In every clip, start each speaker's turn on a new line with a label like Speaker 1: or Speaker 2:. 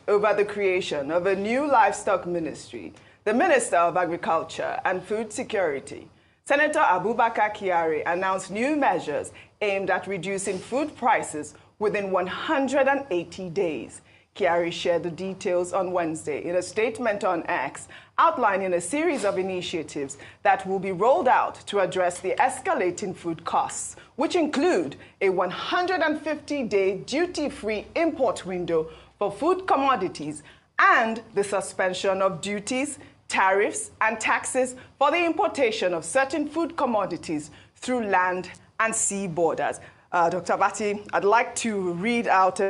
Speaker 1: dispute over the creation of a new livestock ministry, the Minister of Agriculture and Food Security, Senator Abubakar Kyari, announced new measures aimed at reducing food prices within 180 days. Kyari shared the details on Wednesday in a statement on X, outlining a series of initiatives that will be rolled out to address the escalating food costs, which include a 150-day duty-free import window for food commodities and the suspension of duties, tariffs, and taxes for the importation of certain food commodities through land and sea borders. Dr. Bati, I'd like to read out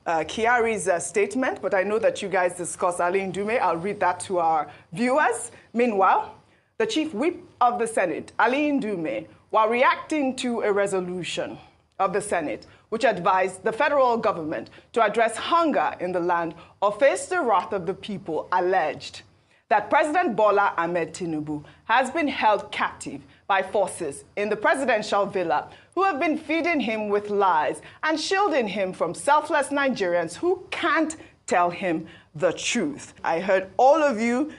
Speaker 1: Kyari's statement, but I know that you guys discussed Ali Ndume. I'll read that to our viewers. Meanwhile, the Chief Whip of the Senate, Ali Ndume, while reacting to a resolution of the Senate which advised the federal government to address hunger in the land or face the wrath of the people, alleged that President Bola Ahmed Tinubu has been held captive by forces in the presidential villa who have been feeding him with lies and shielding him from selfless Nigerians who can't tell him the truth. I heard all of you,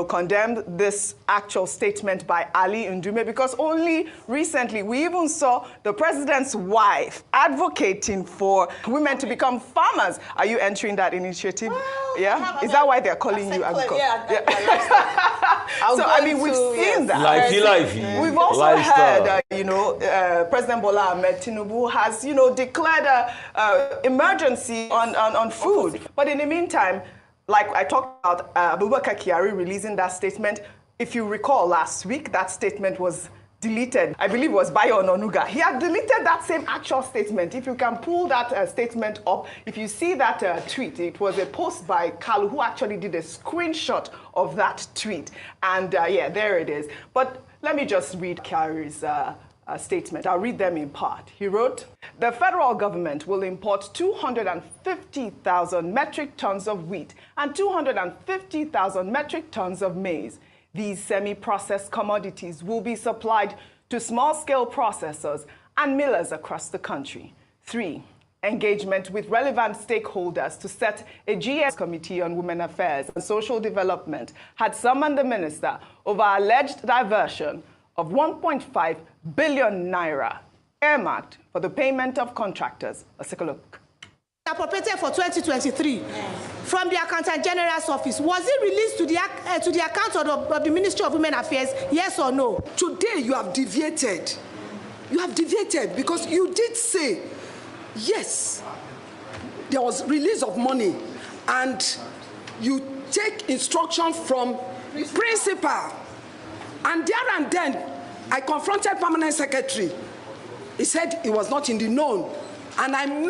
Speaker 1: condemn this actual statement by Ali Ndume, because only recently we even saw the president's wife advocating for women to become farmers. Are you entering that initiative?
Speaker 2: Well,
Speaker 1: yeah? Is that why they're calling you?
Speaker 2: Yeah.
Speaker 1: So, I mean, we've seen that. We've also heard, President Bola Ahmed Tinubu has, declared an emergency on food. But in the meantime, like I talked about Abubakar Kyari releasing that statement, if you recall last week, that statement was deleted. I believe it was Bayo Ononuga. He had deleted that same actual statement. If you can pull that statement up, if you see that tweet, it was a post by Kalu who actually did a screenshot of that tweet. And yeah, there it is. But let me just read Kyari's statement. I'll read them in part. He wrote, "The federal government will import 250,000 metric tons of wheat and 250,000 metric tons of maize. These semi-processed commodities will be supplied to small-scale processors and millers across the country." 3. Engagement with relevant stakeholders to set a GS Committee on Women Affairs and Social Development had summoned the minister over alleged diversion of 1.5 billion naira earmarked for the payment of contractors. Let's take a look.
Speaker 3: Appropriated for 2023 from the Accountant General's office. Was it released to the account of the Ministry of Women Affairs, yes or no?
Speaker 4: Today you have deviated. You have deviated because you did say, yes, there was release of money and you take instruction from principal. And there and then, I confronted Permanent Secretary. He said he was not in the known. And I'm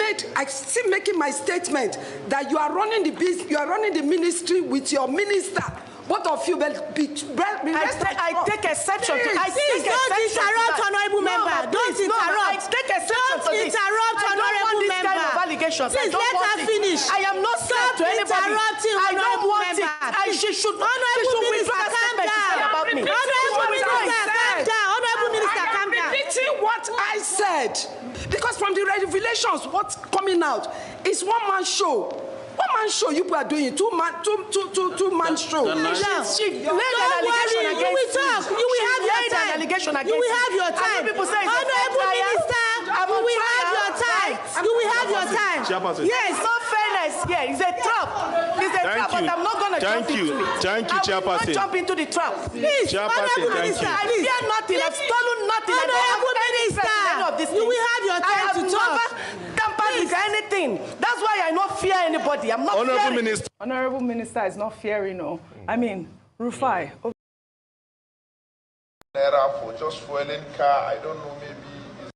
Speaker 4: still making my statement that you are running the business, you are running the ministry with your minister. Both of you will be
Speaker 2: I take exception to that.
Speaker 3: Please don't interrupt, honorable member. Don't interrupt.
Speaker 2: I take exception to this.
Speaker 3: Don't interrupt, honorable member.
Speaker 2: Kind of allegations.
Speaker 3: Please let her finish.
Speaker 2: I am not scared to anybody.
Speaker 3: I don't want it.
Speaker 2: She should
Speaker 3: Honorable Minister, calm down. Honorable Minister, calm down. Honorable Minister, calm down.
Speaker 4: Repeating what I said. Because from the revelations, what's coming out is one-man show. One-man show you people are doing, two-man show.
Speaker 3: Don't worry, you will talk. You will have your time. You will have your time. Honorable Minister, you will have your time. You will have your time.
Speaker 2: Yes, no fairness here. It's a trap. It's a trap, but I'm not going to jump into it.
Speaker 5: Thank you, Chairperson.
Speaker 2: I will not jump into the trap.
Speaker 3: Please, Honorable Minister,
Speaker 2: I fear nothing. I've stolen nothing.
Speaker 3: Honorable Minister, you will have your time to talk.
Speaker 2: With anything. That's why I don't fear anybody. I'm not
Speaker 5: Honorable
Speaker 2: fearing.
Speaker 5: Minister.
Speaker 1: Honorable Minister is not fearing, no. I mean, Rufai.
Speaker 6: Naira for just fueling car, I don't know, maybe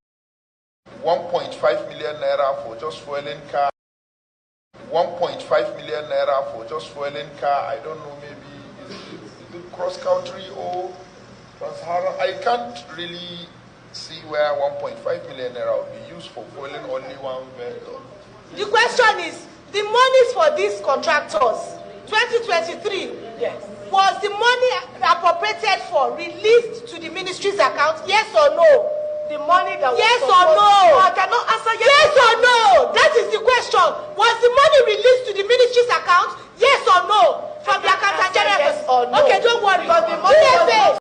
Speaker 6: 1.5 million naira for just fueling car. 1.5 million naira for just fueling car, I don't know, maybe is it cross-country or trans-Saharan? I can't really see where 1.5 million naira will be used for fueling only one vehicle.
Speaker 7: The question is, the monies for these contractors, 2023, yes, was the money appropriated for released to the ministry's account, yes or no?
Speaker 2: The money that was
Speaker 7: yes or no?
Speaker 2: I cannot answer
Speaker 7: yes or no. That is the question. Was the money released to the ministry? ministry's account? Yes or no? From the accountant general.
Speaker 2: Yes or no?
Speaker 7: Okay, don't worry.
Speaker 2: Because the money was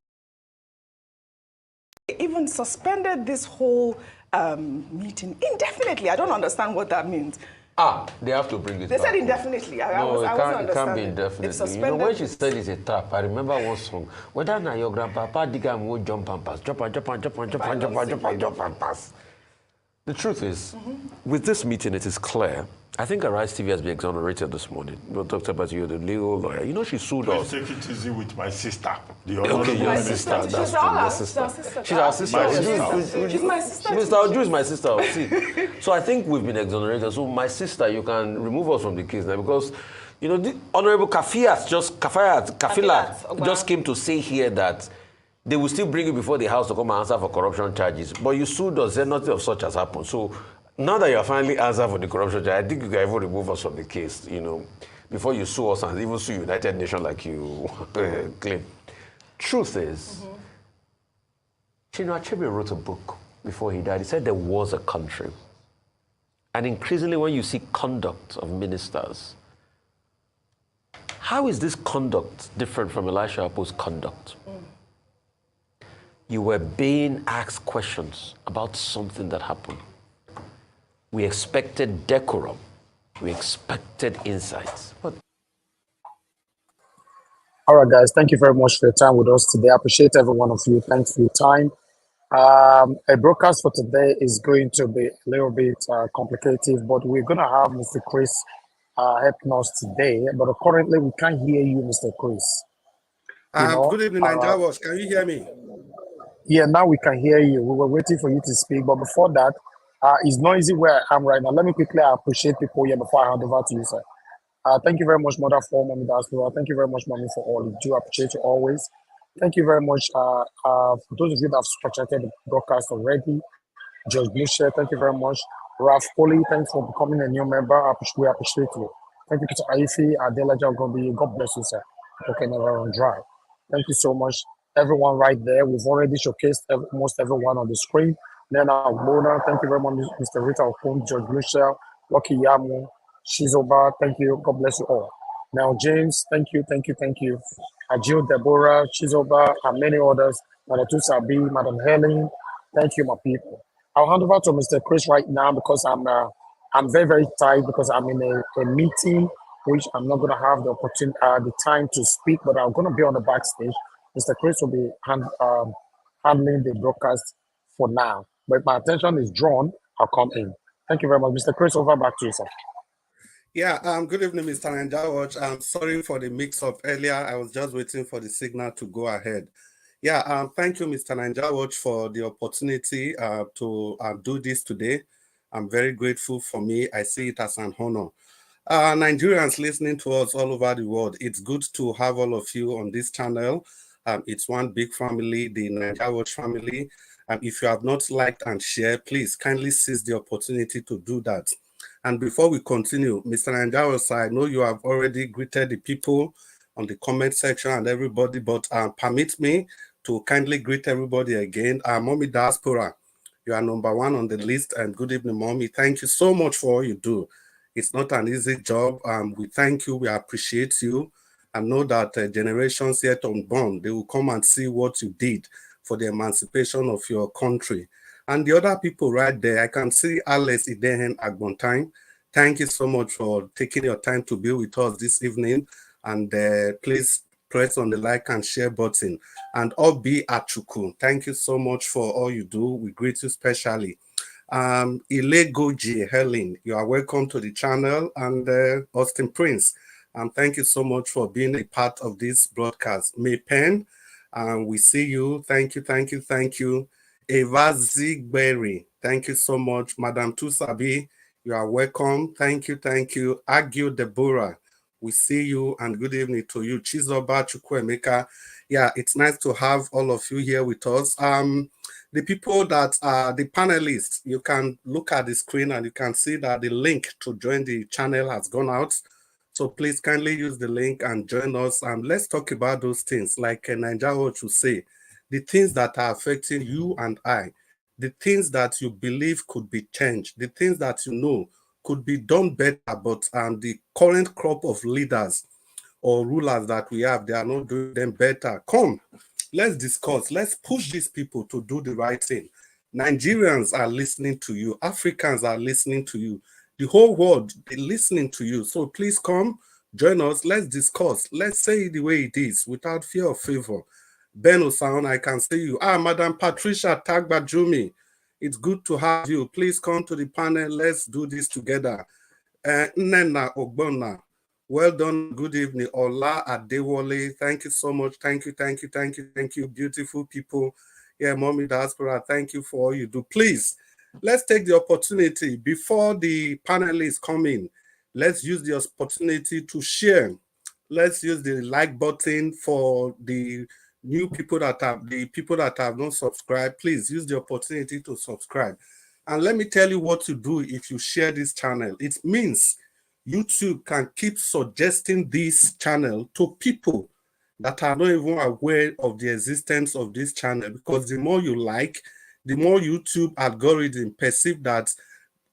Speaker 1: Even suspended this whole meeting indefinitely. I don't understand what that means.
Speaker 5: They have to bring it back.
Speaker 1: They said indefinitely. I wasn't
Speaker 5: it can't be
Speaker 1: understanding.
Speaker 5: indefinitely. You know, when she said it's a trap, I remember one song. Whether now your grandpapa digga will jump and pass, jump and pass. The truth is, with this meeting, it is clear. I think Arise TV has been exonerated this morning. We talked about you, the legal lawyer. You know, she sued us.
Speaker 8: Take it easy with my sister.
Speaker 5: Okay, your sister. That's true. Your sister. She's our sister.
Speaker 1: She's my sister.
Speaker 5: Mr. Oju is my sister. See. So I think we've been exonerated. So my sister, you can remove us from the case now because, you know, the Honorable Kafilat just came to say here that they will still bring you before the House to come and answer for corruption charges. But you sued us, and nothing of such has happened. So now that you're finally answered for the corruption charge, I think you can even remove us from the case, you know, before you sue us and even sue United Nations like you claim. Truth is, Chinua Achebe wrote a book before he died. He said there was a country. And increasingly when you see conduct of ministers, how is this conduct different from Elisha Apo's conduct? You were being asked questions about something that happened. We expected decorum. We expected insights. But
Speaker 9: all right, guys, thank you very much for your time with us today. I appreciate every one of you. Thanks for your time. A broadcast for today is going to be a little bit complicated, but we're going to have Mr. Chris helping us today. But currently, we can't hear you, Mr. Chris.
Speaker 10: Good evening, Nigeria. Can you hear me?
Speaker 9: Yeah, now we can hear you. We were waiting for you to speak, but before that, it's noisy where I am right now. Let me quickly appreciate people here before I hand over to you, sir. Thank you very much, Mother, for Mommy Diaspora. Thank you very much, Mommy, for all you do. Appreciate you always. Thank you very much for those of you that have structured the broadcast already. George Blucher, thank you very much. Ralph Foley, thanks for becoming a new member. We appreciate you. Thank you, Peter Aifi, Adela Jagobi. God bless you, sir. Okay, never run dry. Thank you so much. Everyone right there. We've already showcased almost everyone on the screen. Nena Mona, thank you very much, Mr. Rita Okun, George Blucher, Lucky Yamu, Shizoba, thank you. God bless you all. Now, James, thank you. Ajil, Deborah, Shizoba, and many others. Madam Tusabi, Madam Helen, thank you, my people. I'll hand over to Mr. Chris right now because I'm very, very tired because I'm in a meeting which I'm not going to have the opportunity, the time to speak, but I'm going to be on the backstage. Mr. Chris will be handling the broadcast for now. But my attention is drawn, I'll come in. Thank you very much. Mr. Chris, over back to you, sir.
Speaker 10: Yeah, good evening, Mr. Nanjawaj. I'm sorry for the mix-up earlier. I was just waiting for the signal to go ahead. Yeah, thank you, Mr. Nanjawaj, for the opportunity to do this today. I'm very grateful for me. I see it as an honor. Nigerians listening to us all over the world, it's good to have all of you on this channel. It's one big family, the Nanjawaj family. If you have not liked and shared, please kindly seize the opportunity to do that. And before we continue, Mr. Nanjawaj, I know you have already greeted the people on the comment section and everybody, but permit me to kindly greet everybody again. Mommy Diaspora, you are number one on the list, and good evening, Mommy. Thank you so much for all you do. It's not an easy job. We thank you, we appreciate you, and know that generations yet unborn, they will come and see what you did for the emancipation of your country. And the other people right there, I can see Alice Idehen Agbontine. Thank you so much for taking your time to be with us this evening. And please press on the like and share button. And Obi Achuku, thank you so much for all you do. We greet you specially. Ile Goji Helen, you are welcome to the channel. And Austin Prince, thank you so much for being a part of this broadcast. May Pen, we see you. Thank you. Eva Zigberry, thank you so much. Madam Tusabi, you are welcome. Thank you. Agio Deborah, we see you, and good evening to you. Chizoba Chukwemeka, yeah, it's nice to have all of you here with us. The people that are the panelists, you can look at the screen and you can see that the link to join the channel has gone out. So please kindly use the link and join us. And let's talk about those things, like Nanjawaj would say, the things that are affecting you and I, the things that you believe could be changed, the things that you know could be done better, but the current crop of leaders or rulers that we have, they are not doing them better. Come, let's discuss. Let's push these people to do the right thing. Nigerians are listening to you. Africans are listening to you. The whole world is listening to you. So please come, join us. Let's discuss. Let's say it the way it is without fear of favor. Ben Osaon, I can see you. Madam Patricia Tagbajumi, it's good to have you. Please come to the panel. Let's do this together. Nena Ogbonna, well done. Good evening. Ola Adewale, thank you so much. Thank you, beautiful people. Yeah, Mommy Diaspora, thank you for all you do. Please, let's take the opportunity before the panelists come in. Let's use the opportunity to share. Let's use the like button for the new people that have not subscribed. Please use the opportunity to subscribe. And let me tell you what to do if you share this channel. It means YouTube can keep suggesting this channel to people that are not even aware of the existence of this channel, because the more you like, the more YouTube algorithm perceive that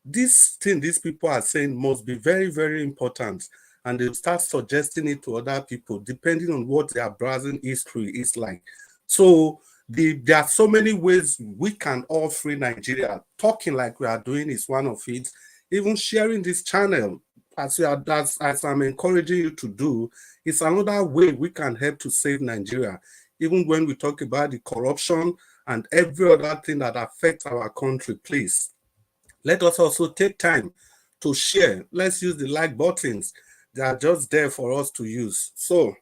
Speaker 10: this thing these people are saying must be very, very important, and they'll start suggesting it to other people depending on what their browsing history is like. So there are so many ways we can all free Nigeria. Talking like we are doing is one of it. Even sharing this channel, as I'm encouraging you to do, it's another way we can help to save Nigeria. Even when we talk about the corruption and every other thing that affects our country, please, let us also take time to share. Let's use the like buttons. They are just there for us to use. So,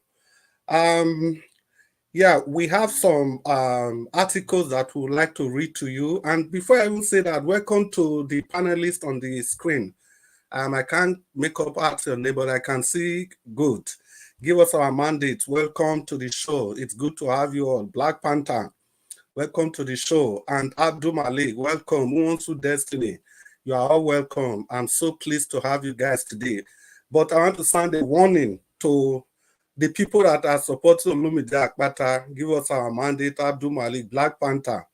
Speaker 10: yeah, we have some articles that we would like to read to you. And before I even say that, welcome to the panelists on the screen. I can't make up out your name, but I can see good. Give us our mandate. Welcome to the show. It's good to have you all. Black Panther, welcome to the show. And Abdul Malik, welcome. Who wants to Destiny? You are all welcome. I'm so pleased to have you guys today. But I want to sound a warning to the people that are supporting Olumide Akpata. Give us our mandate. Abdul Malik, Black Panther.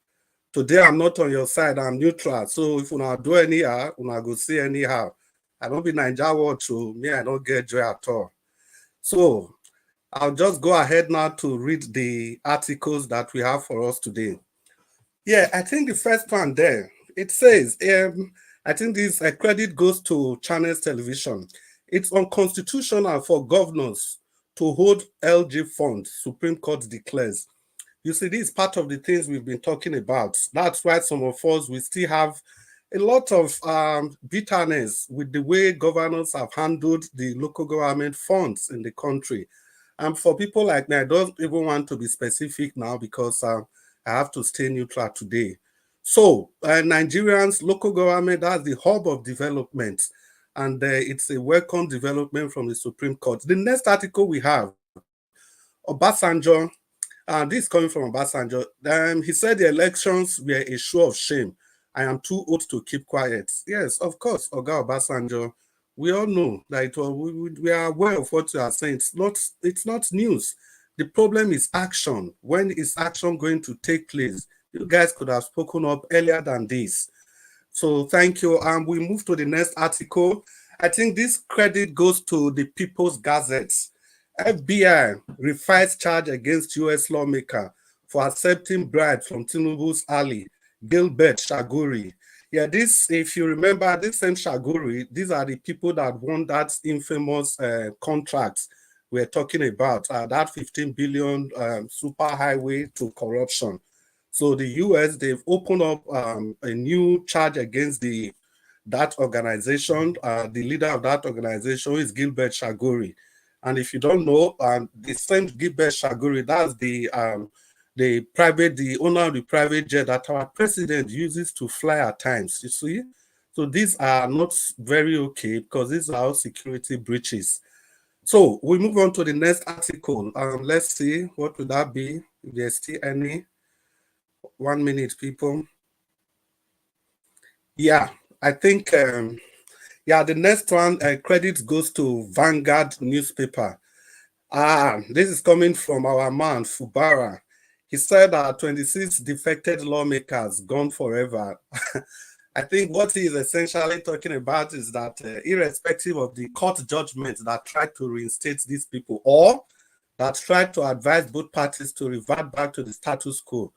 Speaker 10: Today I'm not on your side. I'm neutral. So if you not do anyhow, you not go see anyhow. I don't be Nigeria watch, so me, I don't get joy at all. So I'll just go ahead now to read the articles that we have for us today. Yeah, I think the first one there, it says, I think this credit goes to Channels Television. It's unconstitutional for governors to hold LG funds, Supreme Court declares. You see, this is part of the things we've been talking about. That's why some of us, we still have a lot of bitterness with the way governors have handled the local government funds in the country. And for people like me, I don't even want to be specific now because I have to stay neutral today. So Nigerians, local government, that's the hub of development. And it's a welcome development from the Supreme Court. The next article we have, Obasanjo, this is coming from Obasanjo. He said the elections were a show of shame. I am too old to keep quiet. Yes, of course, Oga Obasanjo. We all know that we are aware of what you are saying. It's not news. The problem is action. When is action going to take place? You guys could have spoken up earlier than this. So thank you. We move to the next article. I think this credit goes to the People's Gazette. FBI refiles charge against U.S. lawmaker for accepting bribes from Tinubu's ally, Gilbert Shaguri. Yeah, this, if you remember, this same Shaguri, these are the people that won that infamous contract we're talking about, that 15 billion super highway to corruption. So the U.S., they've opened up a new charge against that organization. The leader of that organization is Gilbert Shaguri. And if you don't know, the same Gilbert Shaguri, that's the owner of the private jet that our president uses to fly at times, you see? So these are not very okay because these are all security breaches. So we move on to the next article. Let's see, what would that be? If there's still any. 1 minute, people. Yeah, I think, yeah, the next one, credit goes to Vanguard newspaper. This is coming from our man, Fubara. He said 26 defected lawmakers gone forever. I think what he is essentially talking about is that irrespective of the court judgments that try to reinstate these people or that try to advise both parties to revert back to the status quo,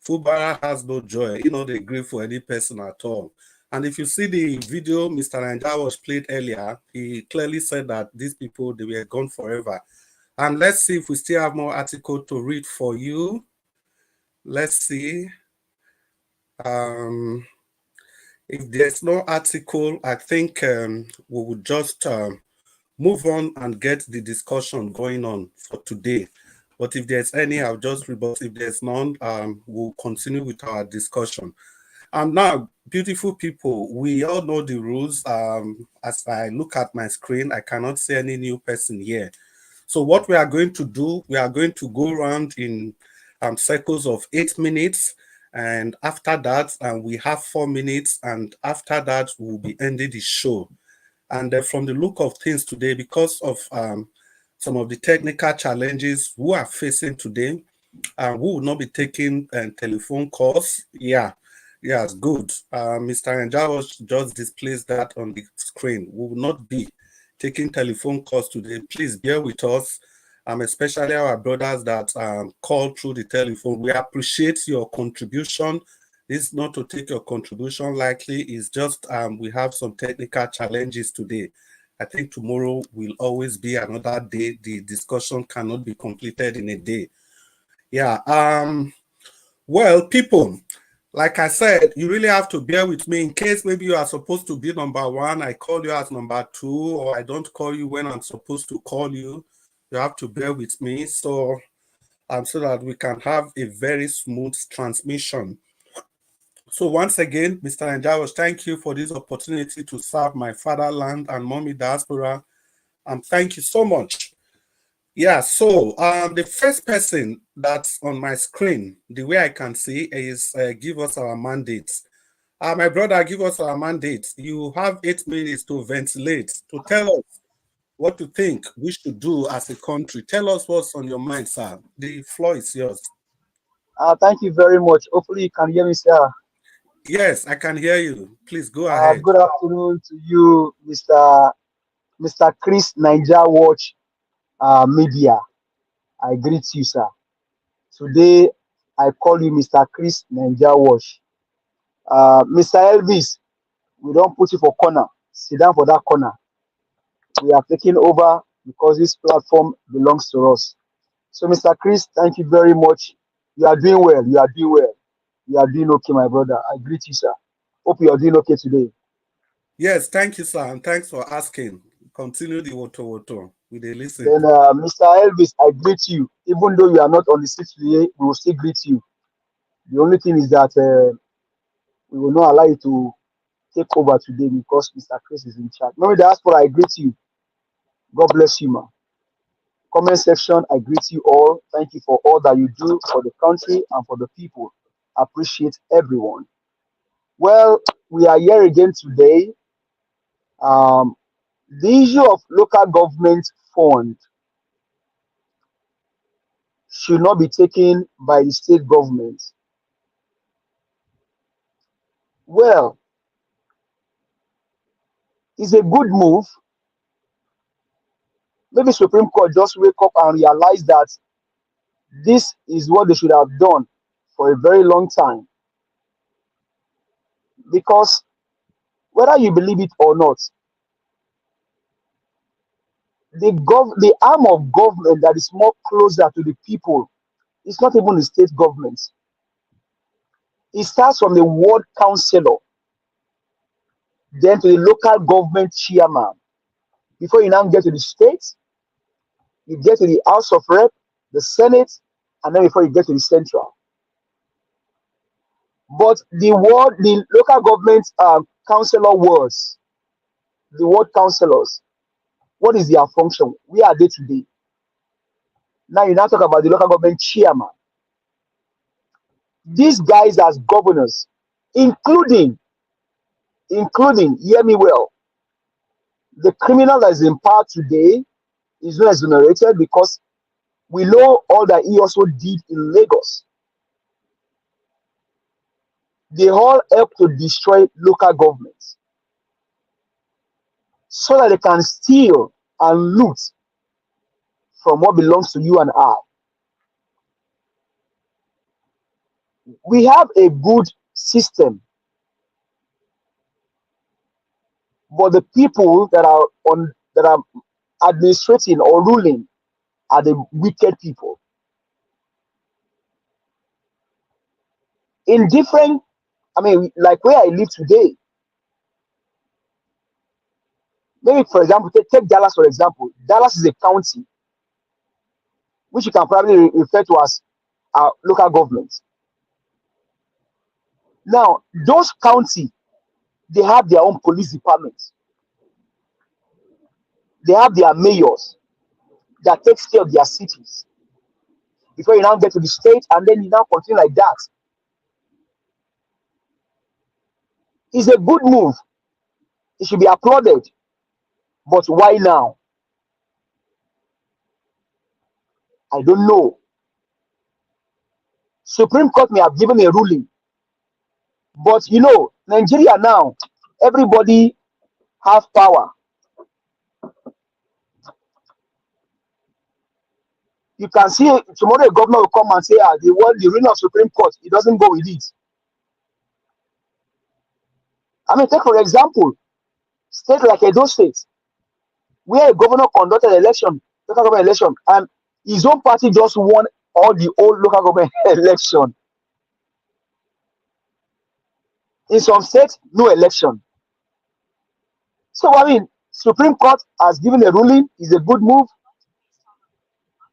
Speaker 10: Fubara has no joy. You know, they grieve for any person at all. And if you see the video Mr. Nanja was played earlier, he clearly said that these people, they were gone forever. And let's see if we still have more article to read for you. Let's see. If there's no article, I think we will just move on and get the discussion going on for today. But if there's any, I'll just rebut. If there's none, we'll continue with our discussion. Now, beautiful people, we all know the rules. As I look at my screen, I cannot see any new person here. So what we are going to do, we are going to go around in circles of 8 minutes. And after that, we have 4 minutes. And after that, we'll be ending the show. And from the look of things today, because of some of the technical challenges we are facing today, we will not be taking telephone calls. Yeah, it's good. Mr. Njawa just displays that on the screen. We will not be taking telephone calls today. Please bear with us, especially our brothers that call through the telephone. We appreciate your contribution. It's not to take your contribution lightly. It's just we have some technical challenges today. I think tomorrow will always be another day. The discussion cannot be completed in a day. Yeah. Well, people, like I said, you really have to bear with me in case maybe you are supposed to be number 1. I call you as number 2, or I don't call you when I'm supposed to call you. You have to bear with me so that we can have a very smooth transmission. So once again, Mr. Njawa, thank you for this opportunity to serve my fatherland and mommy diaspora. Thank you so much. Yeah, so the first person that's on my screen, the way I can see is give us our mandates. My brother, give us our mandates. You have 8 minutes to ventilate, to tell us what you think we should do as a country. Tell us what's on your mind, sir. The floor is yours.
Speaker 8: Thank you very much. Hopefully you can hear me, sir.
Speaker 10: Yes, I can hear you. Please go ahead.
Speaker 8: Good afternoon to you, Mr. Chris Niger Watch Media. I greet you, sir. Today, I call you Mr. Chris Niger Watch. Mr. Elvis, we don't put you for corner. Sit down for that corner. We are taking over because this platform belongs to us. So, Mr. Chris, thank you very much. You are doing well. You are doing well. You are doing okay, my brother. I greet you, sir. Hope you are doing okay today.
Speaker 10: Yes, thank you, sir, and thanks for asking. Continue the woto. We dey listen.
Speaker 8: Then, Mr. Elvis, I greet you. Even though you are not on the seat today, we will still greet you. The only thing is that we will not allow you to take over today because Mr. Chris is in charge. Maybe that's what I greet you. God bless you, man. Comment section, I greet you all. Thank you for all that you do for the country and for the people. Appreciate everyone. Well, we are here again today. The issue of local government fund should not be taken by the state government. Well, it's a good move. Maybe Supreme Court just wake up and realize that this is what they should have done for a very long time. Because whether you believe it or not, the arm of government that is more closer to the people is not even the state government. It starts from the ward councillor, then to the local government chairman. Before you now get to the state, you get to the House of Rep, the Senate, and then before you get to the central. But the local government councillor wards, the ward councillors, what is their function? Where are they today? Now you now talk about the local government chairman. These guys as governors, including, hear me well, the criminal that is in power today is not exonerated because we know all that he also did in Lagos. they all help to destroy local governments so that they can steal and loot from what belongs to you and I. We have a good system, but the people that are administrating or ruling are the wicked people. In different, I mean, like where I live today, maybe for example, take Dallas for example. Dallas is a county, which you can probably refer to as our local government. Now, those counties, they have their own police departments. They have their mayors that takes care of their cities. Before you now get to the state, and then you now continue like that. It's a good move. It should be applauded. But why now? I don't know. Supreme Court may have given a ruling. But you know, Nigeria now, everybody have power. You can see tomorrow a governor will come and say, the ruling of Supreme Court, it doesn't go with it. I mean, take for example, state like Edo State, where a governor conducted election, local government election, and his own party just won all the old local government election. In some states, no election. So I mean, Supreme Court has given a ruling, is a good move.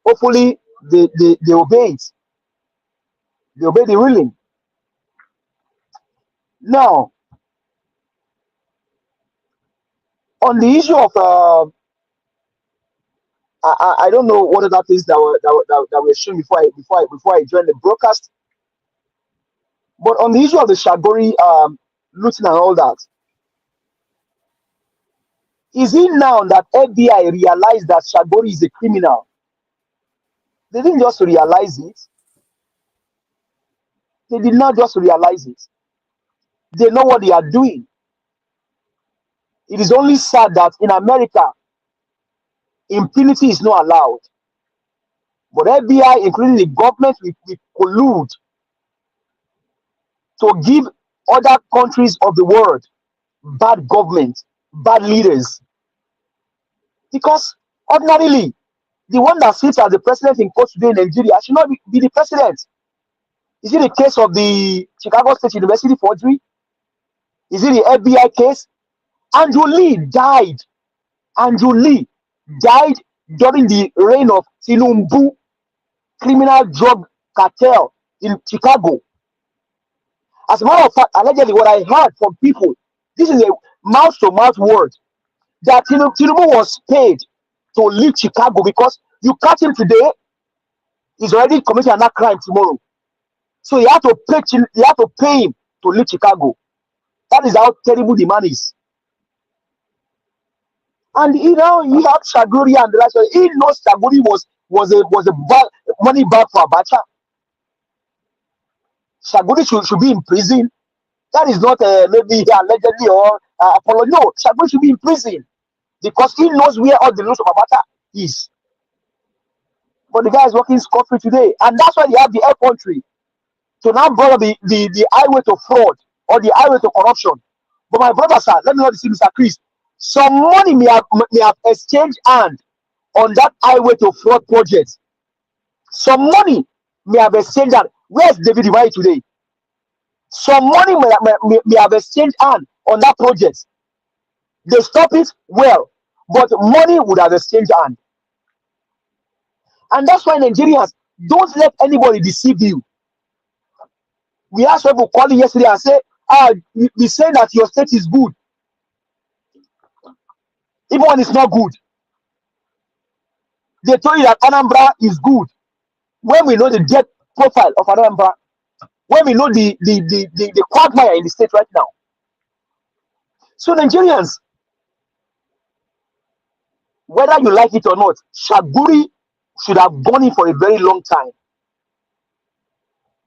Speaker 8: Hopefully they obey it. They obey the ruling. Now, on the issue of I don't know what other things that were shown before I joined the broadcast. But on the issue of the Shagori looting and all that, is it now that FBI realized that Shagori is a criminal? They didn't just realize it. They did not just realize it. They know what they are doing. It is only sad that in America, impunity is not allowed. But FBI, including the government, we collude to give other countries of the world bad government, bad leaders. Because ordinarily, the one that sits as the president in court today in Nigeria should not be the president. Is it the case of the Chicago State University forgery? Is it the FBI case? Andrew Lee died. Andrew Lee died during the reign of Tinubu criminal drug cartel in Chicago. As a matter of fact, allegedly, what I heard from people, this is a mouth-to-mouth word, that Tinubu was paid to leave Chicago because you catch him today, he's already committing another crime tomorrow. So you have to pay him to leave Chicago. That is how terrible the man is. And you know, he had Shaguri and the rest. He knows Shaguri was a bad money bag for Abacha. Shaguri should be in prison. That is not maybe allegedly or apology. No, Shaguri should be in prison because he knows where all the loot of Abacha is. But the guy is working scot-free today, and that's why they have the air country to now bring the highway to fraud or the highway to corruption. But my brother, sir, let me not deceive Mr. Chris. Some money may have exchanged hand on that highway to fraud project. Some money may have exchanged hand. Where's David Iwai today? Some money may have exchanged hand on that project. They stop it well, but money would have exchanged hand. And that's why Nigerians, don't let anybody deceive you. We asked people calling yesterday and say, we say that your state is good, even when it's not good. They told you that Anambra is good, when we know the debt profile of Anambra, when we know the quagmire in the state right now. So Nigerians, whether you like it or not, Shaguri should have gone in for a very long time.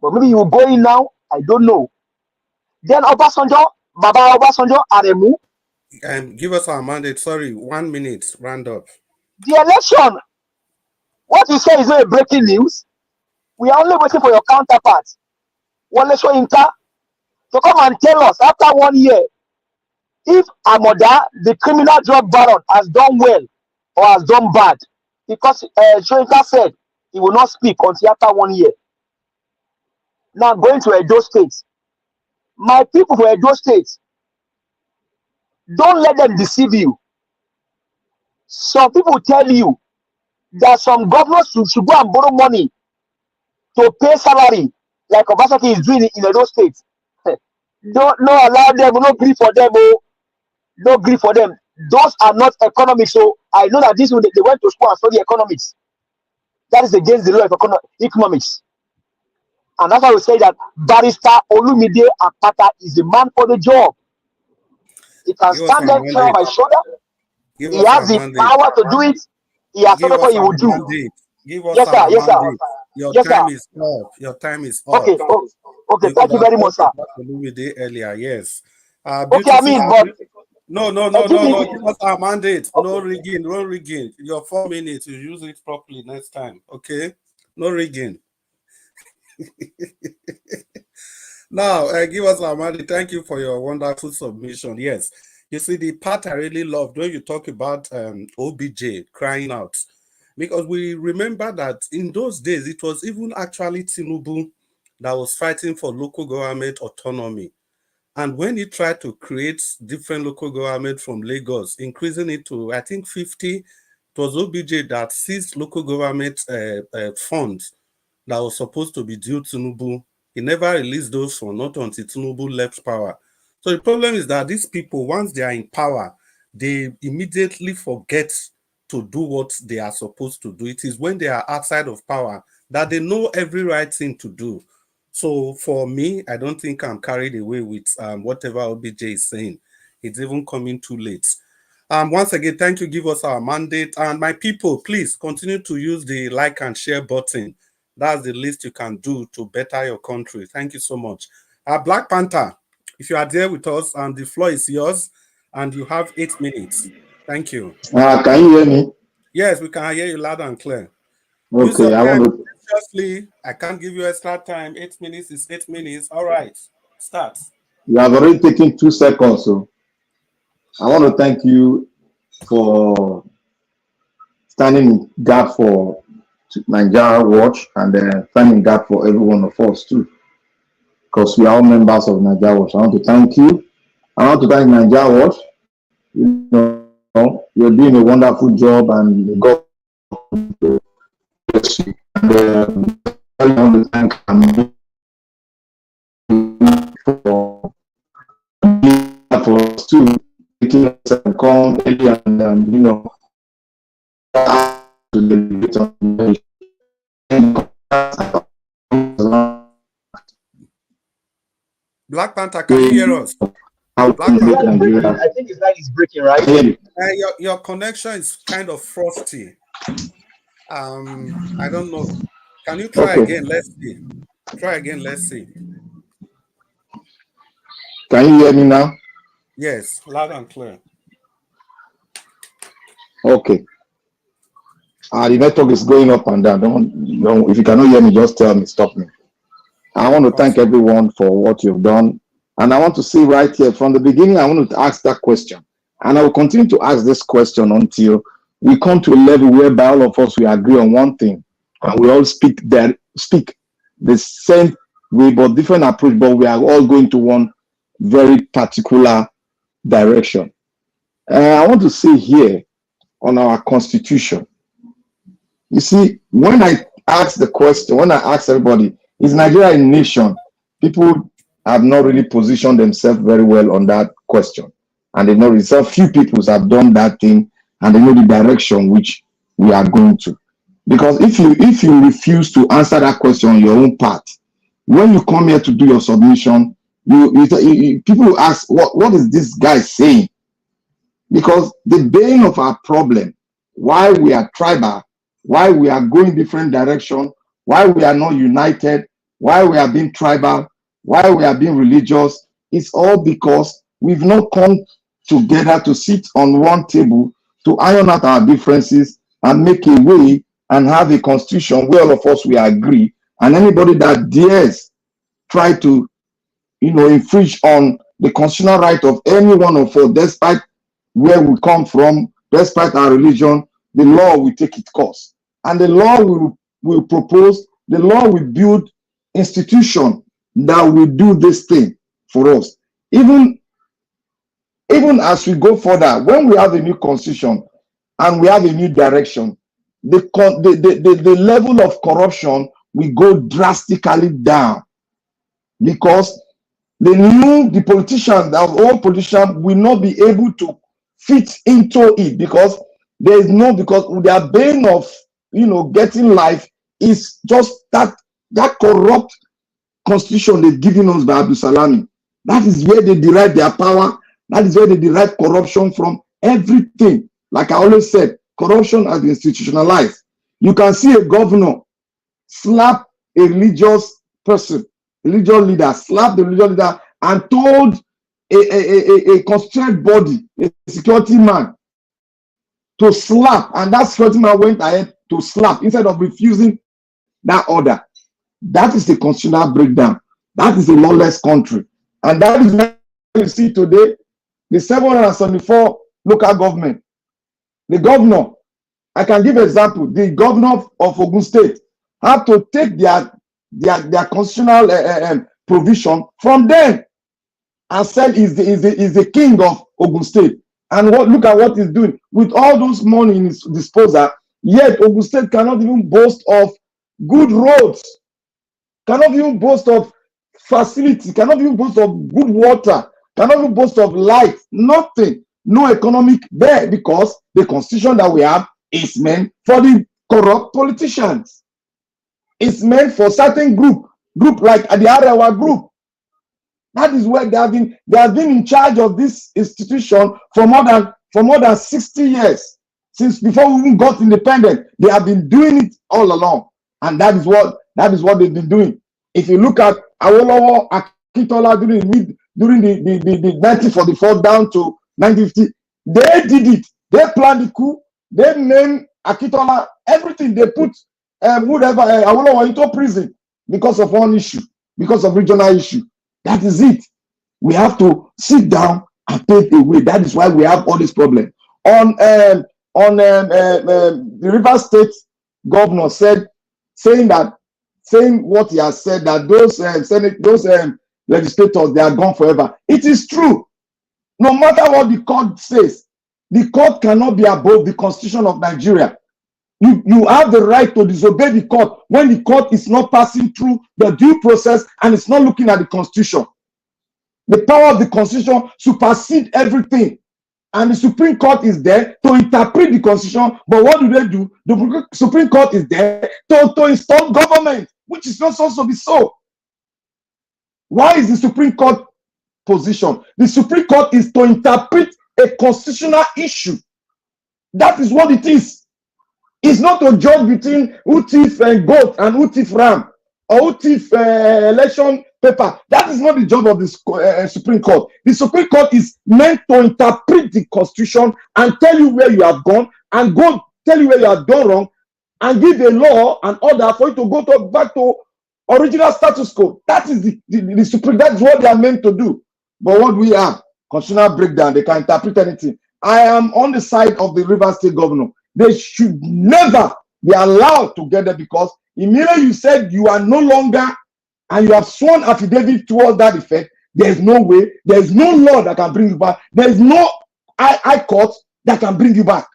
Speaker 8: But maybe you will go in now, I don't know. Then Obasanjo, Baba Obasanjo Aremu.
Speaker 10: Give us our mandate. Sorry, 1 minute, round up.
Speaker 8: The election, what you say is not a breaking news. We are only waiting for your counterpart, Wole Soyinka, to come and tell us after 1 year if Amoda, the criminal drug baron, has done well or has done bad. Because Soyinka said he will not speak until after 1 year. Now going to Edo State. My people for Edo State, don't let them deceive you. Some people tell you that some governors should go and borrow money to pay salary, like Obasaki is doing in Edo State. Don't allow them, no grief for them, oh, no grief for them. Those are not economics. So I know that this they went to school and study economics. That is against the law of economics. And that's why we say that Barrister Olumide Akpata is the man for the job. He can stand there on my shoulder. He has the power to do it. He has done what he will do.
Speaker 10: Yes, sir. Yes, sir. Your time is up. Your time is up.
Speaker 8: Okay. Okay. Thank you very much, sir.
Speaker 10: Earlier, yes.
Speaker 8: Okay, I mean, but
Speaker 10: no. Give us our mandate. Okay. No rigging. Your 4 minutes. You use it properly next time. Okay. No rigging. Now, give us our mandate. Thank you for your wonderful submission. Yes. You see, the part I really loved when you talk about OBJ crying out, because we remember that in those days, it was even actually Tinubu that was fighting for local government autonomy. And when he tried to create different local government from Lagos, increasing it to, I think, 50, it was OBJ that seized local government funds that was supposed to be due to Tinubu. He never released those funds, not until Tinubu left power. So the problem is that these people, once they are in power, they immediately forget to do what they are supposed to do. It is when they are outside of power that they know every right thing to do. So for me, I don't think I'm carried away with whatever OBJ is saying. It's even coming too late. Once again, thank you. Give us our mandate. And my people, please continue to use the like and share button. That's the least you can do to better your country. Thank you so much. Black Panther, if you are there with us, the floor is yours, and you have 8 minutes. Thank you.
Speaker 11: Can you hear me?
Speaker 10: Yes, we can hear you loud and clear.
Speaker 11: Okay,
Speaker 10: I can't give you extra time. 8 minutes is 8 minutes. All right, start.
Speaker 11: You have already taken 2 seconds, so I want to thank you for standing in gap for Nigeria Watch, and standing in gap for every one of us too, because we are all members of Nigeria Watch. I want to thank you. I want to thank Nigeria Watch. You know, you're doing a wonderful job, and God bless you. And I want to thank for us too, making us come early and you know.
Speaker 10: Black Panther, can you hear us?
Speaker 8: I think his line is breaking, right?
Speaker 10: Your connection is kind of frosty. I don't know. Can you try again? Let's see. Try again. Let's see.
Speaker 11: Can you hear me now?
Speaker 10: Yes, loud and clear.
Speaker 11: Okay. The network is going up and down. Don't, if you cannot hear me, just tell me, stop me. I want to thank everyone for what you've done. And I want to say right here, from the beginning, I want to ask that question. And I will continue to ask this question until we come to a level whereby all of us, we agree on one thing. And we all speak the same way, but different approach, but we are all going to one very particular direction. I want to say here on our constitution, you see, when I ask the question, when I ask everybody, is Nigeria a nation? People have not really positioned themselves very well on that question. And they know itself, few people have done that thing, and they know the direction which we are going to. Because if you refuse to answer that question on your own part, when you come here to do your submission, people ask, what is this guy saying? Because the bane of our problem, why we are tribal, why we are going different direction, why we are not united, why we are being tribal, why we are being religious, It's all because we've not come together to sit on one table to iron out our differences and make a way and have a constitution where all of us will agree. And anybody that dares try to, infringe on the constitutional right of any one of us, despite where we come from, despite our religion, the law will take its course. And the law will propose, the law will build institution that will do this thing for us. Even as we go further, when we have a new constitution and we have a new direction, the level of corruption will go drastically down, because the politicians, the old politicians, will not be able to fit into it, because their bane of getting life is just that corrupt constitution they've given us by Abdul Salami. That is where they derive their power. That is where they derive corruption from. Everything, like I always said, corruption has been institutionalized. You can see a governor slap a religious person, religious leader, slap the religious leader, and told a constituted body, a security man, to slap, and that security man went ahead to slap instead of refusing that order. That is the constitutional breakdown. That is a lawless country. And that is why you see today the 774 local government. The governor, I can give an example, the governor of Ogun State had to take their constitutional provision from them and said is the king of Ogun State. And look at what he's doing with all those money in his disposal. Yet Ogun State cannot even boast of good roads, cannot even boast of facility, cannot even boast of good water, cannot even boast of light, nothing, no economic there, because the constitution that we have is meant for the corrupt politicians. It's meant for certain group like the Arewa group. That is where they have been in charge of this institution for more than 60 years. Since before we even got independent, they have been doing it all along. And that is what they've been doing. If you look at Awolowo, Akintola during the 1944 down to 1950, they did it. They planned the coup. They named Akintola, everything. They put Awolowo into prison because of one issue, because of regional issue. That is it. We have to sit down and pave the way. That is why we have all this problem. On the Rivers State governor saying what he has said, that those legislators, they are gone forever. It is true. No matter what the court says, the court cannot be above the Constitution of Nigeria. You have the right to disobey the court when the court is not passing through the due process and it's not looking at the Constitution. The power of the Constitution supersedes everything. And the Supreme Court is there to interpret the Constitution. But what do? The Supreme Court is there to install government, which is not supposed to be so. Why is the Supreme Court position? The Supreme Court is to interpret a constitutional issue. That is what it is. It's not to judge between who thief goat and who thief ram, or who thief election paper. That is not the job of the Supreme Court. The Supreme Court is meant to interpret the Constitution and tell you where you have gone, and go tell you where you have done wrong, and give a law and order for you to go back to original status quo. That is the Supreme. That is what they are meant to do. But what we have, constitutional breakdown, they can interpret anything. I am on the side of the Rivers State governor. They should never be allowed to get there, because immediately you said you are no longer, and you have sworn affidavit towards that effect, there is no way, there is no law that can bring you back. There is no high court that can bring you back,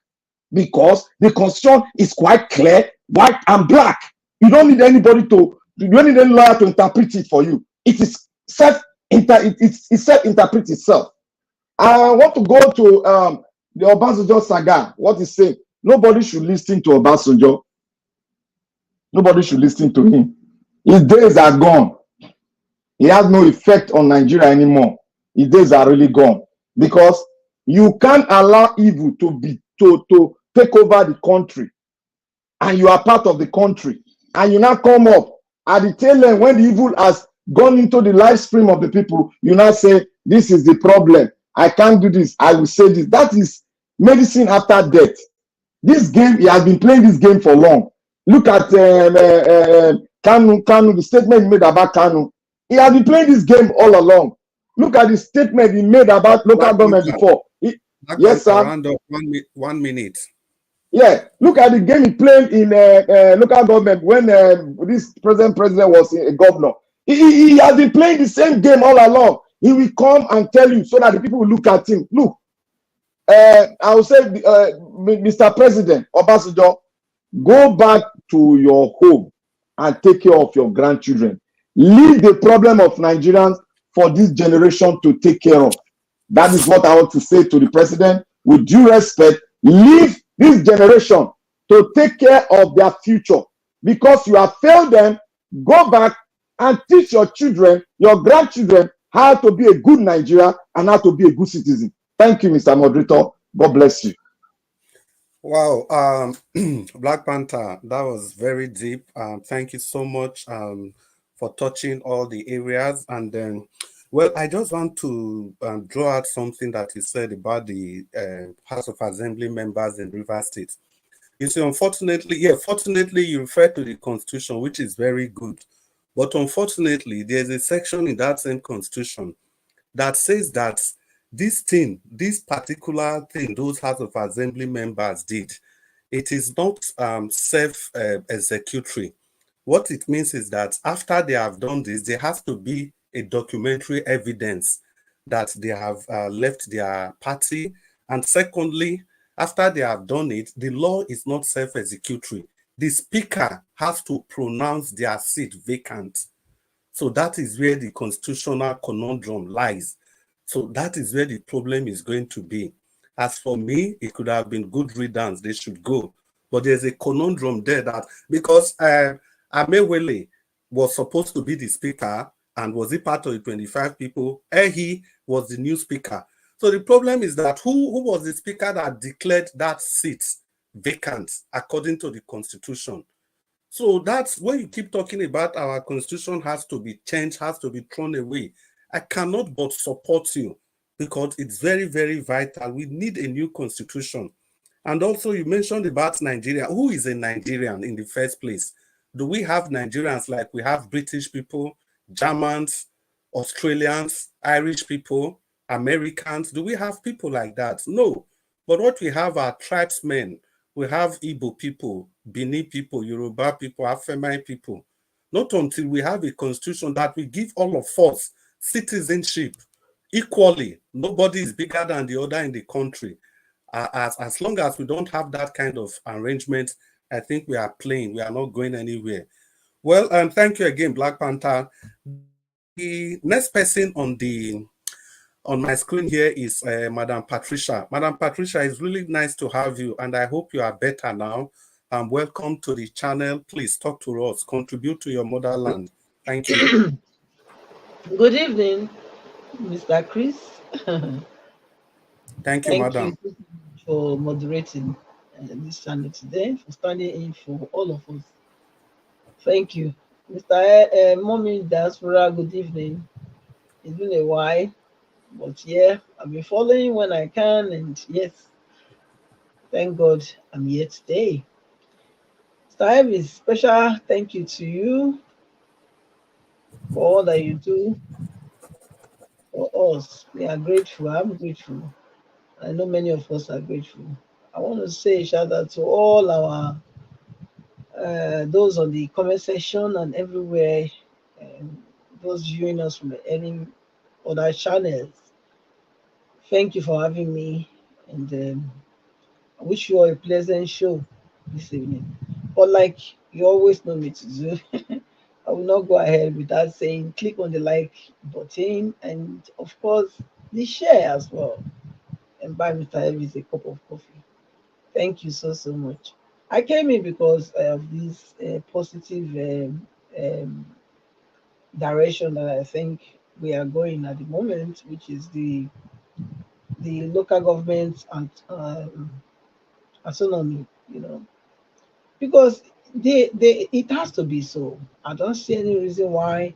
Speaker 11: because the Constitution is quite clear, white and black. You don't need anybody you don't need any lawyer to interpret it for you. It is self-interpret itself. I want to go to the Obasanjo saga. What he's saying. Nobody should listen to Obasanjo. Nobody should listen to him. His days are gone. He has no effect on Nigeria anymore. His days are really gone. Because you can't allow evil to take over the country. And you are part of the country. And you now come up at the tail end when the evil has gone into the life stream of the people. You now say this is the problem. I can't do this. I will say this. That is medicine after death. This game, he has been playing this game for long. Look at Kanu, the statement he made about Kanu. He has been playing this game all along. Look at the statement he made about local government before. Yes, sir.
Speaker 10: Round up 1 minute.
Speaker 11: Yeah, look at the game he played in local government when this president was a governor. He has been playing the same game all along. He will come and tell you so that the people will look at him. Look, I will say, Mr. President Obasanjo, go back to your home and take care of your grandchildren. Leave the problem of Nigerians for this generation to take care of. That is what I want to say to the president. With due respect, leave this generation to take care of their future. Because you have failed them, go back and teach your children, your grandchildren, how to be a good Nigerian and how to be a good citizen. Thank you, Mr. Moderator. God bless you.
Speaker 10: Wow, Black Panther, that was very deep. Thank you so much for touching all the areas. And then, well, I just want to draw out something that you said about the House of Assembly members in Rivers State. You see, unfortunately, fortunately, you refer to the Constitution, which is very good. But unfortunately, there's a section in that same Constitution that says that this particular thing those House of Assembly members did, it is not self-executory. What it means is that after they have done this, there has to be a documentary evidence that they have left their party. And secondly, after they have done it, the law is not self-executory. The speaker has to pronounce their seat vacant. So that is where the constitutional conundrum lies. So that is where the problem is going to be. As for me, it could have been good riddance. They should go. But there's a conundrum there that because Amewele was supposed to be the speaker, and was he part of the 25 people? He was the new speaker. So the problem is that who was the speaker that declared that seat vacant according to the Constitution? So that's when you keep talking about our Constitution has to be changed, has to be thrown away. I cannot but support you because it's very, very vital. We need a new Constitution. And also you mentioned about Nigeria. Who is a Nigerian in the first place? Do we have Nigerians like we have British people, Germans, Australians, Irish people, Americans? Do we have people like that? No. But what we have are tribesmen. We have Igbo people, Bini people, Yoruba people, Afemai people. Not until we have a constitution that will give all of us citizenship equally. Nobody is bigger than the other in the country. As long as we don't have that kind of arrangement, I think we are playing. We are not going anywhere. Well, thank you again, Black Panther. The next person on my screen here is Madam Patricia. Madam Patricia, it's really nice to have you, and I hope you are better now. Welcome to the channel. Please talk to us. Contribute to your motherland. Thank you.
Speaker 12: Good evening, Mr. Chris.
Speaker 10: Thank you, madam.
Speaker 12: Thank you for moderating this channel today, for standing in for all of us. Thank you. Mr. Mommy Diaspora, good evening. It's been a while, but yeah, I've been following when I can, and yes, thank God I'm here today. Mr. Ivy, special thank you to you for all that you do for us. We are grateful. I'm grateful. I know many of us are grateful. I want to say a shout out to all our those on the comment section and everywhere, those viewing us from any other channels. Thank you for having me, and I wish you all a pleasant show this evening. But like you always know me to do, I will not go ahead without saying click on the like button and of course the share as well, and buy Mr. Elvis a cup of coffee. Thank you so much. I came in because of this positive direction that I think we are going at the moment, which is the local government and autonomy. Because it has to be so. I don't see any reason why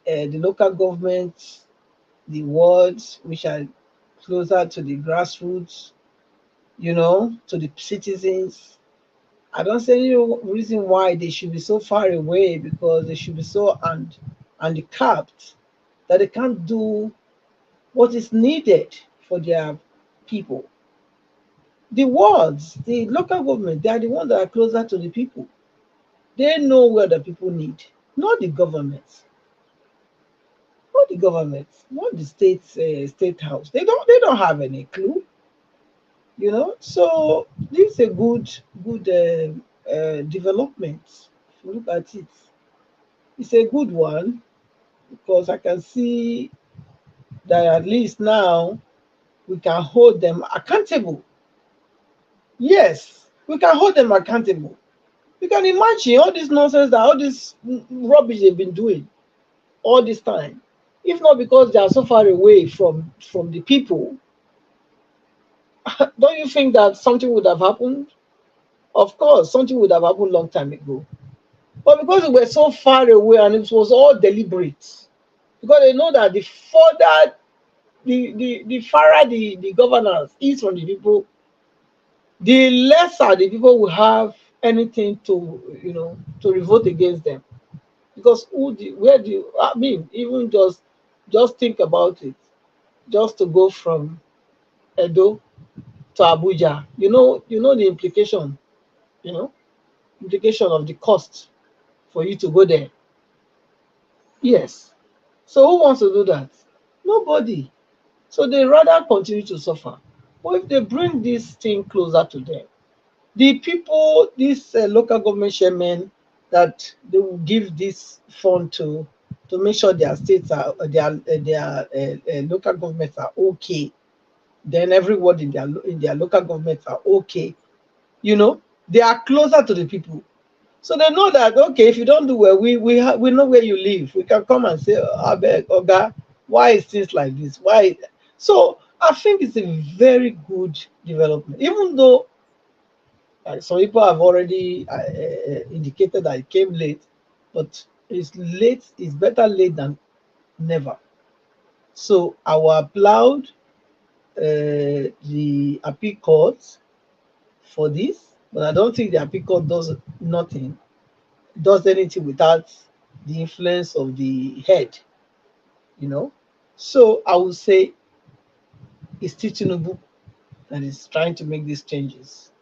Speaker 12: the local government the wards which are closer to the grassroots, you know, to the citizens. I don't see any reason why they should be so far away, because they should be so handicapped that they can't do what is needed for their people. The wards, the local government, they are the ones that are closer to the people. They know what the people need, not the government. Not the government, not the state house. They don't have any clue, you know. So this is a good development. If you look at it, it's a good one, because I can see that at least now we can hold them accountable. Yes, we can hold them accountable. You can imagine all this nonsense, that all this rubbish they've been doing all this time. If not because they are so far away from the people, don't you think that something would have happened? Of course, something would have happened long time ago. But because we were so far away and it was all deliberate, because they know that the further, the farther the governance is from the people, the lesser the people will have anything to, you know, to revolt against them. Because I mean, even just think about it. Just to go from Edo to Abuja, you know the implication, you know, implication of the cost for you to go there. Yes. So who wants to do that? Nobody. So they rather continue to suffer. But if they bring this thing closer to them, the people, these local government chairmen, that they will give this fund to make sure their states are their local governments are okay, then everyone in their local governments are okay. You know, they are closer to the people, so they know that, okay, if you don't do well, we know where you live. We can come and say, Abeg, Oga, why is things like this? Why? So I think it's a very good development, even though some people have already indicated that it came late, but it's late. It's better late than never. So I will applaud the appeal court for this, but I don't think the appeal court does anything without the influence of the head, you know. So I would say it's still Tinubu that is trying to make these changes,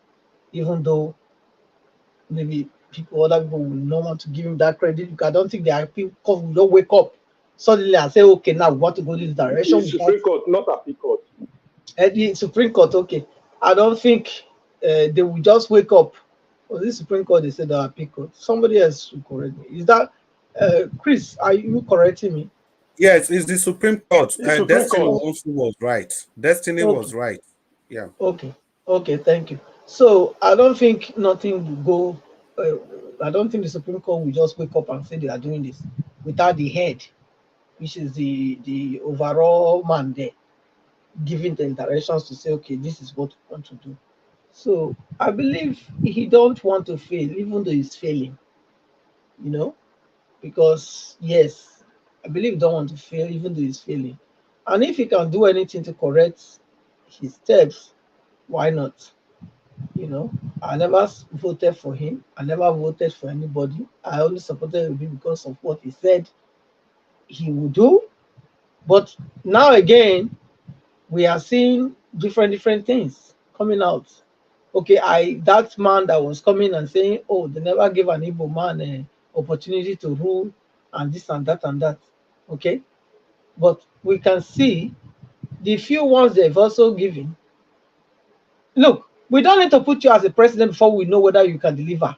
Speaker 12: even though maybe other people will not want to give him that credit, because I don't think the appeal court will not wake up suddenly and say, okay, now we want to go this direction.
Speaker 13: The Supreme Court, not appeal court.
Speaker 12: The Supreme Court, okay. I don't think they will just wake up. Well, this Supreme Court, they said the appeal court. Somebody else will correct me. Is that Chris? Are you correcting me?
Speaker 10: Yes, it's the Supreme Court.
Speaker 13: The Supreme
Speaker 10: Destiny
Speaker 13: Court.
Speaker 10: also was right. Destiny was right. Yeah.
Speaker 12: Okay, thank you. So I don't think nothing will go. I don't think the Supreme Court will just wake up and say they are doing this without the head, which is the overall man there, giving the directions to say, okay, this is what we want to do. So I believe he don't want to fail, even though he's failing, you know, because yes, I believe he don't want to fail, even though he's failing. And if he can do anything to correct his steps, why not? You know, I never voted for him. I never voted for anybody. I only supported him because of what he said he would do. But now again, we are seeing different things coming out. Okay, that man that was coming and saying, oh, they never gave an Igbo man an opportunity to rule and this and that and that. Okay, but we can see the few ones they've also given. Look, we don't need to put you as a president before we know whether you can deliver.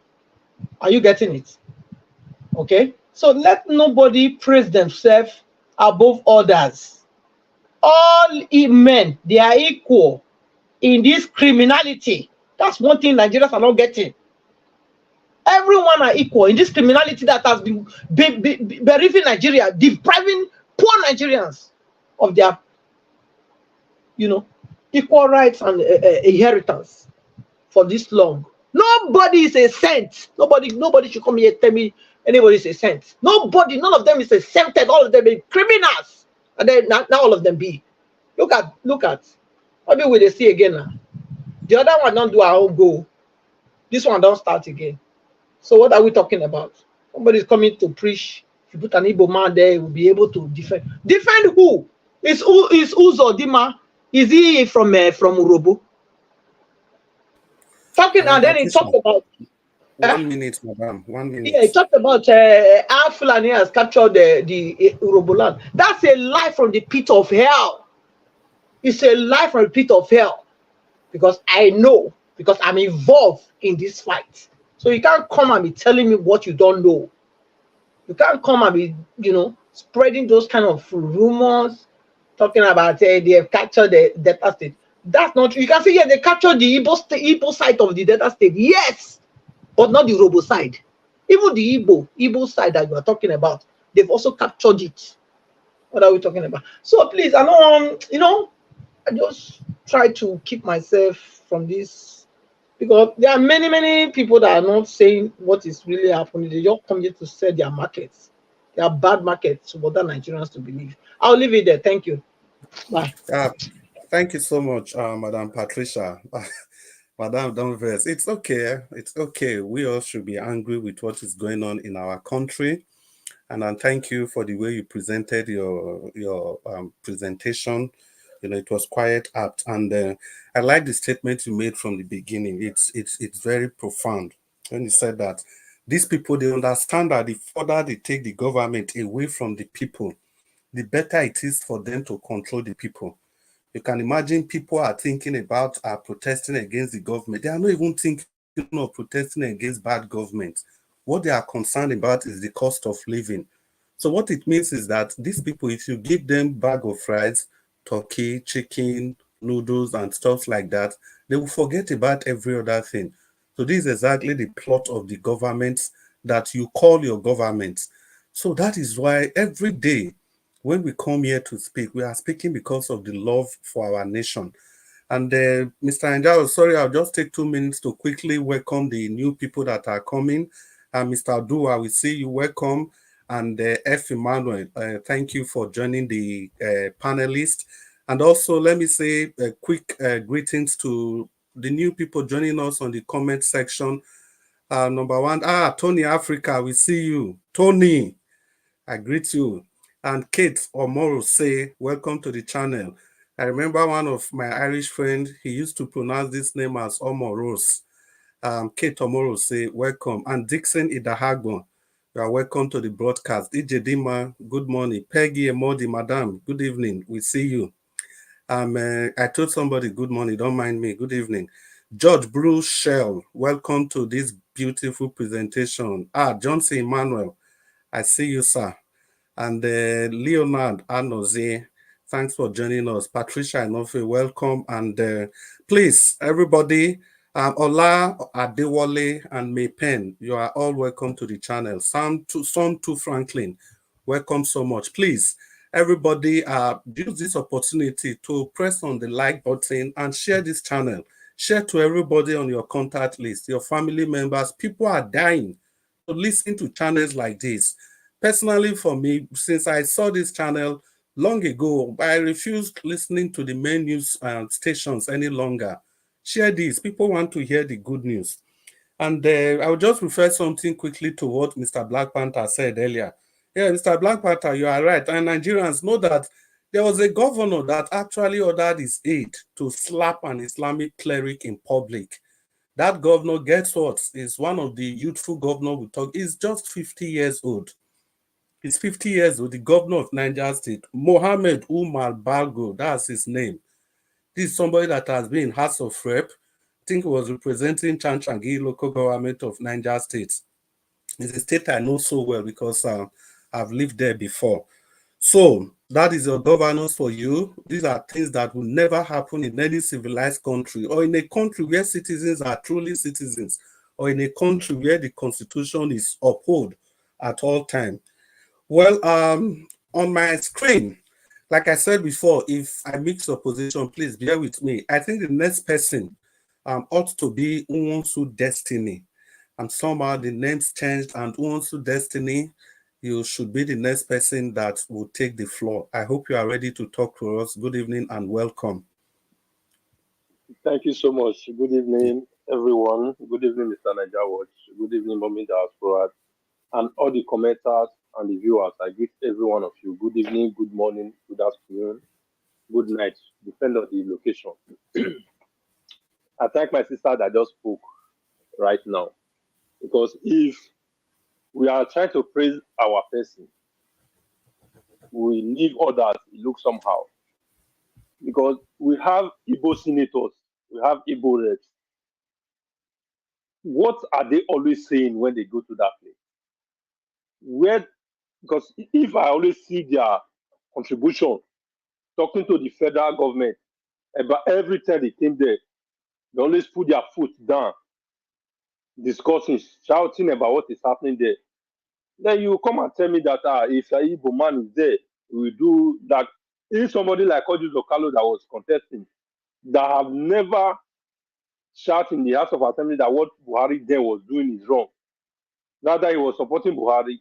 Speaker 12: Are you getting it? Okay, so let nobody praise themselves above others. All men, they are equal in this criminality. That's one thing Nigerians are not getting. Everyone are equal in this criminality that has been bereaving Nigeria, depriving poor Nigerians of their, you know, equal rights and inheritance for this long. Nobody is a saint. Nobody should come here and tell me anybody is a saint. Nobody, none of them is exempted. All of them are criminals. And then now all of them be. Look at. Maybe we they see again now. The other one don't do our own goal. This one don't start again. So what are we talking about? Somebody's coming to preach. If you put an Igbo man there, he will be able to defend. Defend who? Is Uzo Dima? Is he from Urobo? Talking and then he talked about
Speaker 10: 1 minute, madam. 1 minute.
Speaker 12: Yeah, he talked about how Fulani has captured the Urobo land. That's a lie from the pit of hell. It's a lie from the pit of hell. Because I know, because I'm involved in this fight. So you can't come and be telling me what you don't know. You can't come and be, spreading those kind of rumors, talking about they have captured the Delta State. That's not true. You can say, yeah, they captured the Igbo side of the Delta State. Yes, but not the Urobo side. Even the Igbo side that you are talking about, they've also captured it. What are we talking about? So please, I know, I just try to keep myself from this, because there are many people that are not saying what is really happening. They just come here to sell their markets. They are bad markets for other Nigerians to believe. I'll leave it there. Thank you. Bye.
Speaker 10: Thank you so much, Madam Patricia. Madam, don't vex. It's okay. It's okay. We all should be angry with what is going on in our country. And thank you for the way you presented your presentation. It was quite apt. And I like the statement you made from the beginning. It's very profound when you said that these people, they understand that the further they take the government away from the people, the better it is for them to control the people. You can imagine people are thinking about protesting against the government. They are not even thinking of protesting against bad government. What they are concerned about is the cost of living. So what it means is that these people, if you give them bag of rice, turkey, chicken, noodles, and stuff like that, they will forget about every other thing. So this is exactly the plot of the government that you call your government. So that is why every day when we come here to speak, we are speaking because of the love for our nation. And Mr. Anjao, sorry, I'll just take 2 minutes to quickly welcome the new people that are coming. Mr. Adua, we see you, welcome. And F. Emmanuel, thank you for joining the panelists. And also, let me say quick greetings to the new people joining us on the comment section. Number one, Tony Africa, we see you. Tony, I greet you. And Kate Omoro say, welcome to the channel. I remember one of my Irish friends, he used to pronounce this name as Omoros. Kate Omoro say, welcome. And Dixon Idahagbo, you are welcome to the broadcast. DJ Dima, good morning. Peggy Emodi, madam, good evening. We see you. I told somebody, good morning, don't mind me, good evening. George Bruce Shell, welcome to this beautiful presentation. Johnson Emmanuel, I see you, sir. And Leonard Anoze, thanks for joining us. Patricia Inofe, welcome. And please, everybody, Ola Adewale and May Pen, you are all welcome to the channel. Son to Franklin, welcome so much. Please, everybody, use this opportunity to press on the like button and share this channel. Share to everybody on your contact list, your family members. People are dying to listen to channels like this. Personally, for me, since I saw this channel long ago, I refused listening to the main news stations any longer. Share this. People want to hear the good news. And I will just refer something quickly to what Mr. Black Panther said earlier. Yeah, Mr. Black Panther, you are right. And Nigerians know that there was a governor that actually ordered his aide to slap an Islamic cleric in public. That governor, guess what, is one of the youthful governors we talk. He's just 50 years old. He's 50 years old, the governor of Niger State, Mohammed Umar Bago, that's his name. This is somebody that has been in House of Rep. I think he was representing Chanchangi local government of Niger State. It's a state I know so well because I've lived there before. So that is your governance for you. These are things that will never happen in any civilized country or in a country where citizens are truly citizens or in a country where the constitution is upheld at all times. Well, on my screen, like I said before, if I mix your position, please bear with me. I think the next person ought to be Unwonsu Destiny. And somehow the name's changed and Unwonsu Destiny, you should be the next person that will take the floor. I hope you are ready to talk to us. Good evening and welcome.
Speaker 13: Thank you so much. Good evening, everyone. Good evening, Mr. Niger Watch. Good evening, Mommy Diaspora, and all the commenters and the viewers. I greet every one of you. Good evening, good morning, good afternoon, good night, depending on the location. I thank my sister that just spoke right now, because if we are trying to praise our person, we leave others, it looks somehow. Because we have Igbo senators, we have Igbo reps. What are they always saying when they go to that place? Because if I always see their contribution, talking to the federal government about every time they came there, they always put their foot down, discussing, shouting about what is happening there. Then you come and tell me that if an Igbo man is there, we do that. If somebody like Odus Okalo that was contesting, that have never shouted in the House of Assembly that what Buhari then was doing is wrong, rather he was supporting Buhari.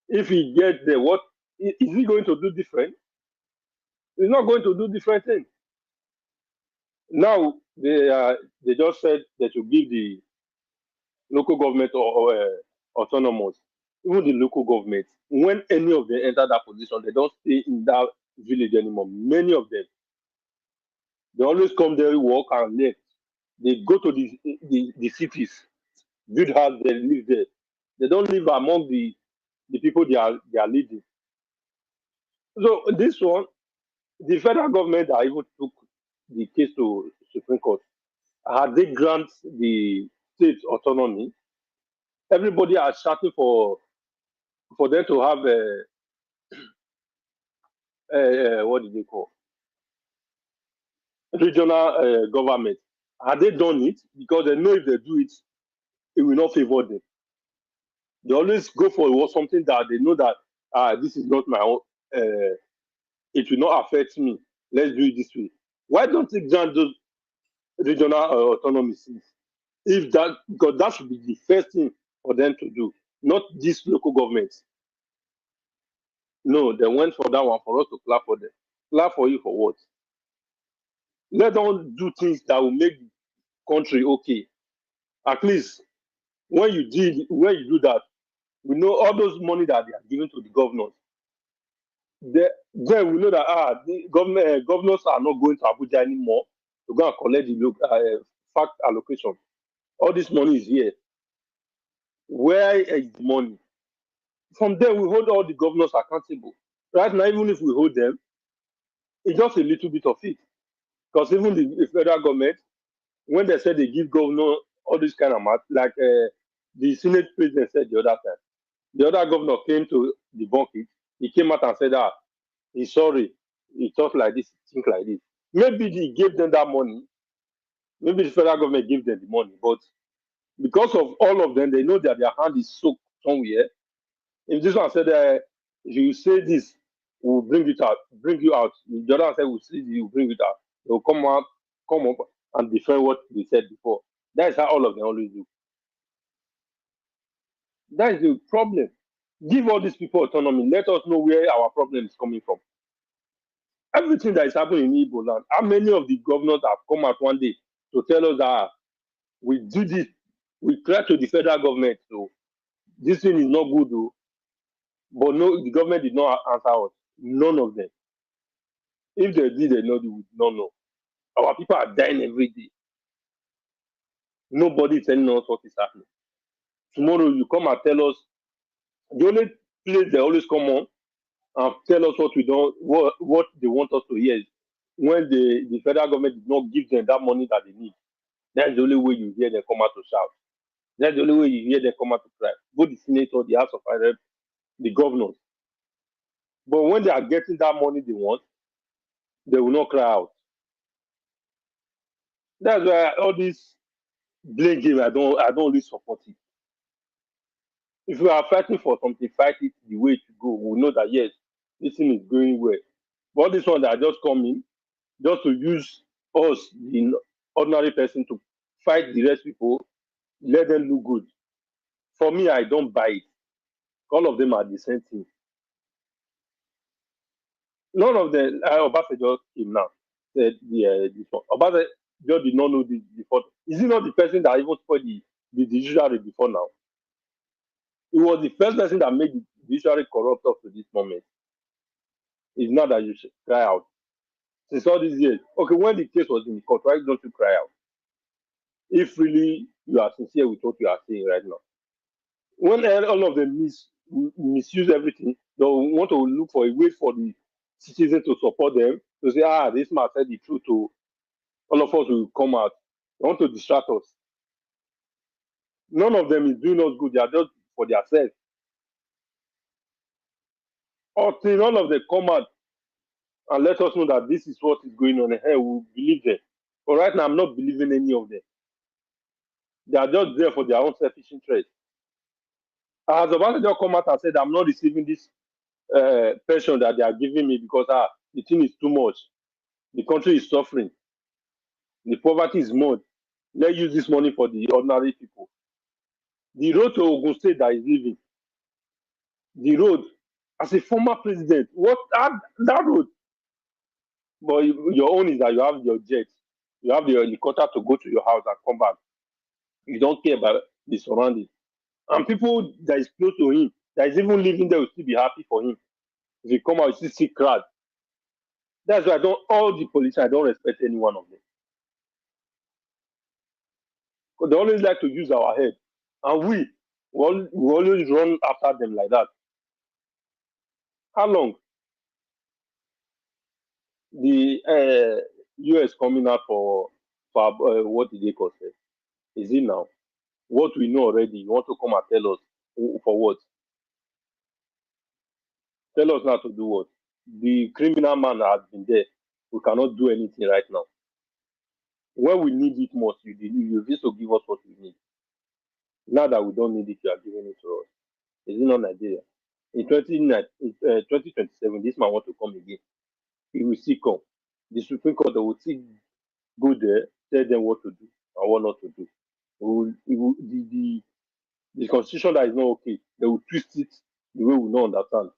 Speaker 13: If he gets there, what is he going to do different? He's not going to do different things. Now they just said they should give the local government or autonomous, even the local government. When any of them enter that position, they don't stay in that village anymore. Many of them, they always come there, work and live. They go to the cities, build house, they live there. They don't live among the people they are leading. So this one, the federal government that even took the case to Supreme Court, had they grant the state autonomy, everybody are shouting for them to have what did they call regional government. Had they done it? Because they know if they do it, it will not favor them. They always go for something that they know that this is not my own. It will not affect me. Let's do it this way. Why don't they grant those regional autonomies? If that, because that should be the first thing for them to do, not these local governments. No, they went for that one for us to clap for them. Clap for you for what? Let them do things that will make the country okay. At least when you do that, we know all those money that they are giving to the governors. Then we know that the governors are not going to Abuja anymore to go and collect the fact allocation. All this money is here. Where is the money? From there, we hold all the governors accountable. Right now, even if we hold them, it's just a little bit of it. Because even the federal government, when they said they give governor all this kind of math, like the Senate president said the other time, the other governor came to debunk it. He came out and said, he's sorry. He talked like this, think like this. Maybe he gave them that money. Maybe the federal government gave them the money. But because of all of them, they know that their hand is soaked somewhere. If this one said, if you say this, we'll bring you out. The other one said, we'll see you, bring it out. They'll come up and defend what they said before. That is how all of them always do. That is the problem. Give all these people autonomy. Let us know where our problem is coming from. Everything that is happening in Igbo land, how many of the governors have come out one day to tell us that we do this, we cry to the federal government, so this thing is not good, though. But no, the government did not answer us. None of them. If they did, they would not know. Our people are dying every day. Nobody is telling us what is happening. Tomorrow you come and tell us. The only place they always come on and tell us what we don't, what they want us to hear is when the federal government did not give them that money that they need. That's the only way you hear them come out to shout. That's the only way you hear them come out to cry. Both the senator, the House of Rep, the governors. But when they are getting that money they want, they will not cry out. That's why all this blame game, I don't really support it. If we are fighting for something, fight it the way to go. We know that yes, this thing is going well. But all this one that just come in, just to use us, the ordinary person, to fight the rest people, let them look good. For me, I don't buy it. All of them are the same thing. None of them, Obasanjo came now. Said this one. Obasanjo did not know this before. Is he not the person that even spoiled the judiciary before now? He was the first person that made the judiciary corrupt up to this moment. It's not that you should cry out. Since all these years, okay, when the case was in the court, why don't you cry out? If really you are sincere with what you are saying right now. When all of them misuse everything, they want to look for a way for the citizens to support them, to say, this man said the truth, to all of us will come out. They want to distract us. None of them is doing us good. They are just for themselves. Until all of them come out and let us know that this is what is going on, and we will believe them. But right now, I'm not believing any of them. They are just there for their own selfish interest. As Obasanjo come out and said, I'm not receiving this pension that they are giving me because the thing is too much. The country is suffering. The poverty is more. Let's use this money for the ordinary people. The road to Ogun State that is living, the road, as a former president, what that road? But your own is that you have your jet, you have the helicopter to go to your house and come back. You don't care about the surroundings. And people that is close to him, that is even living there, will still be happy for him. If you come out, you still see crowd. That's why all the politicians, I don't respect any one of them. Because they always like to use our head. And we always run after them like that. How long? The US coming out for what did they call it? Is it now? What we know already, you want to come and tell us for what? Tell us now to do what? The criminal man has been there. We cannot do anything right now. When we need it most, you refuse to give us what we need. Now that we don't need it, you are giving it to us. Is it not Nigeria? In 2027, this man wants to come again. He will still come. The Supreme Court will still go there, tell them what to do and what not to do. The constitution that is not okay, they will twist it the way we don't understand.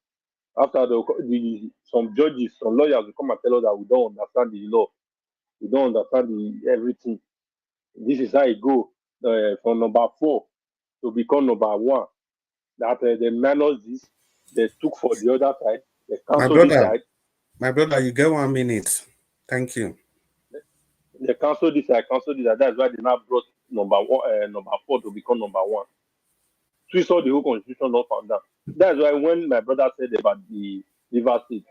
Speaker 13: After some judges, some lawyers will come and tell us that we don't understand the law. We don't understand everything. This is how it go from number 4 to become number 1. That they minus this, they took for the other side, they cancel this side.
Speaker 10: My brother, you get 1 minute. Thank you.
Speaker 13: They cancel this side, cancel this side. That's why they now brought number 4 to become number 1. Twist all the whole constitution not found down. That's why when my brother said about the River State,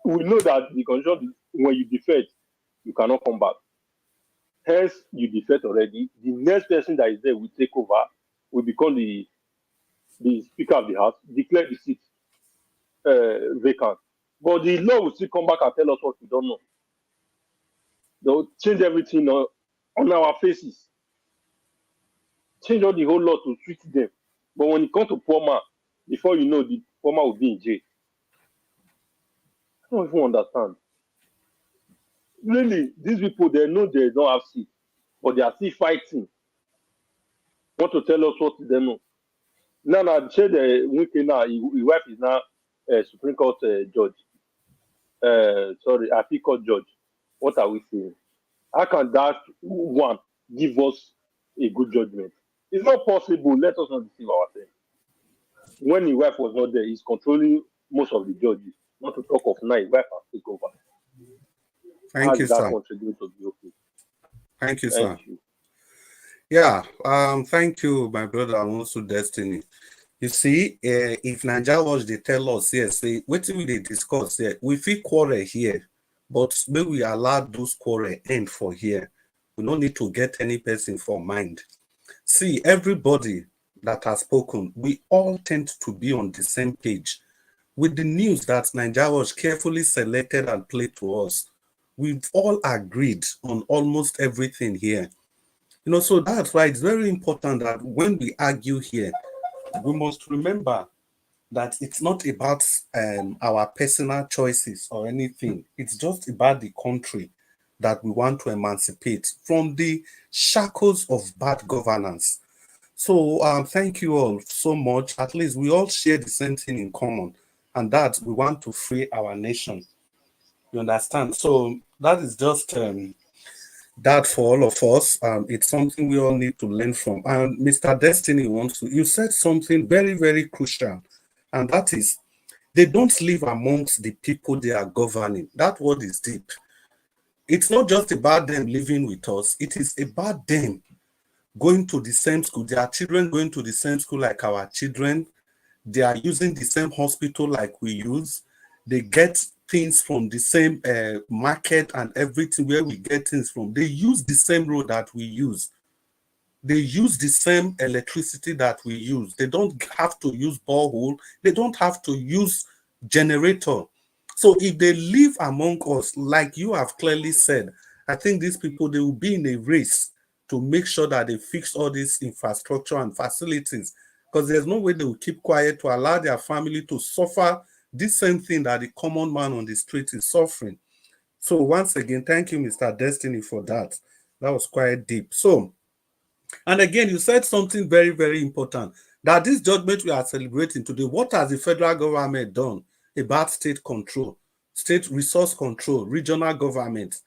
Speaker 13: we know that the constitution, when you defect, you cannot come back. Hence, you defect already. The next person that is there will take over, will become the Speaker of the House, declare the seat vacant. But the law will still come back and tell us what we don't know. They'll change everything on our faces. Change all the whole law to treat them. But when it comes to poor man, before you know, the poor man will be in jail. I don't even understand. Really, these people, they know they don't have seat, but they are still fighting. Want to tell us what they know. Now, the Wike now, his wife is now Supreme Court judge. Appeal Court judge. What are we saying? How can that one give us a good judgment? It's not possible. Let us not deceive ourselves. When his wife was not there, he's controlling most of the judges. Not to talk of now, his wife has taken over.
Speaker 10: Thank you, sir. Thank you, sir. Yeah, thank you, my brother, and also Destiny. You see, if Nigeria Watch, they tell us, yes, what will they discuss here? We feel quarrel here, but when we allow those quarrel end for here, we don't need to get any person for mind. See, everybody that has spoken, we all tend to be on the same page. With the news that Nigeria Watch carefully selected and played to us, we've all agreed on almost everything here. So that's why it's very important that when we argue here, we must remember that it's not about our personal choices or anything. It's just about the country that we want to emancipate from the shackles of bad governance. So thank you all so much. At least we all share the same thing in common, and that we want to free our nation. You understand? So that is just that for all of us. It's something we all need to learn from. And Mr. Destiny wants to, you said something very, very crucial, and that is they don't live amongst the people they are governing. That word is deep. It's not just about them living with us, it is about them going to the same school, their children going to the same school like our children. They are using the same hospital like we use. They get things from the same market and everything where we get things from. They use the same road that we use. They use the same electricity that we use. They don't have to use borehole. They don't have to use generator. So if they live among us, like you have clearly said, I think these people, they will be in a race to make sure that they fix all this infrastructure and facilities, because there's no way they will keep quiet to allow their family to suffer this same thing that the common man on the street is suffering. So once again, thank you, Mr. Destiny, for that. That was quite deep. So, and again, you said something very, very important, that this judgment we are celebrating today, what has the federal government done about state control, state resource control, regional government?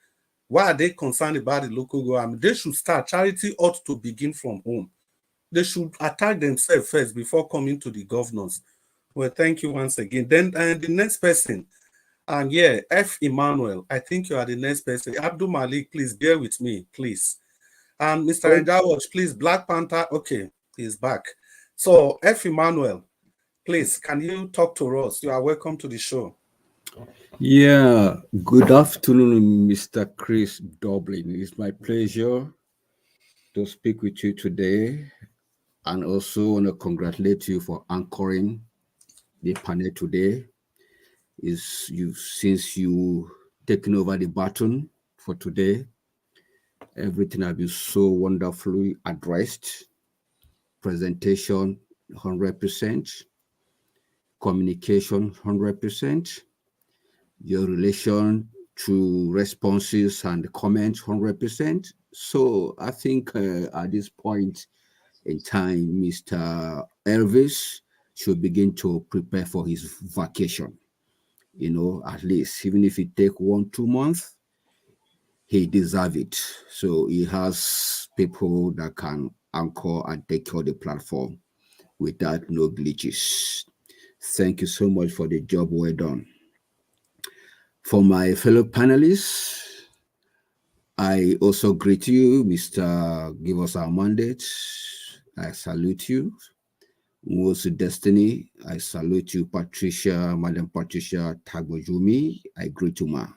Speaker 10: Why are they concerned about the local government? They should start. Charity ought to begin from home. They should attack themselves first before coming to the governors. Well, thank you once again. Then the next person, and yeah, F. Emmanuel, I think you are the next person. Abdul Malik, please bear with me, please. And Mr. Endawaj, please, Black Panther, okay, he's back. So F. Emmanuel, please, can you talk to us? You are welcome to the show.
Speaker 14: Yeah, good afternoon, Mr. Chris Dublin. It's my pleasure to speak with you today, and also want to congratulate you for anchoring the panel today. Since you taken over the baton for today, everything has been so wonderfully addressed. Presentation 100%, communication 100%, your relation to responses and comments 100%. So I think at this point in time, Mr. Elvis should begin to prepare for his vacation. You know, at least even if it take 1-2 months, he deserves it. So he has people that can anchor and take care of the platform without no glitches. Thank you so much for the job well done. For my fellow panelists, I also greet you, Mr. Give Us Our Mandate. I salute you. Most Destiny, I salute you, Patricia, Madam Patricia Tagbojumi. I greet you, ma.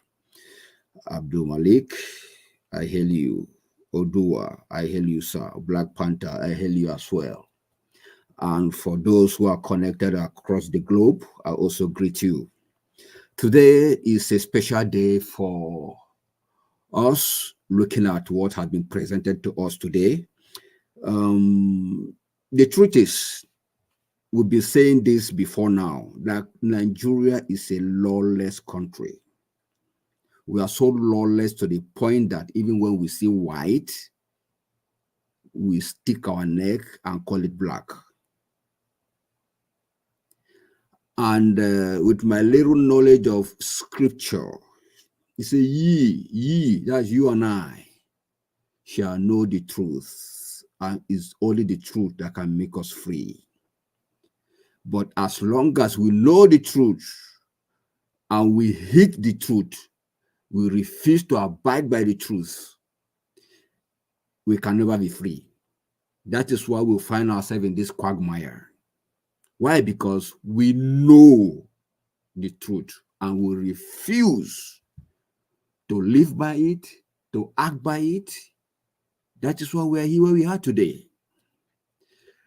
Speaker 14: Abdul Malik, I hail you. Odua, I hail you, sir. Black Panther, I hail you as well. And for those who are connected across the globe, I also greet you. Today is a special day for us, looking at what has been presented to us today. The truth is, we've been saying this before now, that Nigeria is a lawless country. We are so lawless to the point that even when we see white, we stick our neck and call it black. And with my little knowledge of scripture, it says, ye, that's you and I, shall know the truth, and it's only the truth that can make us free. But as long as we know the truth and we hate the truth, we refuse to abide by the truth, we can never be free. That is why we find ourselves in this quagmire. Why? Because we know the truth and we refuse to live by it, to act by it. That is why we are here where we are today.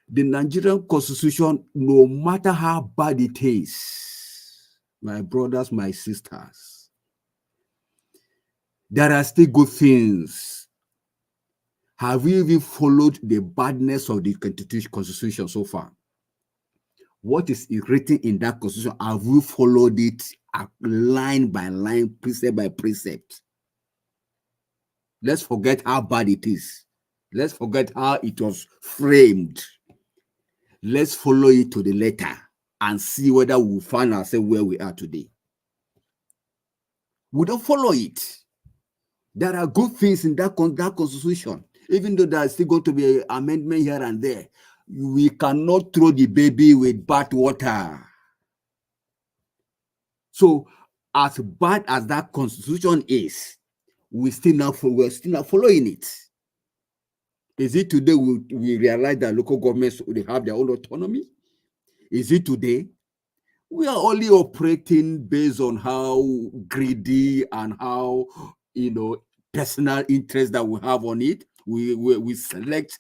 Speaker 14: The Nigerian Constitution, no matter how bad it is, my brothers, my sisters, there are still good things. Have you even followed the badness of the Constitution so far? What is written in that Constitution? Have you followed it line by line, precept by precept? Let's forget how bad it is. Let's forget how it was framed. let's follow it to the letter and see whether we'll find ourselves where we are today. We don't follow it. There are good things in that constitution, even though there's still going to be an amendment here and there. We cannot throw the baby with bad water. So, as bad as that constitution is, we're still not following it. Is it today we realize that local governments, they have their own autonomy? Is it today? We are only operating based on how greedy and how, personal interest that we have on it. We select,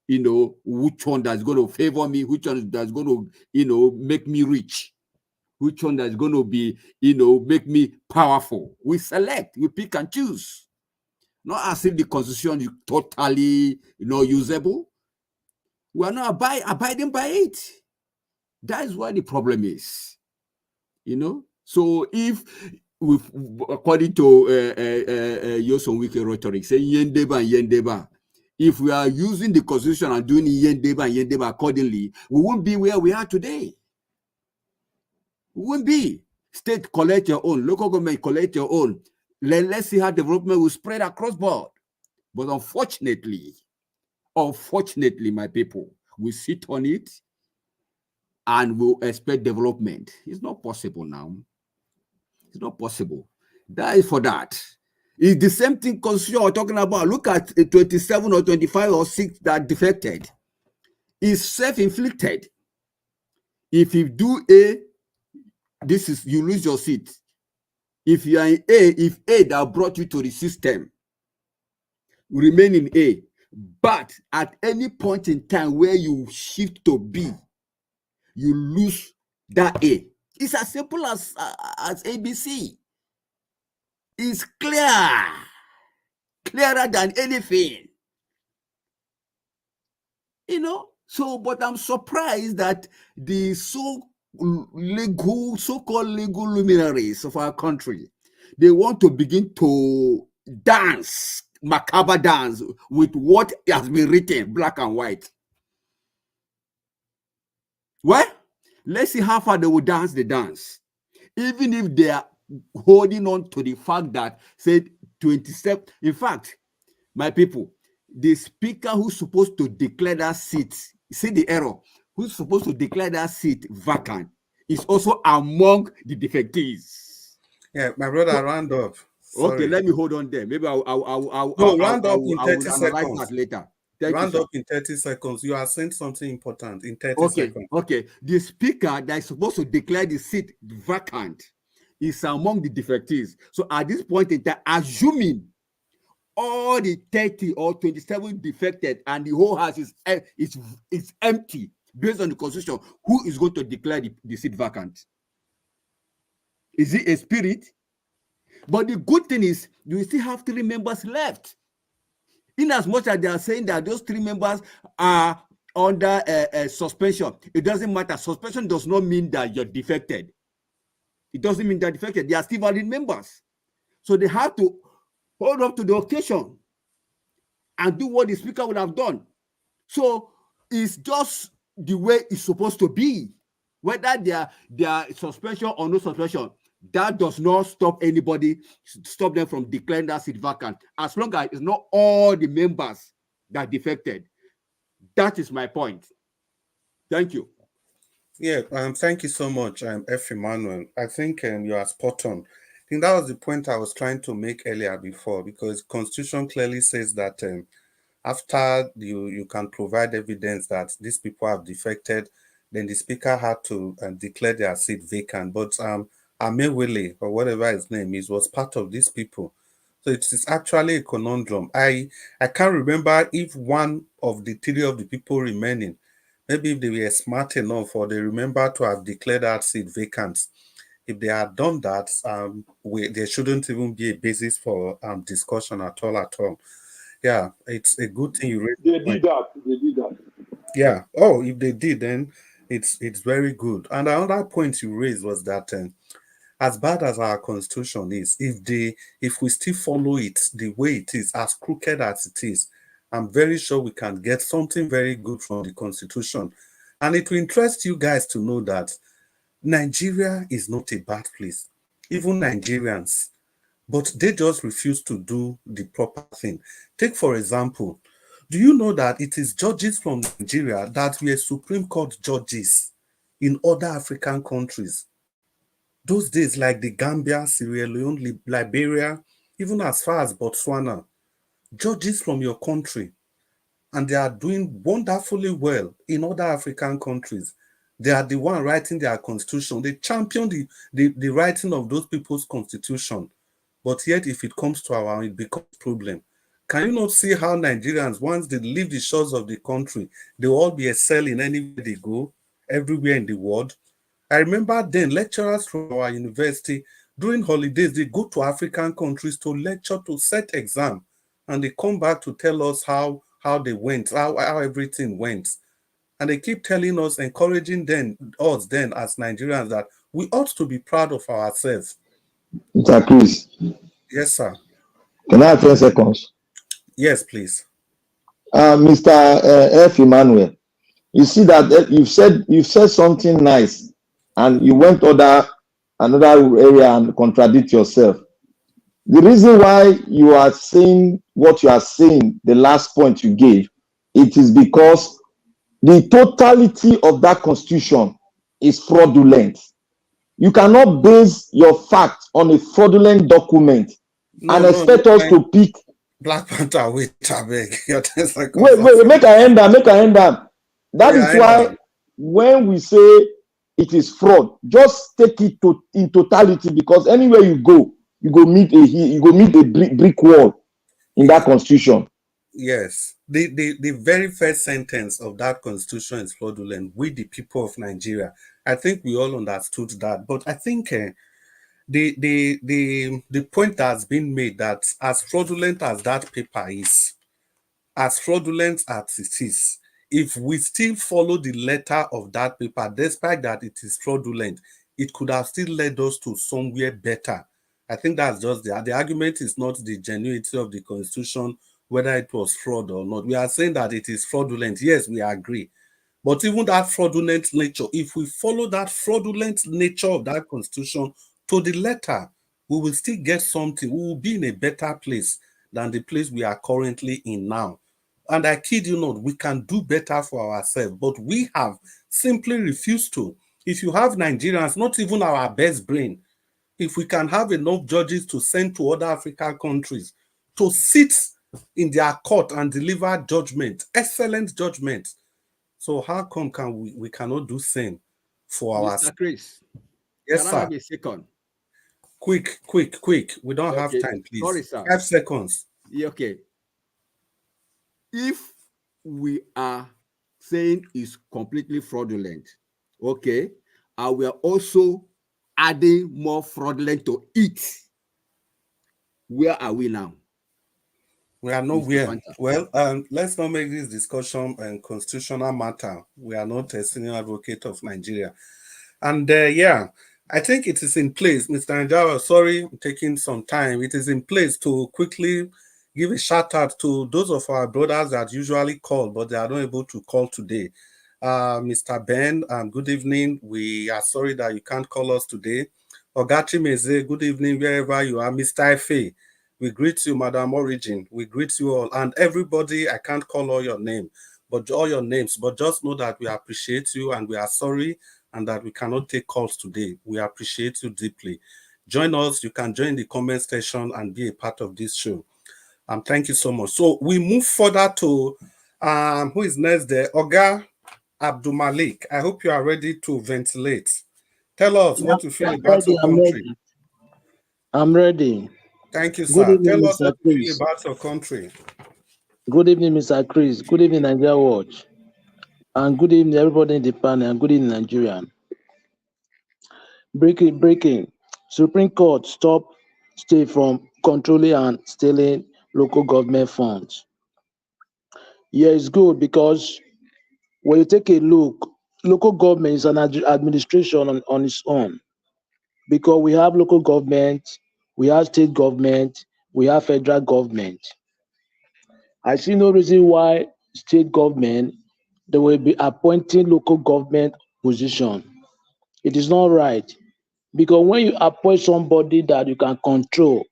Speaker 14: which one that's going to favor me, which one that's going to, make me rich, which one that's going to be, make me powerful. We select, we pick and choose. Not as if the constitution is totally, usable. We are not abiding by it. That is why the problem is, So if, according to Yoson Wiki rhetoric, say yendeba and yendeba, if we are using the constitution and doing yendeba and yendeba accordingly, we won't be where we are today. We won't be. State collect your own, local government collect your own. Let's see how development will spread across board. But unfortunately, my people, we sit on it and we'll expect development. It's not possible now. It's not possible. That is for that. It's the same thing constitution we're talking about. Look at 27 or 25 or 6 that defected. It's self-inflicted. If you do A, you lose your seat. If you are in A, if A that brought you to the system, remain in A. But at any point in time where you shift to B, you lose that A. It's as simple as ABC. It's clearer than anything. So, but I'm surprised that the so-called legal luminaries of our country, they want to begin to dance, macabre dance, with what has been written, black and white. Well, let's see how far they will dance the dance. Even if they are holding on to the fact that said 27, in fact, my people, the speaker who's supposed to declare that seat, see the error, who's supposed to declare that seat vacant is also among the defectees.
Speaker 10: Yeah, my brother, round up. Sorry.
Speaker 14: Okay, let me hold on there. Maybe I'll
Speaker 10: round up in 30 seconds.
Speaker 14: That later.
Speaker 10: Round up in 30 seconds. You are saying something important in 30 seconds.
Speaker 14: Okay. The speaker that is supposed to declare the seat vacant is among the defectees. So at this point in time, assuming all the 30 or 27 defected and the whole house is empty based on the constitution, who is going to declare the seat vacant? Is it a spirit? But the good thing is you still have 3 members left. In as much as they are saying that those 3 members are under suspension, it doesn't matter. Suspension does not mean that you're defected. It doesn't mean they're defected. They are still valid members. So they have to hold up to the occasion and do what the speaker would have done. So it's just the way it's supposed to be. Whether they are suspension or no suspension, that does not stop them from declaring that seat vacant, as long as it's not all the members that defected. That is my point. Thank you.
Speaker 10: Yeah, thank you so much, F. Emmanuel. I think you are spot on. I think that was the point I was trying to make earlier before, because Constitution clearly says that after you can provide evidence that these people have defected, then the speaker had to declare their seat vacant. But Amewele, or whatever his name is, was part of these people. So it is actually a conundrum. I can't remember if one of the 3 of the people remaining, maybe if they were smart enough or they remember to have declared that seat vacant. If they had done that, there shouldn't even be a basis for discussion at all. Yeah, it's a good thing you raised.
Speaker 13: They did that.
Speaker 10: Yeah. Oh, if they did, then it's very good. And another point you raised was that as bad as our constitution is, if we still follow it the way it is, as crooked as it is, I'm very sure we can get something very good from the constitution. And it will interest you guys to know that Nigeria is not a bad place. Even Nigerians, but they just refuse to do the proper thing. Take, for example, do you know that it is judges from Nigeria that were Supreme Court judges in other African countries? Those days, like the Gambia, Sierra Leone, Liberia, even as far as Botswana, judges from your country, and they are doing wonderfully well in other African countries. They are the one writing their constitution. They champion the writing of those people's constitution. But yet, if it comes to our own, it becomes a problem. Can you not see how Nigerians, once they leave the shores of the country, they will all be excelling anywhere they go, everywhere in the world? I remember then lecturers from our university, during holidays, they go to African countries to lecture, to set exam, and they come back to tell us how they went, how everything went. And they keep telling us, encouraging us then as Nigerians, that we ought to be proud of ourselves.
Speaker 11: Mr. Chris.
Speaker 10: Yes, sir.
Speaker 11: Can I have 10 seconds?
Speaker 10: Yes, please.
Speaker 11: Mr. F. Emmanuel, you see that you've said something nice, and you went another area and contradict yourself. The reason why you are saying what you are saying, the last point you gave, it is because the totality of that constitution is fraudulent. You cannot base your fact on a fraudulent document and expect us to pick.
Speaker 10: Black Panther, wait, I beg.
Speaker 11: Wait, make I end that. That is why when we say it is fraud, just take it in totality, because anywhere you go meet a brick wall in that constitution.
Speaker 10: Yes, the very first sentence of that constitution is fraudulent. We, the people of Nigeria, I think we all understood that. But I think the point that's been made, that as fraudulent as that paper is, as fraudulent as it is, if we still follow the letter of that paper, despite that it is fraudulent, it could have still led us to somewhere better. I think that's just the argument is not the genuinity of the constitution, whether it was fraud or not. We are saying that it is fraudulent. Yes, we agree. But even that fraudulent nature, if we follow that fraudulent nature of that constitution to the letter, we will still get something. We will be in a better place than the place we are currently in now. And I kid you not, we can do better for ourselves, but we have simply refused to. If you have Nigerians, not even our best brain, if we can have enough judges to send to other African countries to sit in their court and deliver judgment, excellent judgment. So how come we cannot do same for ourselves?
Speaker 14: Mr. Chris,
Speaker 10: yes,
Speaker 14: can
Speaker 10: sir.
Speaker 14: I have a second?
Speaker 10: Quick. We don't have time, please.
Speaker 14: Sorry, sir.
Speaker 10: 5 seconds.
Speaker 14: Yeah, okay. If we are saying it's completely fraudulent, okay, and we are also adding more fraudulent to it, where are we now?
Speaker 10: We are nowhere. Well, let's not make this discussion a constitutional matter. We are not a senior advocate of Nigeria. And yeah, I think it is in place. Mr. Njawa, sorry, I'm taking some time. It is in place to quickly give a shout out to those of our brothers that usually call, but they are not able to call today. Mr. Ben, good evening. We are sorry that you can't call us today. Ogachi Meze, good evening, wherever you are. Mr. Ife, we greet you, Madam Origin. We greet you all. And everybody, I can't call all your names, but just know that we appreciate you and we are sorry and that we cannot take calls today. We appreciate you deeply. Join us. You can join the comment section and be a part of this show. Thank you so much. So we move further to who is next there? Oga Abdul Malik. I hope you are ready to ventilate. Tell us what you feel about your country.
Speaker 15: I'm ready.
Speaker 10: Thank you, sir.
Speaker 15: Good evening,
Speaker 10: Tell us what you
Speaker 15: Chris.
Speaker 10: feel about your country.
Speaker 15: Good evening, Mr. Chris. Good evening, Nigeria Watch. And good evening, everybody in the panel. And good evening, Nigerian. Breaking. Supreme Court stop state from controlling and stealing local government funds. Yeah, it's good because when you take a look, local government is an administration on its own. Because we have local government, we have state government, we have federal government. I see no reason why state government they will be appointing local government position. It is not right, because when you appoint somebody that you can control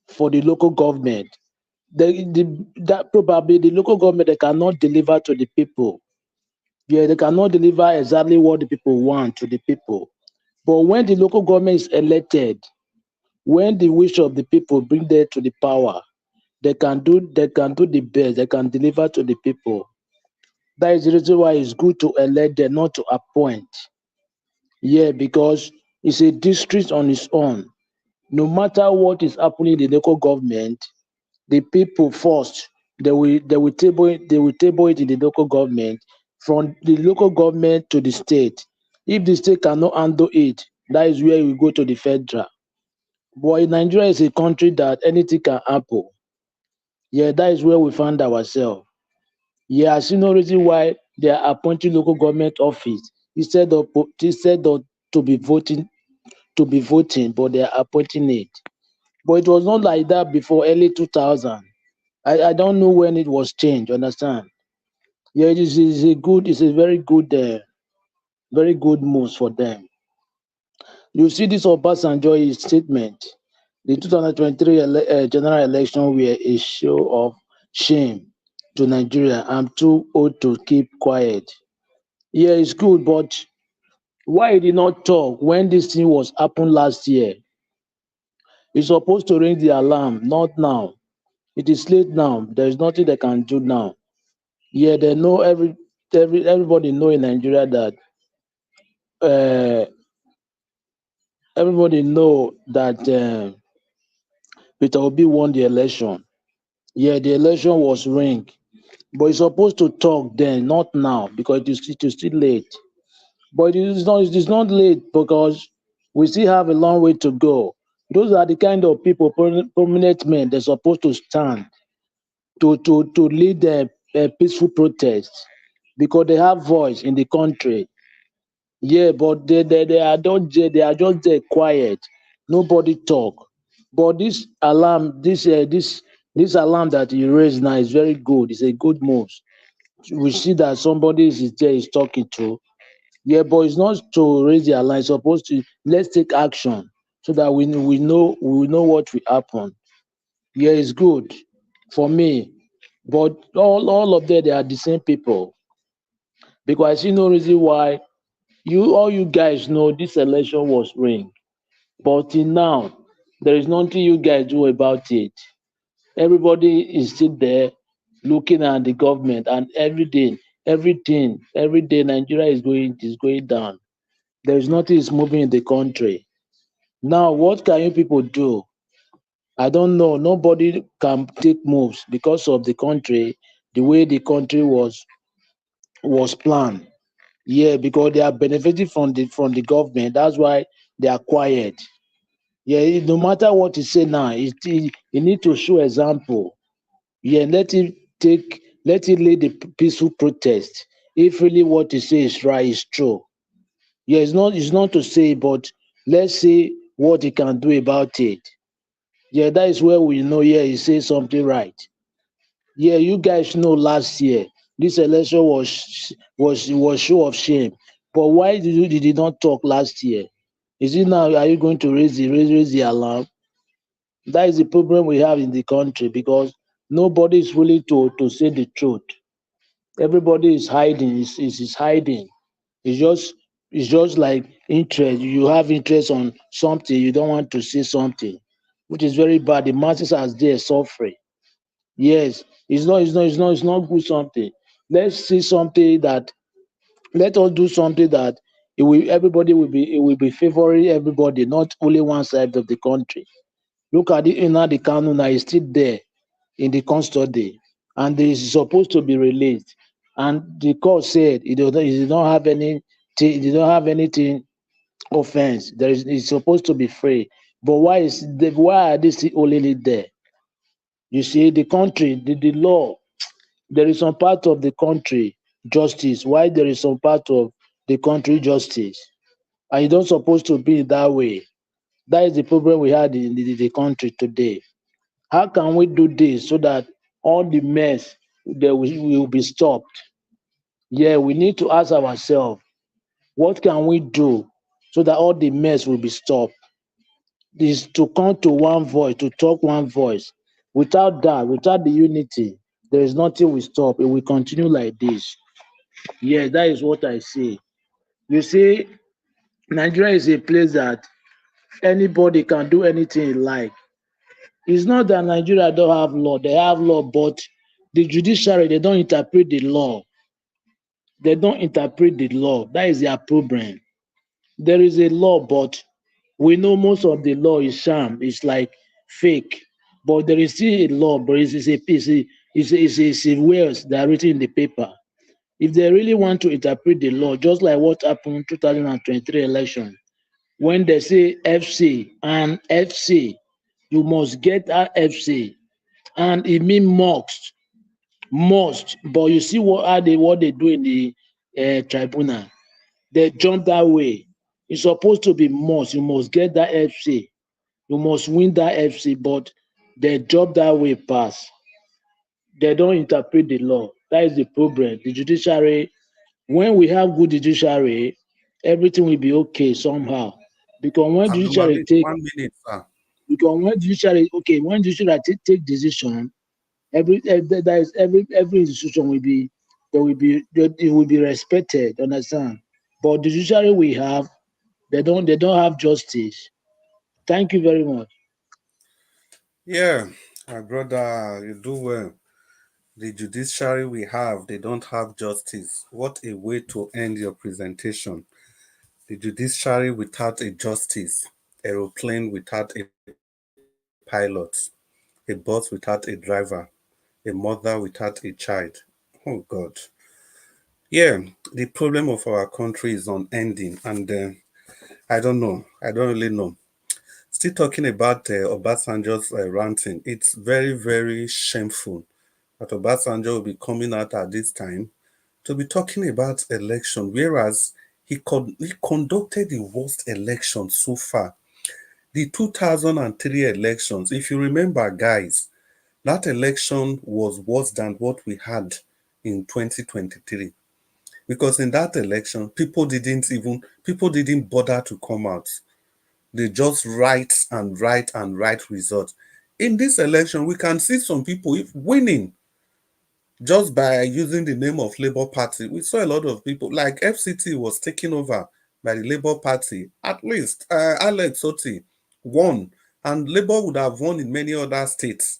Speaker 15: for the local government, that probably the local government, they cannot deliver to the people. Yeah, they cannot deliver exactly what the people want to the people. But when the local government is elected, when the wish of the people bring them to the power, they can do the best, they can deliver to the people. That is the reason why it's good to elect them, not to appoint. Yeah, because it's a district on its own. No matter what is happening in the local government, the people first, they will table it in the local government, from the local government to the state. If the state cannot handle it, that is where we go to the federal. But Nigeria is a country that anything can happen. Yeah, that is where we find ourselves. Yeah, I see no reason why they are appointing local government office instead of to be voting, but they are appointing it. But it was not like that before early 2000. I don't know when it was changed. Understand? Yeah, it's a very good move for them. You see this Obasanjo statement. The 2023 general election were a show of shame to Nigeria. I'm too old to keep quiet. Yeah, it's good, but why he did not talk when this thing was happened last year? He's supposed to ring the alarm, not now. It is late now. There is nothing they can do now. Yeah, they know everybody know in Nigeria that uh, everybody know that Peter Obi won the election. Yeah, the election was rigged, but he's supposed to talk then, not now, because it is still late. But it is not late, because we still have a long way to go. Those are the kind of people, prominent men, they're supposed to stand to lead a peaceful protest, because they have voice in the country. Yeah, but they are just there quiet. Nobody talk. But this alarm that you raised now is very good. It's a good move. We see that somebody is there is talking to. Yeah, but it's not to raise the alarm. It's supposed to, let's take action so that we know what will happen. Yeah, it's good for me. But all of them, they are the same people, because I see no reason why all you guys know this election was rigged. But till now, there is nothing you guys do about it. Everybody is still there looking at the government, and every day Nigeria is going down. There is nothing is moving in the country. Now, what can you people do? I don't know. Nobody can take moves because of the country, the way the country was planned. Yeah, because they are benefiting from the government. That's why they are quiet. Yeah, no matter what you say now, you need to show example. Yeah, let it lead the peaceful protest. If really what you say is right, is true. Yeah, it's not to say, but let's see what he can do about it. Yeah, that is where we know. Yeah, he says something right. Yeah, you guys know last year this election was show of shame. But why did you not talk last year? Is it now? Are you going to raise the alarm? That is the problem we have in the country, because nobody is willing to say the truth. Everybody is hiding. Is hiding. It's just it's just like interest. You have interest on something, you don't want to say something, which is very bad. The masses are there suffering. Yes, it's not good something. Let's see something that let us do something that it will be favoring everybody, not only one side of the country. Look at it now, the Kanu now is still there in the custody, and it is supposed to be released. And the court said it did not have anything offense. It's supposed to be free. But why are they still only there? You see, the country, the law, there is some part of the country justice. Why there is some part of the country justice? And you don't supposed to be that way. That is the problem we had in the country today. How can we do this so that all the mess will be stopped? Yeah, we need to ask ourselves, what can we do so that all the mess will be stopped? Is to come to one voice, to talk one voice. Without that, without the unity, there is nothing will stop. It will continue like this. Yeah, that is what I say. You see, Nigeria is a place that anybody can do anything he like. It's not that Nigeria don't have law, they have law, but the judiciary, they don't interpret the law. They don't interpret the law. That is their problem. There is a law, but we know most of the law is sham. It's like fake. But there is still a law, but it's a words that are written in the paper. If they really want to interpret the law, just like what happened in 2023 election, when they say FC and FC, you must get that FC, and it means must. But you see what they do in the tribunal. They jump that way. It's supposed to be must. You must get that FC. You must win that FC, but they jump that way pass. They don't interpret the law. That is the problem. The judiciary, when we have good judiciary, everything will be okay somehow. Because when judiciary
Speaker 10: Abdulmalik,
Speaker 15: take,
Speaker 10: 1 minute, sir.
Speaker 15: because when judiciary, okay, when judiciary take decision, that is every institution will be, it will be respected. Understand? But the judiciary we have, they don't have justice. Thank you very much.
Speaker 10: Yeah, my brother, you do well. The judiciary we have, they don't have justice. What a way to end your presentation. The judiciary without a justice, aeroplane without a pilot, a bus without a driver, a mother without a child. Oh God. Yeah, the problem of our country is unending, and I don't know. I don't really know. Still talking about Obasanjo's ranting, it's very, very shameful that Obasanjo will be coming out at this time to be talking about election, whereas he conducted the worst election so far. The 2003 elections, if you remember, guys, that election was worse than what we had in 2023. Because in that election, people didn't bother to come out. They just write and write results. In this election, we can see some people winning just by using the name of Labour Party. We saw a lot of people, like FCT was taken over by the Labour Party. At least Alex Otti won, and Labour would have won in many other states.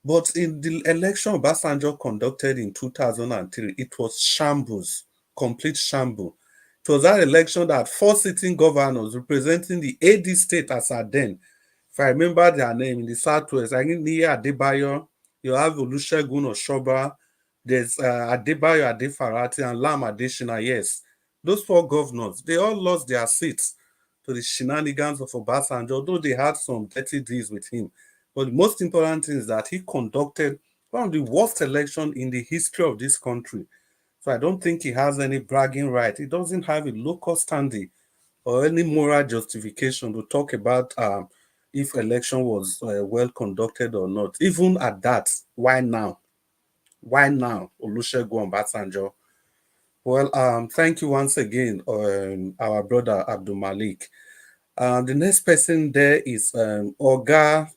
Speaker 10: But in the election Obasanjo conducted in 2003, it was shambles, complete shambles. It was that election that 4 sitting governors representing the AD state as at then, if I remember their name, in the Southwest, I think Niya Adebayo, you have Olusegun Oshoba, there's Adebayo Adefarati and Lam Adeshina, yes. Those 4 governors, they all lost their seats to the shenanigans of Obasanjo, although they had some dirty deals with him. But the most important thing is that he conducted one of the worst elections in the history of this country. So I don't think he has any bragging right. He doesn't have a local standing or any moral justification to talk about if election was well conducted or not. Even at that, why now? Why now, Olusegun Obasanjo? Well, thank you once again, our brother Abdul Malik. The next person there is Oga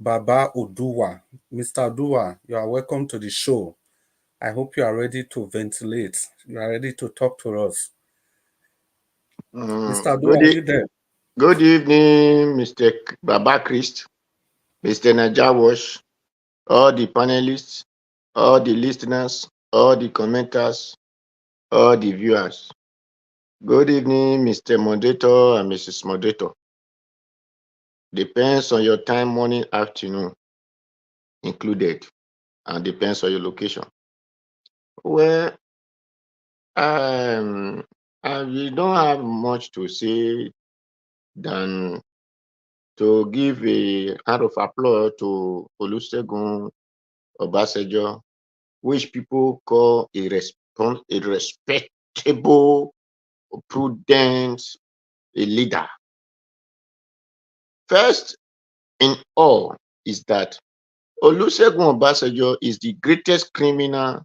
Speaker 10: Baba Oduwa. Mr. Oduwa, you are welcome to the show. I hope you are ready to ventilate. You are ready to talk to us. Mr. Oduwa, are you there?
Speaker 16: Good evening, Mr. Baba Christ, Mr. Najawash, all the panelists, all the listeners, all the commenters, all the viewers. Good evening, Mr. Moderator and Mrs. Moderator. Depends on your time, morning, afternoon included, and depends on your location. Well, we don't have much to say than to give a hand of applause to Olusegun Obasanjo, which people call a respectable, prudent a leader. First in all is that Olusegun Obasanjo is the greatest criminal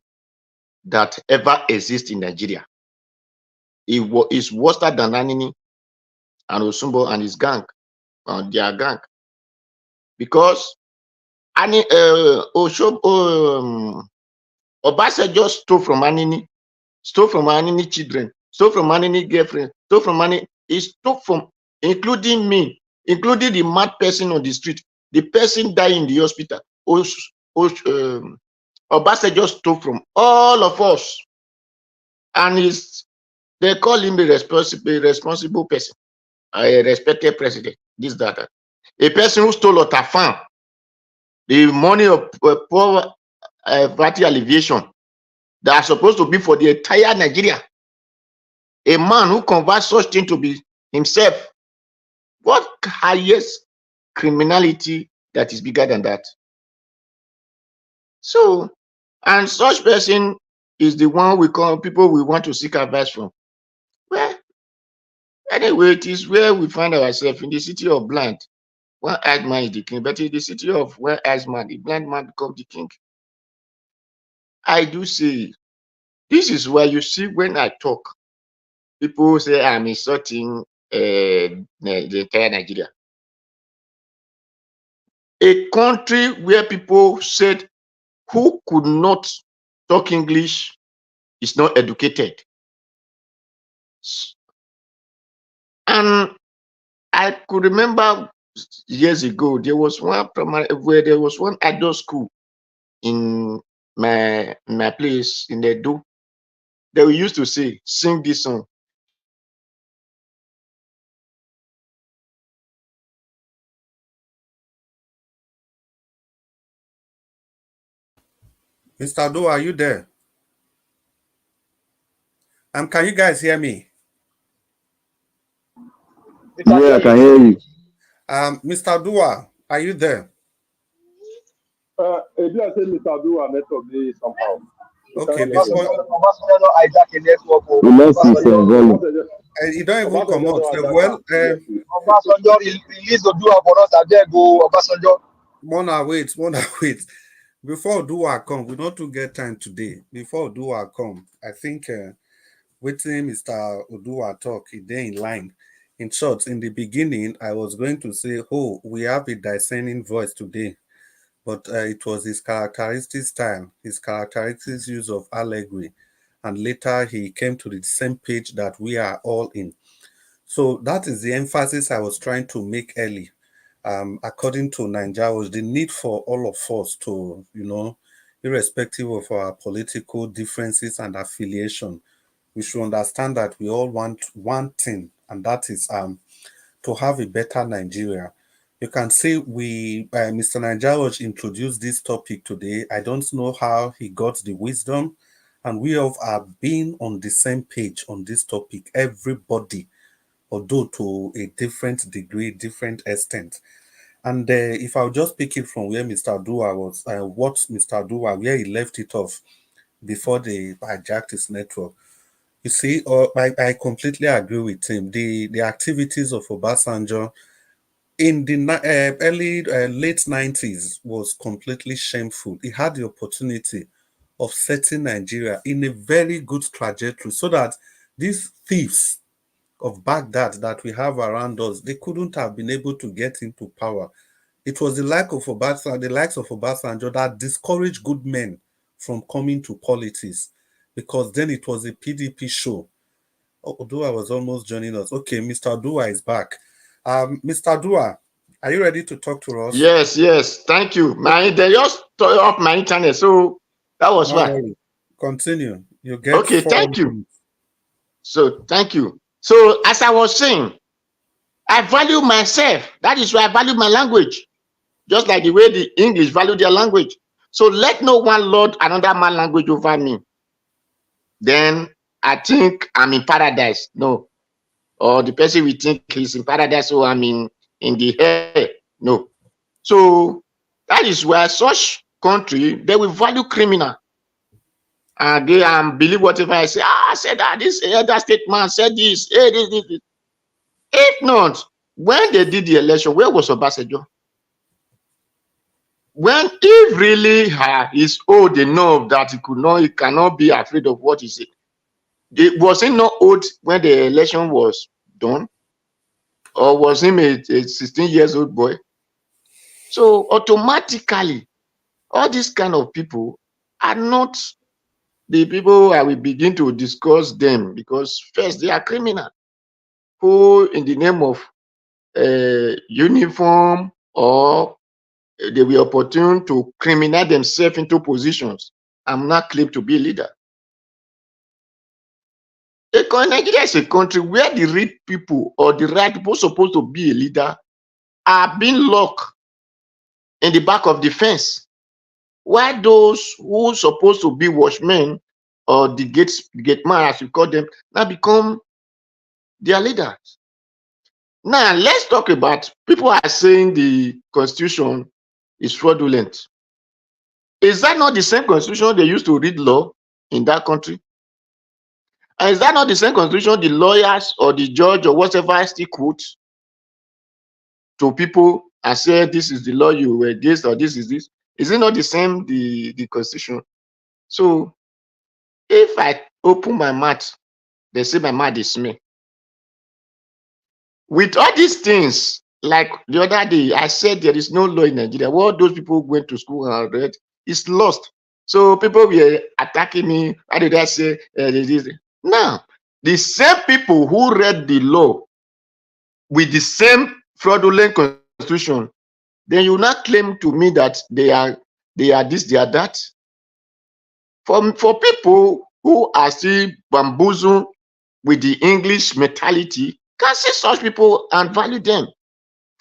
Speaker 16: that ever exists in Nigeria. It is worse than Anini and Osumbo and his gang, their gang. Because Obasa just stole from Anini children, stole from Anini girlfriend, stole from Anini. He stole from, including me, including the mad person on the street, the person dying in the hospital. Obasa just stole from all of us. And they call him a responsible person, a respected president, this, that. A person who stole a farm, the money of poor VAT alleviation that are supposed to be for the entire Nigeria. A man who converts such thing to be himself. What highest criminality that is bigger than that? So, and such person is the one we call people we want to seek advice from. Well, anyway, it is where we find ourselves, in the city of blind. One-eyed man is the king, but in the city of one-eyed man, the blind man becomes the king. I do say, this is why you see when I talk, people say I'm insulting the entire Nigeria. A country where people said who could not talk English is not educated. And I could remember years ago, there was one adult school in my place in Edo that we used to say, sing this song.
Speaker 10: Mr. Do, are you there? Can you guys hear me?
Speaker 11: Yeah, I can hear you.
Speaker 10: Mr. Dua, are you there?
Speaker 13: If you say Mr. Dua, network somehow.
Speaker 10: Okay,
Speaker 11: You
Speaker 10: don't even come out. Well, Mona, wait. Before Dua come, we not to get time today. Before Dua come, I think waiting Mr. Odua talk, he there in line. In short, in the beginning, I was going to say, oh, we have a discerning voice today. But it was his characteristic style, his characteristic use of allegory. And later he came to the same page that we are all in. So that is the emphasis I was trying to make early. According to Nigeria, was the need for all of us to, irrespective of our political differences and affiliation, we should understand that we all want one thing, and that is to have a better Nigeria. You can say Mr. Nigeria introduced this topic today. I don't know how he got the wisdom, and we have been on the same page on this topic. Everybody, although to a different degree, different extent. And if I'll just pick it from where Mr. Dua was, what Mr. Dua, where he left it off before they hijacked his network. You see, I completely agree with him. The activities of Obasanjo in the late 90s was completely shameful. He had the opportunity of setting Nigeria in a very good trajectory so that these thieves of Baghdad that we have around us, they couldn't have been able to get into power. It was the likes of Obasanjo that discouraged good men from coming to politics, because then it was a PDP show. Dua was almost joining us. Okay, Mr. Dua is back. Mr. Dua, are you ready to talk to us?
Speaker 16: Yes. Thank you. They just turned off my internet, so that was why.
Speaker 10: Continue. You get
Speaker 16: okay. Thank you. So thank you. So as I was saying, I value myself. That is why I value my language, just like the way the English value their language. So let no one lord another man's language over me. Then I think I'm in paradise. No. Or the person we think he's in paradise, so I'm in the air. No. So that is where such country, they will value criminal. And they believe whatever I say. I said that this other state man said this. This. If not, when they did the election, where was Obasanjo? when he really is old enough that he cannot be afraid of what he said. Was he not old when the election was done? Or was him a 16 years old boy? So automatically, all these kind of people are not the people I will begin to discuss them, because first they are criminal who in the name of uniform, or they were opportune to criminal themselves into positions and not claim to be a leader. Nigeria is a country where the right people or the right people supposed to be a leader are being locked in the back of the fence, while those who supposed to be watchmen or the gate man, as you call them, now become their leaders. Now let's talk about people are saying the constitution is fraudulent. Is that not the same constitution they used to read law in that country? And is that not the same constitution the lawyers or the judge or whatever still quote to people and say this is the law you were against, or this is this? Is it not the same, the constitution? So if I open my mouth, they say my mouth is small. With all these things, like the other day, I said there is no law in Nigeria. What those people went to school and read is lost. So people were attacking me. How did I say this? Now, the same people who read the law with the same fraudulent constitution, then you not claim to me that they are this, they are that. For people who are still bamboozled with the English mentality, can see such people and value them.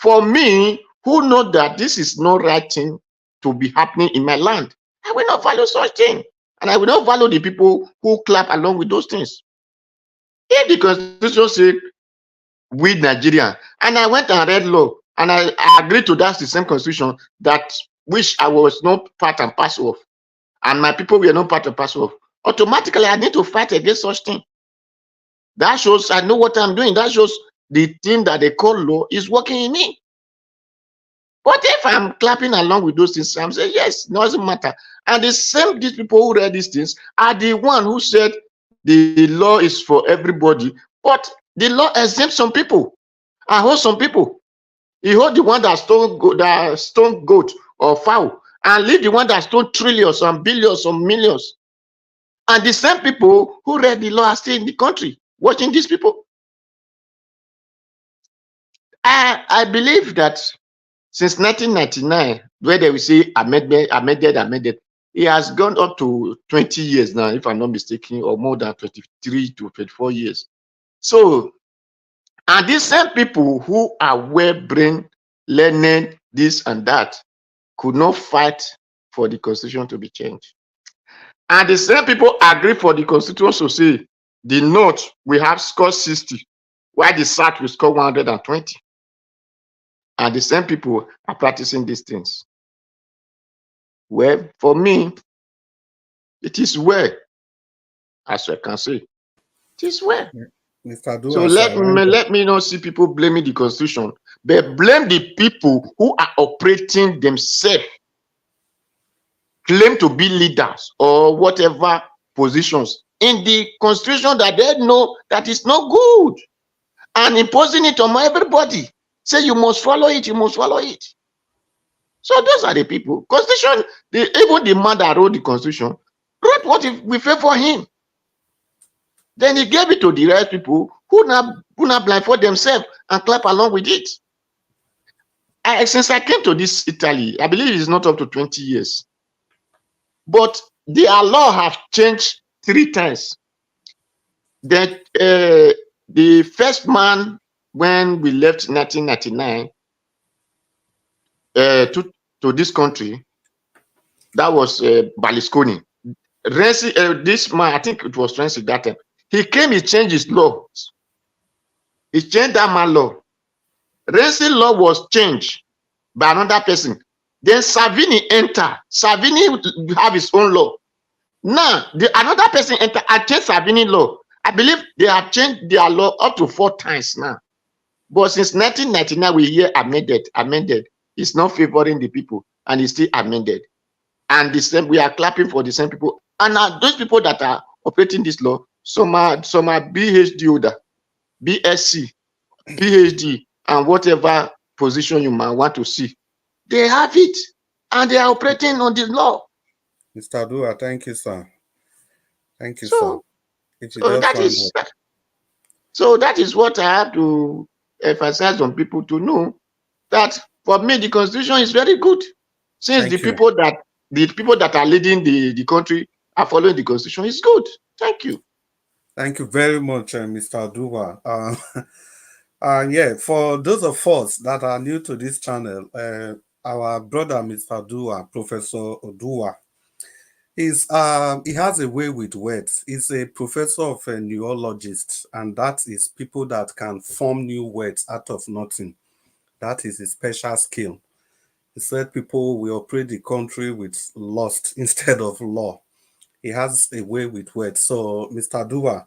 Speaker 16: For me, who know that this is not right thing to be happening in my land, I will not value such thing, and I will not value the people who clap along with those things. If the constitution said we Nigerian, and I went and read law, and I agreed to that the same constitution that which I was not part and parcel of, and my people were not part and parcel of, automatically I need to fight against such thing. That shows I know what I'm doing. That shows the thing that they call law is working in me. But if I'm clapping along with those things, I'm saying, yes, it doesn't matter. And these people who read these things are the one who said the law is for everybody, but the law exempts some people and holds some people. He hold the one that stone goat or fowl, and leave the one that stone trillions and billions or millions. And the same people who read the law are still in the country watching these people. I believe that since 1999, where they will say amended, it has gone up to 20 years now, if I'm not mistaken, or more than 23 to 24 years. So, and these same people who are well-brained, learning this and that, could not fight for the constitution to be changed. And the same people agree for the constitution to say the North will have scored 60, while the South will score 120. And the same people are practicing these things. Well, for me, it is well, as I can say. It is well.
Speaker 10: Mr. Dua,
Speaker 16: so let me not see people blaming the constitution, but blame the people who are operating themselves, claim to be leaders or whatever positions in the constitution that they know that is not good, and imposing it on everybody. Say you must follow it, you must follow it. So those are the people. Constitution, even the man that wrote the constitution wrote what we favor him. Then he gave it to the right people who not blindfold themselves and clap along with it. Since I came to this Italy, I believe it's not up to 20 years. But their law have changed 3 times. That the first man, when we left 1999 to this country, that was Berlusconi. Renzi, this man, I think it was Renzi that time. He came, he changed his laws. He changed that man's law. Renzi law was changed by another person. Then Salvini entered. Salvini have his own law. Now, another person entered and changed Salvini law. I believe they have changed their law up to 4 times now. But since 1999, we hear amended. It's not favoring the people. and it's still amended. And the same, we are clapping for the same people. And those people that are operating this law, some are BHD holder, BSc, PhD, and whatever position you might want to see. They have it, and they are operating on this law.
Speaker 10: Mr. Dua, thank you, sir. Thank you,
Speaker 16: So,
Speaker 10: sir. If you just
Speaker 16: so that is what I have to emphasize on people to know, that for me the constitution is very good, since the people that are leading the country are following the constitution. Is good. Thank you.
Speaker 10: Thank you very much, Mr. Dua. Yeah, for those of us that are new to this channel, our brother, Mr. Dua, Professor Odua, he has a way with words. He's a professor of a neologist, and that is people that can form new words out of nothing. That is his special skill. He said people will operate the country with lust instead of law. He has a way with words. So, Mr. Dua,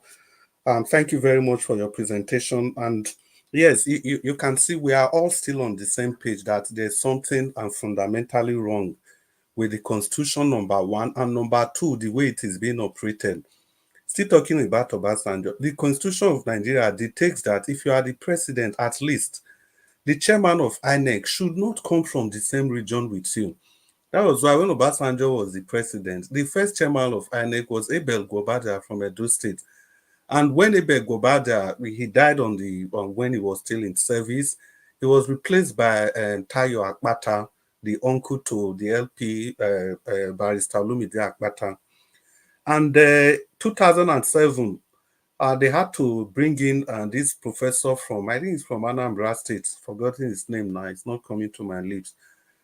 Speaker 10: thank you very much for your presentation. And yes, you can see we are all still on the same page, that there's something fundamentally wrong with the Constitution, number one, and number two, the way it is being operated. Still talking about Obasanjo, the Constitution of Nigeria dictates that if you are the president, at least the chairman of INEC should not come from the same region with you. That was why when Obasanjo was the president, the first chairman of INEC was Abel Gobadia from Edo State. And when Abel Gobadia, he died when he was still in service, he was replaced by Tayo Akpata, the uncle to the LP Barrister Olumide Akpata. And 2007, they had to bring in this professor from, I think it's from Anambra State, forgotten his name now, it's not coming to my lips.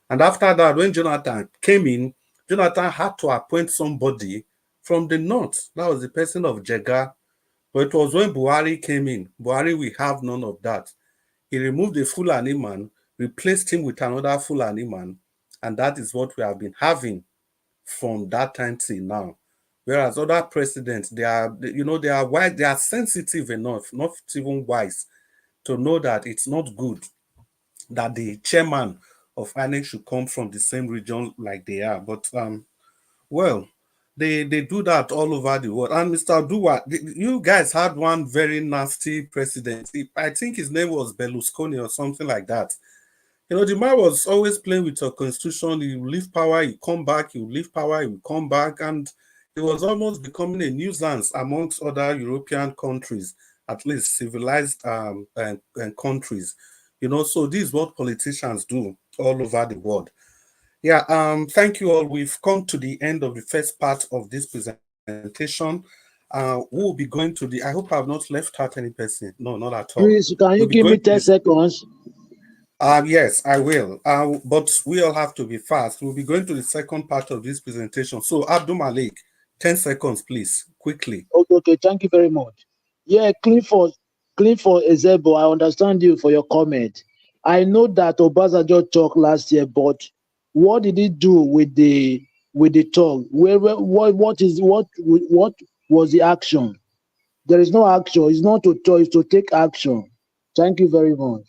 Speaker 10: And after that, when Jonathan came in, Jonathan had to appoint somebody from the north. That was the person of Jega. But it was when Buhari came in. Buhari, we have none of that. He removed the Fulani man, replaced him with another Fulani man, and that is what we have been having from that time till now. Whereas other presidents, they are wise, they are sensitive enough, not even wise, to know that it's not good that the chairman of INEC should come from the same region like they are. But well, they do that all over the world. And Mr. Dua, you guys had one very nasty president. I think his name was Berlusconi or something like that. You know, the man was always playing with your constitution. He will leave power, he come back, he will leave power, he will come back. And it was almost becoming a nuisance amongst other European countries, at least civilized and countries. You know, so this is what politicians do all over the world. Yeah, thank you all. We've come to the end of the first part of this presentation. We'll be going to the, I hope I've not left out any person. No, not at all.
Speaker 15: Please, can you give me 10 seconds?
Speaker 10: Yes, I will. But we all have to be fast. We'll be going to the second part of this presentation. So, Abdul Malik, 10 seconds, please, quickly.
Speaker 15: Okay, thank you very much. Yeah, Clifford Ezebo, I understand you for your comment. I know that Obasanjo talked last year, but what did he do with the talk? What was the action? There is no action. It's not to talk, it's to take action. Thank you very much.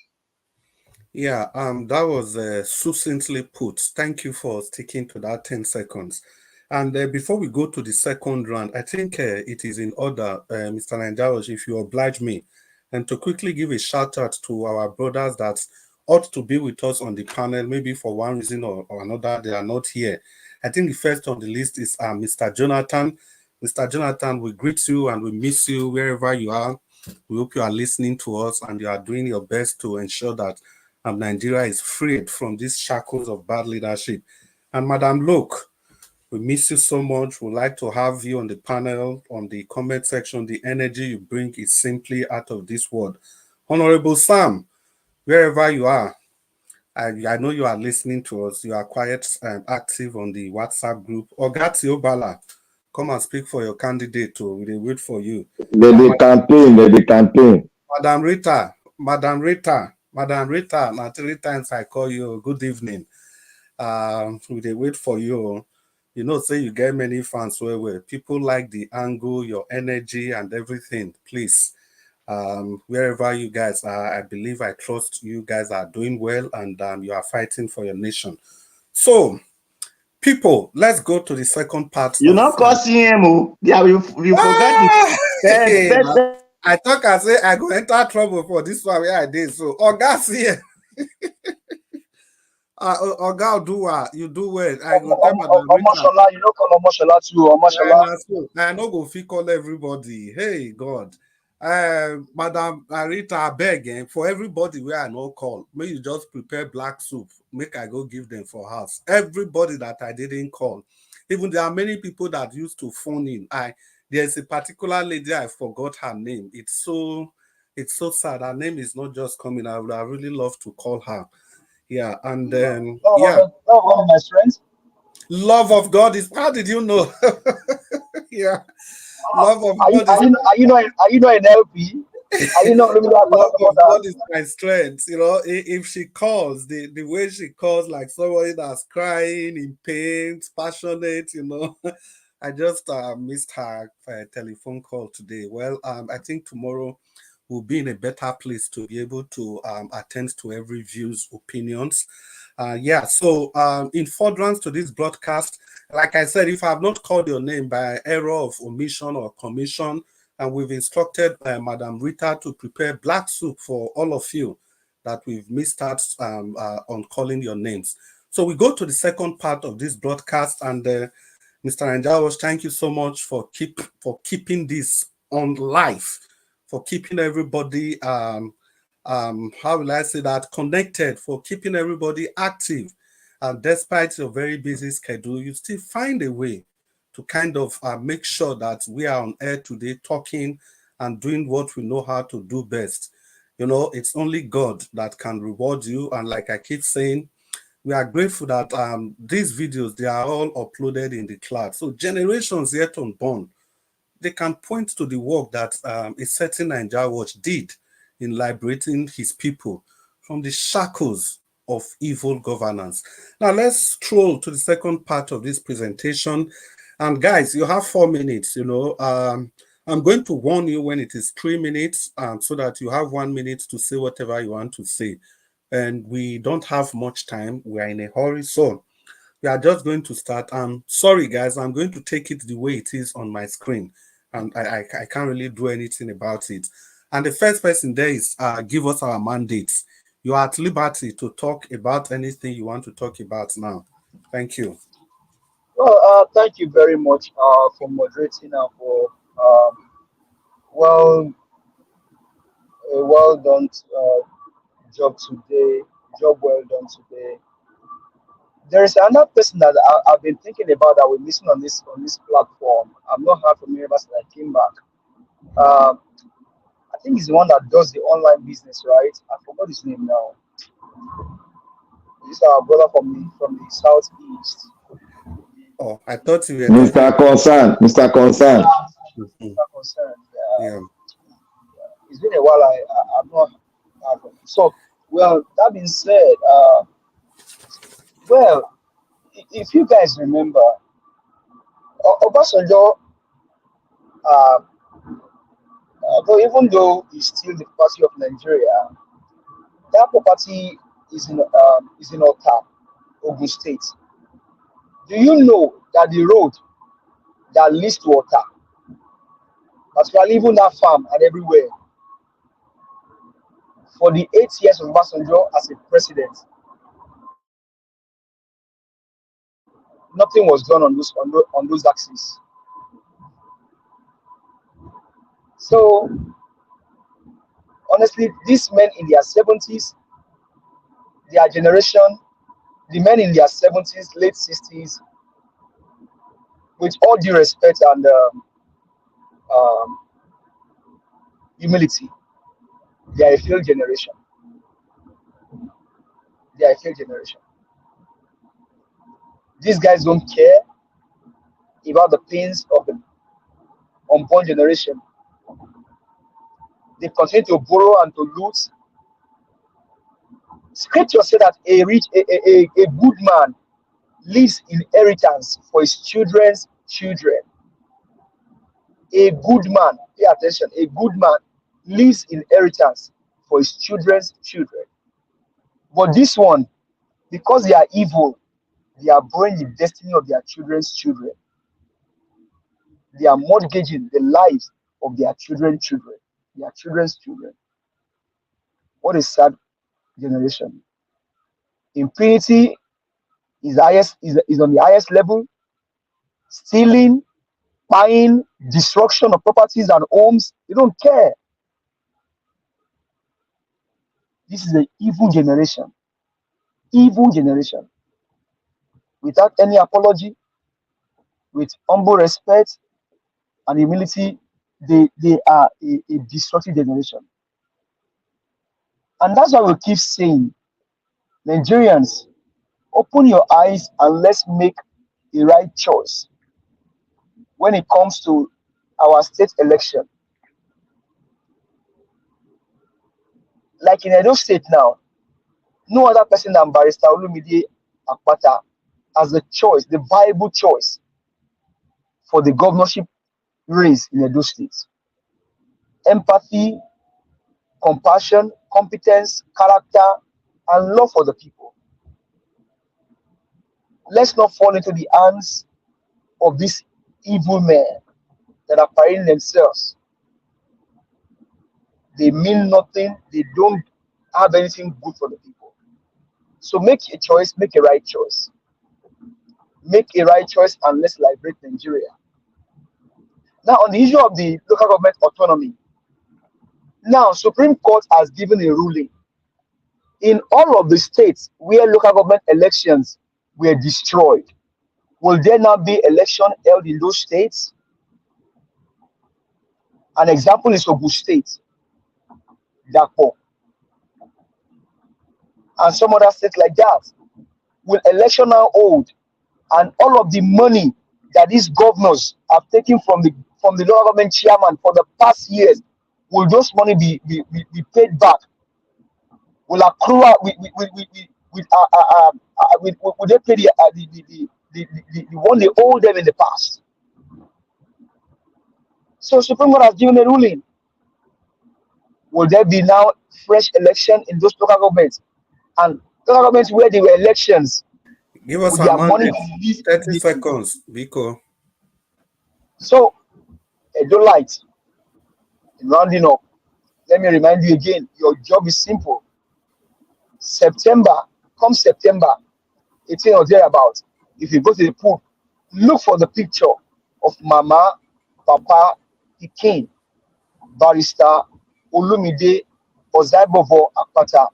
Speaker 10: Yeah, that was succinctly put. Thank you for sticking to that 10 seconds. And before we go to the second round, I think it is in order, Mr. Nanjarosh, if you oblige me, and to quickly give a shout out to our brothers that ought to be with us on the panel, maybe for one reason or another, they are not here. I think the first on the list is Mr. Jonathan. Mr. Jonathan, we greet you and we miss you wherever you are. We hope you are listening to us and you are doing your best to ensure that Nigeria is freed from these shackles of bad leadership. And Madam Luke, we miss you so much. We'd like to have you on the panel, on the comment section. The energy you bring is simply out of this world. Honorable Sam, wherever you are, I know you are listening to us. You are quite active on the WhatsApp group. Ogati Obala, come and speak for your candidate too. We wait for you.
Speaker 11: The campaign.
Speaker 10: Madam Rita, now 3 times I call you. Good evening. We wait for you. You know, say you get many fans where people like the angle, your energy, and everything. Please, wherever you guys are, I believe, I trust you guys are doing well and you are fighting for your nation. So, people, let's go to the second part.
Speaker 16: You not causing him. Yeah, you forgot the
Speaker 10: I talk I say I go enter trouble for this one where I did. So, Oga here. Oga do what? You do well. I go tell Madam Rita.
Speaker 15: You know, come Omoshola too. Omoshola.
Speaker 10: I no go fit call everybody. Hey God. Madam Rita, I beg for everybody where I no call, may you just prepare black soup. Make I go give them for house. Everybody that I didn't call. Even there are many people that used to phone in. There's a particular lady, I forgot her name. It's so sad. Her name is not just coming. I would have really loved to call her. Yeah, and yeah.
Speaker 15: One of my friends.
Speaker 10: Love of God is, how did you know? Yeah. Love of God is.
Speaker 15: Are you not an LP? Are you not
Speaker 10: Love of God is my strength. You know, if she calls, the way she calls, like somebody that's crying in pain, passionate, you know. I just missed her telephone call today. Well, I think tomorrow we'll be in a better place to be able to attend to every view's opinions. Yeah, so in furtherance to this broadcast, like I said, if I have not called your name by error of omission or commission, and we've instructed Madam Rita to prepare black soup for all of you that we've missed out on calling your names. So we go to the second part of this broadcast, and Mr. Anjawas, thank you so much for keeping this on live, for keeping everybody how will I say that, connected, for keeping everybody active. And despite your very busy schedule, you still find a way to kind of make sure that we are on air today talking and doing what we know how to do best. You know, it's only God that can reward you. And like I keep saying, we are grateful that these videos, they are all uploaded in the cloud. So generations yet unborn, they can point to the work that a certain Nigeria Watch did in liberating his people from the shackles of evil governance. Now let's stroll to the second part of this presentation. And guys, you have 4 minutes, you know. I'm going to warn you when it is 3 minutes so that you have 1 minute to say whatever you want to say. And we don't have much time. We are in a hurry. So we are just going to start. Sorry, guys, I'm going to take it the way it is on my screen. And I can't really do anything about it. And the first person there is give us our mandates. You are at liberty to talk about anything you want to talk about now. Thank you.
Speaker 15: Well, thank you very much for moderating and for well done job today. Job well done today. There is another person that I've been thinking about that we're missing on this platform. I've not heard from him ever since I came back. I think he's the one that does the online business, right? I forgot his name now. He's our brother from the southeast.
Speaker 10: Oh, I thought you were
Speaker 11: Mr. Concern. Mr. Concern.
Speaker 15: Mr. Concern. Yeah. It's been a while. I've not heard from him. So, well, that being said, well, if you guys remember, Obasanjo, even though he's still the party of Nigeria, that property is in Ota, Ogun State. Do you know that the road that leads to Ota, particularly even that farm and everywhere, for the 8 years of Obasanjo as a president, nothing was done on those axes. So honestly, these men in their 70s, their generation, the men in their 70s, late 60s, with all due respect and humility, they are a failed generation. They are a failed generation. These guys don't care about the pains of the unborn generation. They continue to borrow and to loot. Scripture said that a good man leaves inheritance for his children's children. A good man, pay attention, a good man leaves inheritance for his children's children. But this one, because they are evil,
Speaker 8: They are borrowing the destiny of their children's children. They are mortgaging the lives of their children's children. Their children's children. What a sad generation. Impunity is on the highest level. Stealing, buying, destruction of properties and homes. They don't care. This is an evil generation. Evil generation. Without any apology, with humble respect and humility, they are a destructive generation. And that's why we keep saying, Nigerians, open your eyes and let's make the right choice when it comes to our state election. Like in Edo State now, no other person than Barrister Olumide Akpata has the choice, the viable choice for the governorship race in Edo State. Empathy, compassion, competence, character, and love for the people. Let's not fall into the hands of these evil men that are parading themselves. They mean nothing. They don't have anything good for the people. So make a choice, make a right choice. Make a right choice and let's liberate Nigeria. Now, on the issue of the local government autonomy, now Supreme Court has given a ruling in all of the states where local government elections were destroyed. Will there now be election held in those states? An example is Ogun State, Dapo, and some other states like that. Will election now hold, and all of the money that these governors have taken from the local government chairman for the past years, will those money be paid back? Will accrue? Will they pay the one they owe them in the past? So Supreme Court has given a ruling. Will there be now fresh election in those local governments? And local governments where there were elections,
Speaker 10: give us
Speaker 8: their
Speaker 10: a
Speaker 8: money
Speaker 10: 30 seconds, Biko.
Speaker 8: So, Edo Light, in rounding up, let me remind you again, your job is simple. September, come September 18 or thereabouts, if you go to the pool, look for the picture of Mama, Papa, Ikin, Barrister Olumide Ozaibovo Akpata.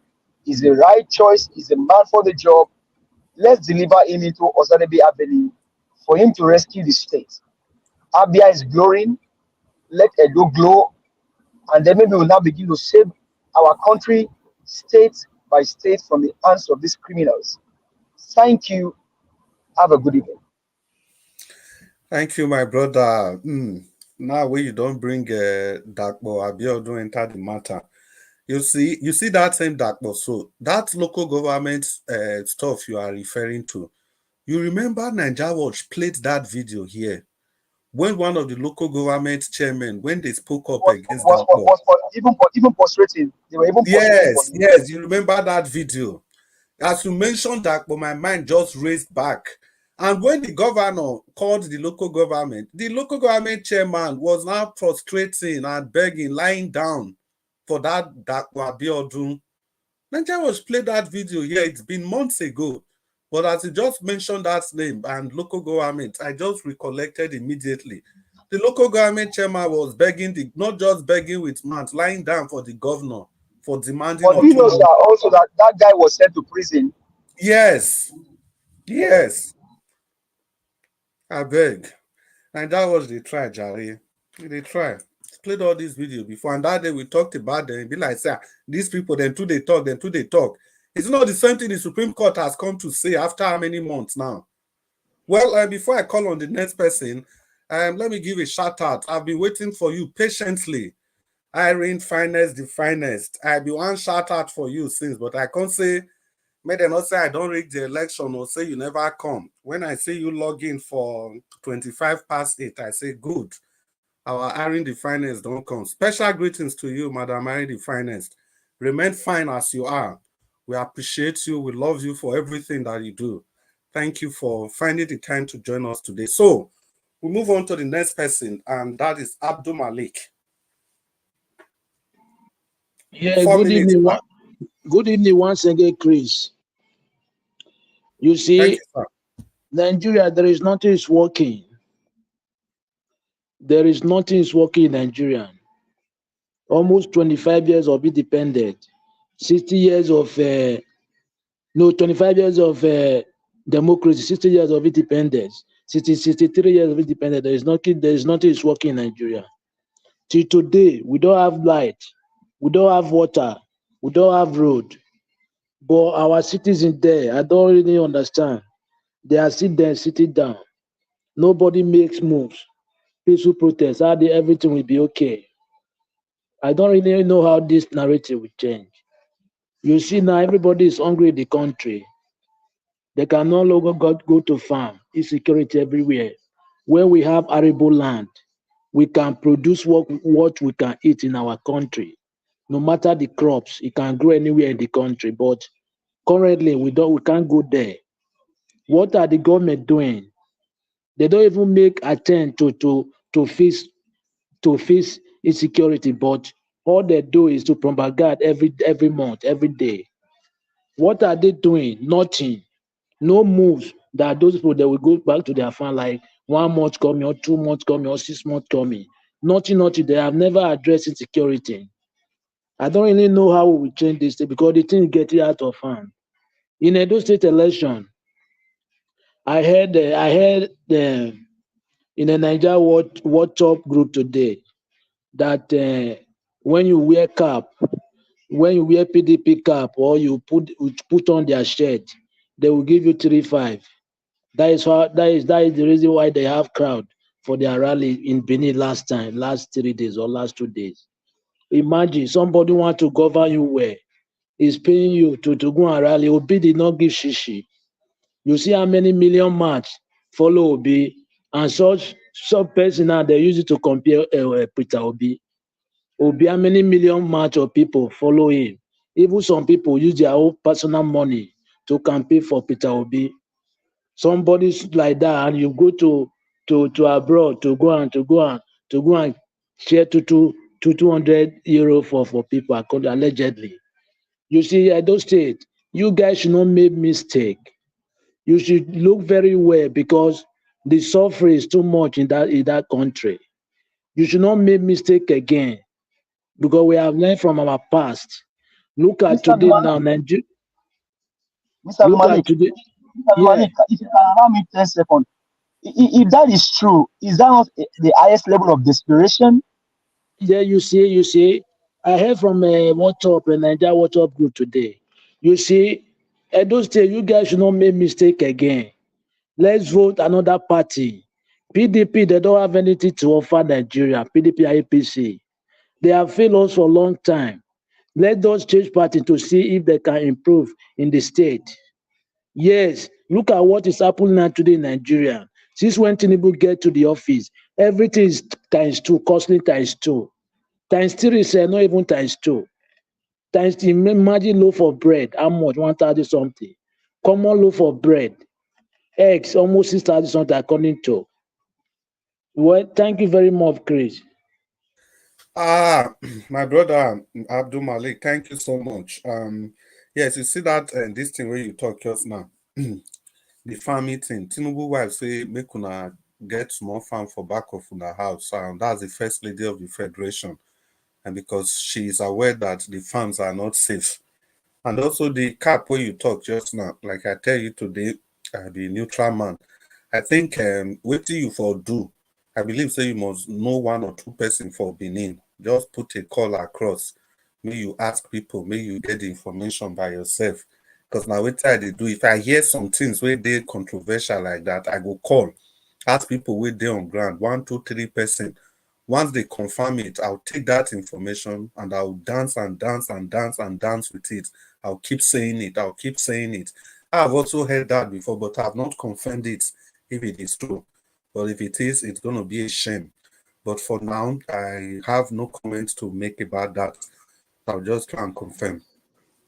Speaker 8: Is the right choice, is the man for the job. Let's deliver him into Osadebe Avenue for him to rescue the state. Abia is glowing, let Edo glow, and then maybe we'll now begin to save our country state by state from the hands of these criminals. Thank you. Have a good evening.
Speaker 10: Thank you, my brother. Now, when you don't bring Dakbo Abiodun enter the matter, you see that same Dakbo. So that local government stuff you are referring to. You remember Naija Watch played that video here when one of the local government chairmen, when they spoke up against Dakbo.
Speaker 8: Even frustrating. They were even
Speaker 10: frustrating. Yes, you remember that video. As you mentioned that, but my mind just raced back. And when the governor called the local government chairman was now frustrating and begging, lying down for that Abiodun. Nigeria was played that video here. It's been months ago. But as you just mentioned that name and local government, I just recollected immediately. The local government chairman was begging, not just begging with mouth, lying down for the governor for demanding.
Speaker 8: But you know, sir, also that guy was sent to prison.
Speaker 10: Yes. Yes. I beg. And that was the try, Jari. They try. Played all these videos before. And that day we talked about them. Be like, say, these people, then too they talk. It's not the same thing the Supreme Court has come to say after how many months now? Well, before I call on the next person, let me give a shout out. I've been waiting for you patiently. Irene, finest, the finest. I've been one shout out for you since, but I can't say, may they not say I don't rig the election or say you never come. When I say you log in for 25 past 8, I say good. Our Irene, the finest, don't come. Special greetings to you, Madam Irene, the finest. Remain fine as you are. We appreciate you. We love you for everything that you do. Thank you for finding the time to join us today. So we move on to the next person, and that is Abdul Malik.
Speaker 15: Yeah, good evening. Good evening once again, Chris. You see, Nigeria, there is nothing is working. There is nothing is working in Nigeria. Almost 25 years of independence, 60 years of 25 years of democracy, 60 years of independence, 63 years of independence. There is nothing is working in Nigeria. Till today, we don't have light, we don't have water, we don't have road. But our citizens there, I don't really understand. They are still there, sitting down. Nobody makes moves. Peaceful protests, everything will be okay. I don't really know how this narrative will change. You see now, everybody is hungry in the country. They can no longer go to farm. Insecurity everywhere. When we have arable land, we can produce what we can eat in our country. No matter the crops, it can grow anywhere in the country. But currently, we can't go there. What are the government doing? They don't even make attempt to face insecurity, but all they do is to propagate every month, every day. What are they doing? Nothing. No moves that those people they will go back to their farm like 1 month coming or 2 months coming or 6 months coming. Nothing. They have never addressed insecurity. I don't really know how we will change this thing because the thing is getting out of hand. In Edo State election, I heard in a Niger WhatsApp group today that when you wear cap, when you wear PDP cap or you put on their shirt, they will give you 3-5. That is the reason why they have crowd for their rally in Benin last 3 days or last 2 days. Imagine somebody want to govern you where is paying you to go and rally. Obi did not give shishi. You see how many million march follow Obi, and such person now they use it to compare Peter Obi. Obi, how many million march of people follow him? Even some people use their own personal money to campaign for Peter Obi. Somebody like that, and you go to abroad to go and share 200 euro for people allegedly. You see, Edo State, you guys should not make mistake. You should look very well because the suffering is too much in that country. You should not make mistake again because we have learned from our past. Look at
Speaker 8: Mr.
Speaker 15: today
Speaker 8: Malik,
Speaker 15: now, Nigeria.
Speaker 8: Mr.
Speaker 15: Look
Speaker 8: Malik,
Speaker 15: at today.
Speaker 8: Mr. Malik, if you can allow me 10 seconds. If that is true, is that not the highest level of desperation?
Speaker 15: Yeah, you see, I heard from a Niger WhatsApp group today. You see, Edo State, you guys should not make mistake again. Let's vote another party. PDP, they don't have anything to offer Nigeria. PDP, APC. They have failed us for a long time. Let us change party to see if they can improve in the state. Yes, look at what is happening now today in Nigeria. Since when Tinubu get to the office, everything is ×2, costly ×2. ×3 is not even ×2. Imagine loaf of bread, how much? 1,000 something. Common loaf of bread, eggs, almost 6,000 something according to. Well, thank you very much, Chris.
Speaker 10: My brother Abdul Malik, thank you so much. Yes, you see that this thing where you talk just now, the farming thing. Tinubu wife say make una get small farm for back of una house. That's the first lady of the federation, and because she is aware that the farms are not safe, and also the cap where you talk just now, like I tell you today, the neutral man. I think what you for do. I believe so you must know 1 or 2 person for Benin. Just put a call across. May you ask people, may you get the information by yourself. Because now what I do, if I hear some things where they controversial like that, I go call, ask people where they on ground, 1, 2, 3 person. Once they confirm it, I'll take that information and I'll dance and dance and dance and dance with it. I'll keep saying it. I'll keep saying it. I've also heard that before, but I've not confirmed it if it is true. But if it is, it's going to be a shame. But for now, I have no comments to make about that. I'll just try and confirm.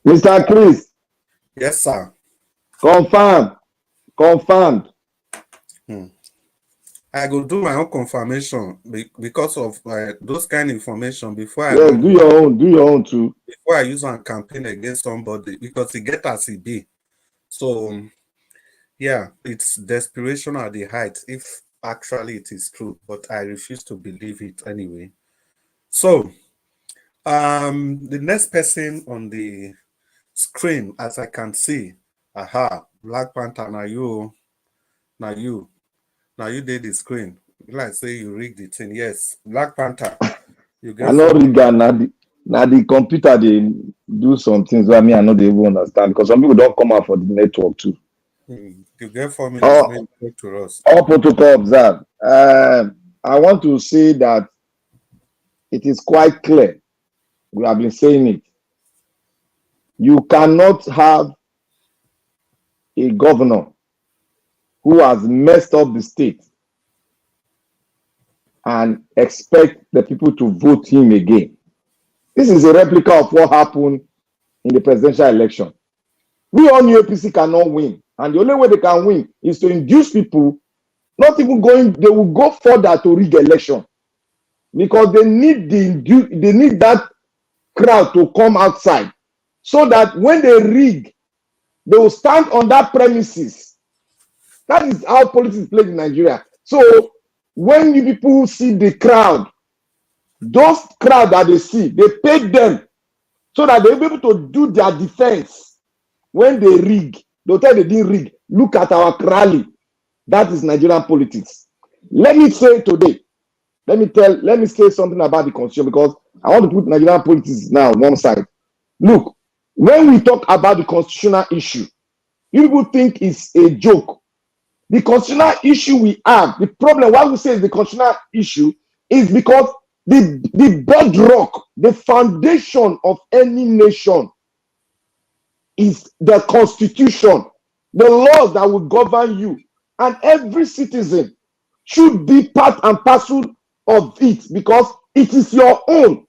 Speaker 11: Mr. Chris.
Speaker 10: Yes, sir.
Speaker 11: Confirm. Confirmed.
Speaker 10: I go do my own confirmation because of those kind of information before I
Speaker 11: Yeah, do your own too.
Speaker 10: Before I use one campaign against somebody, because it get as it be. So yeah, it's desperation at the height if actually it is true, but I refuse to believe it anyway. So the next person on the screen, as I can see, Black Panther, now you did the screen. Like say you rigged the thing. Yes, Black Panther. You get
Speaker 11: I know Riga now the computer they do some things where I know they even understand because some people don't come out for the network too.
Speaker 10: You get 4 minutes, maybe talk to us.
Speaker 11: All protocol observed. I want to say that it is quite clear. We have been saying it. You cannot have a governor who has messed up the state and expect the people to vote him again. This is a replica of what happened in the presidential election. We all knew APC cannot win. And the only way they can win is to induce people, not even going, they will go further to rig election. Because they need that crowd to come outside. So that when they rig, they will stand on that premises. That is how politics is played in Nigeria. So when you people see the crowd, those crowd that they see, they pay them so that they'll be able to do their defense. When they rig, they'll tell they didn't rig. Look at our rally. That is Nigerian politics. Let me say today, let me say something about the constitution because I want to put Nigerian politics now on one side. Look, when we talk about the constitutional issue, you people think it's a joke. The constitutional issue we have, the problem why we say it's the constitutional issue is because the bedrock, the foundation of any nation is the constitution, the laws that will govern you. And every citizen should be part and parcel of it because it is your own.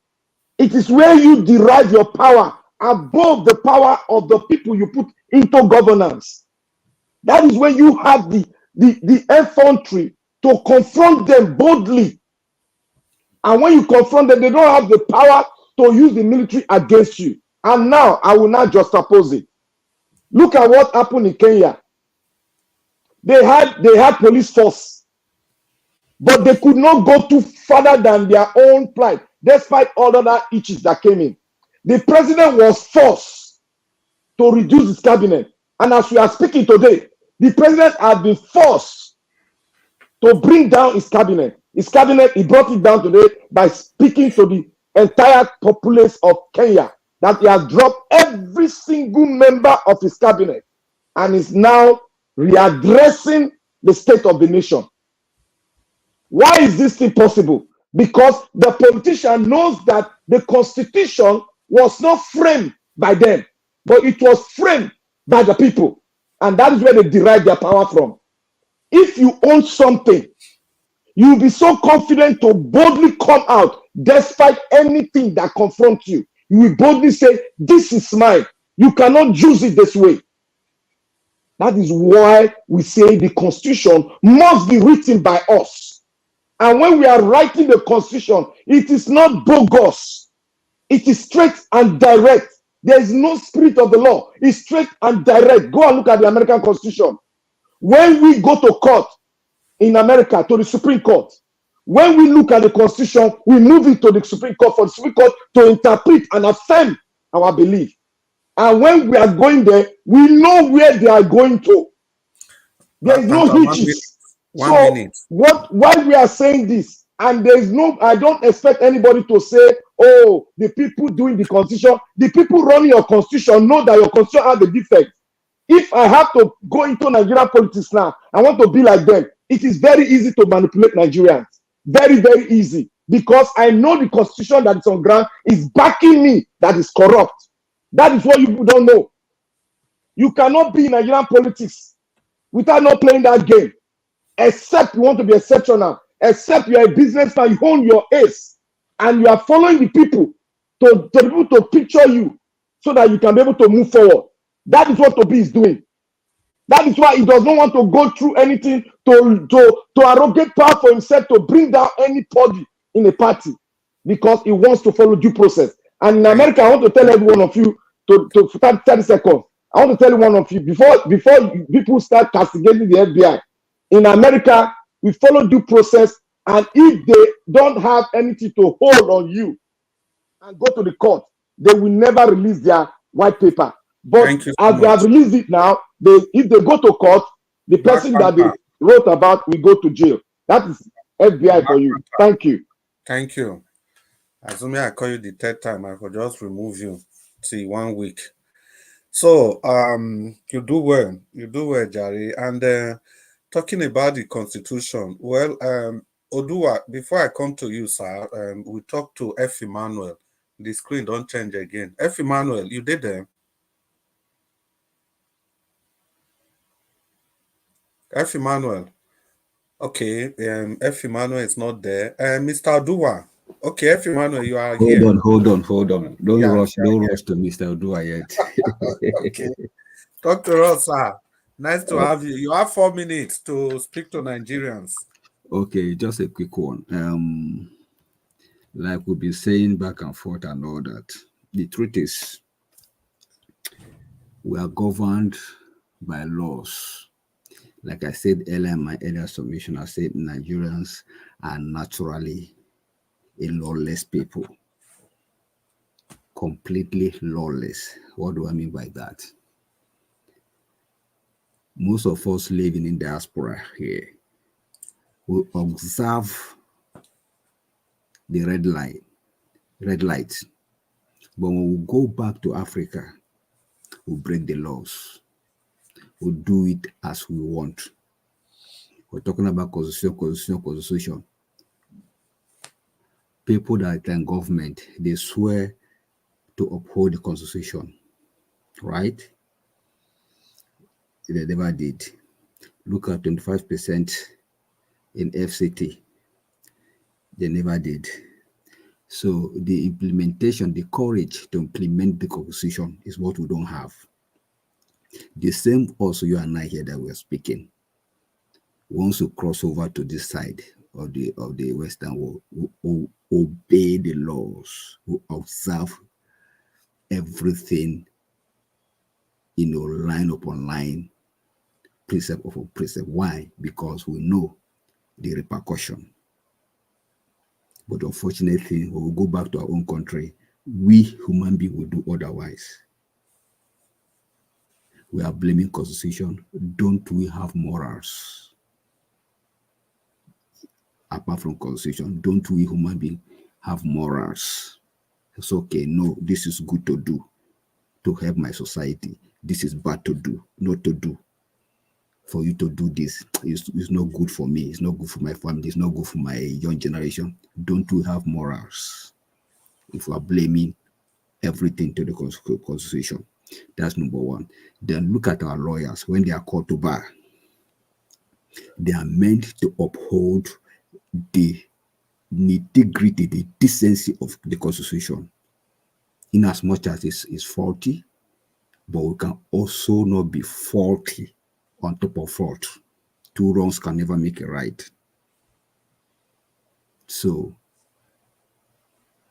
Speaker 11: It is where you derive your power above the power of the people you put into governance. That is when you have the infantry to confront them boldly. And when you confront them, they don't have the power to use the military against you. And now, I will not juxtapose it. Look at what happened in Kenya. They had police force, but they could not go too further than their own plight, despite all other issues that came in. The president was forced to reduce his cabinet. And as we are speaking today, the president has been forced to bring down his cabinet. His cabinet, he brought it down today by speaking to the entire populace of Kenya that he has dropped every single member of his cabinet and is now readdressing the state of the nation. Why is this thing possible? Because the politician knows that the constitution was not framed by them, but it was framed by the people. And that is where they derive their power from. If you own something, you'll be so confident to boldly come out despite anything that confronts you. You will boldly say, this is mine. You cannot use it this way. That is why we say the constitution must be written by us. And when we are writing the constitution, it is not bogus. It is straight and direct. There is no spirit of the law. It's straight and direct. Go and look at the American Constitution. When we go to court in America, to the Supreme Court, when we look at the Constitution, we move it to the Supreme Court for the Supreme Court to interpret and affirm our belief. And when we are going there, we know where they are going to. There is no hitches.
Speaker 10: One minute.
Speaker 11: Why we are saying this, and there is no, I don't expect anybody to say, oh, the people doing the constitution, the people running your constitution know that your constitution has the defect. If I have to go into Nigerian politics now, I want to be like them. It is very easy to manipulate Nigerians. Very, very easy. Because I know the constitution that is on ground is backing me that is corrupt. That is what you people don't know. You cannot be in Nigerian politics without not playing that game. Except you want to be exceptional. Except you are a businessman, you own your ace. And you are following the people to be able to picture you so that you can be able to move forward. That is what Toby is doing. That is why he does not want to go through anything to arrogate power for himself to bring down anybody in a party, because he wants to follow due process. And in America, I want to tell every one of you to 30 seconds. I want to tell one of you before people start castigating the FBI. In America, we follow due process, and if they don't have anything to hold on you and go to the court, they will never release their white paper. But as they have released it now, if they go to court, the person that they wrote about will go to jail. That is FBI for you. Thank you.
Speaker 10: Thank you. Assuming I call you the third time, I could just remove you till 1 week. So you do well. You do well, Jari. And talking about the Constitution, well, Odua, before I come to you, sir, we talked to F. Emmanuel. The screen don't change again. F. Emmanuel, you did them. F. Emmanuel. Okay, F. Emmanuel is not there. Mr. Odua. Okay, F. Emmanuel, you are here.
Speaker 14: Hold on. Don't rush to Mr. Odua yet.
Speaker 10: Okay. Talk to us, sir. Nice to have you. You have 4 minutes to speak to Nigerians.
Speaker 14: Okay, just a quick one. Like we've been saying back and forth and all that, the truth is we are governed by laws. Like I said earlier in my earlier submission, I said Nigerians are naturally a lawless people. Completely lawless. What do I mean by that? Most of us living in diaspora here will observe the red light. But when we go back to Africa, we'll break the laws. We'll do it as we want. We're talking about constitution. People that are in government, they swear to uphold the constitution, right? They never did. Look at 25% in FCT. They never did. So the implementation, the courage to implement the constitution is what we don't have. The same also you and I here that we're speaking. Once you cross over to this side of the Western world, we obey the laws, we observe everything, line upon line, precept upon precept. Why? Because we know the repercussion. But unfortunately, when we go back to our own country, we human beings will do otherwise. We are blaming constitution. Don't we have morals? Apart from constitution, don't we human beings have morals? It's okay, no, this is good to do to help my society. This is bad to do, not to do. For you to do this, it's not good for me. It's not good for my family. It's not good for my young generation. Don't we have morals? If we are blaming everything to the constitution, that's number one. Then look at our lawyers. When they are called to bar, they are meant to uphold the integrity, the decency of the constitution. In as much as it's faulty, but we can also not be faulty on top of fault. Two wrongs can never make a right. So,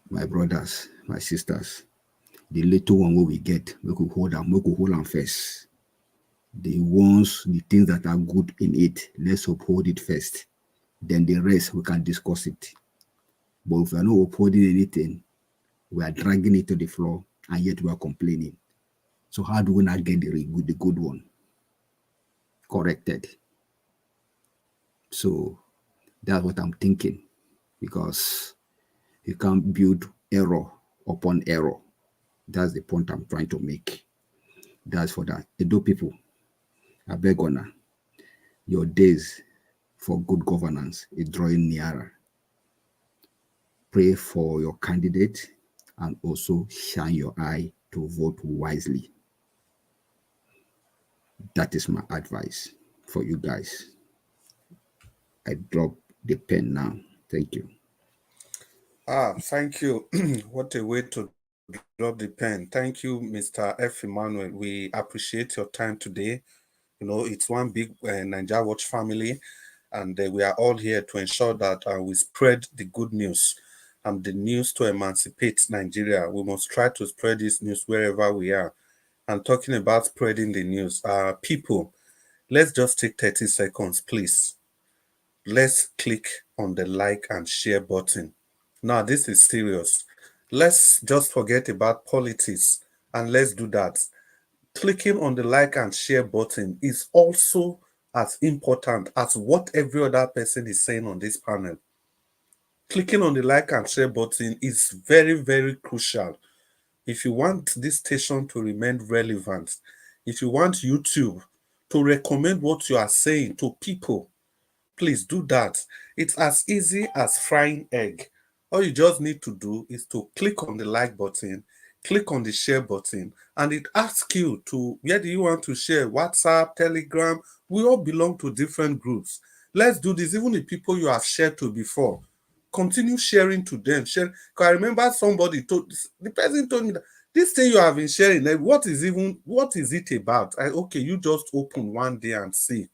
Speaker 14: my brothers, my sisters, the little one we get, we could hold them first. The things that are good in it, let's uphold it first. Then the rest, we can discuss it. But if we are not upholding anything, we are dragging it to the floor, and yet we are complaining. So how do we not get the good one corrected? So that's what I'm thinking, because you can't build error upon error. That's the point I'm trying to make. That's for that. Edo people, I beg honor, your days for good governance is drawing nearer. Pray for your candidate and also shine your eye to vote wisely. That is my advice for you guys. I drop the pen now. Thank you.
Speaker 10: Thank you. What a way to drop the pen. Thank you, Mr. F. Emmanuel. We appreciate your time today. You know, it's one big Nigeria Watch family, and we are all here to ensure that we spread the good news and the news to emancipate Nigeria. We must try to spread this news wherever we are. And talking about spreading the news, people, let's just take 30 seconds, please. Let's click on the like and share button. Now, this is serious. Let's just forget about politics and let's do that. Clicking on the like and share button is also as important as what every other person is saying on this panel. Clicking on the like and share button is very, very crucial. If you want this station to remain relevant, if you want YouTube to recommend what you are saying to people, please do that. It's as easy as frying egg. All you just need to do is to click on the like button, click on the share button, and it asks you to, where do you want to share? WhatsApp, Telegram. We all belong to different groups. Let's do this, even the people you have shared to before. Continue sharing to them. Share. Because I remember somebody told, the person told me that this thing you have been sharing, what is it about? Okay, you just open one day and see.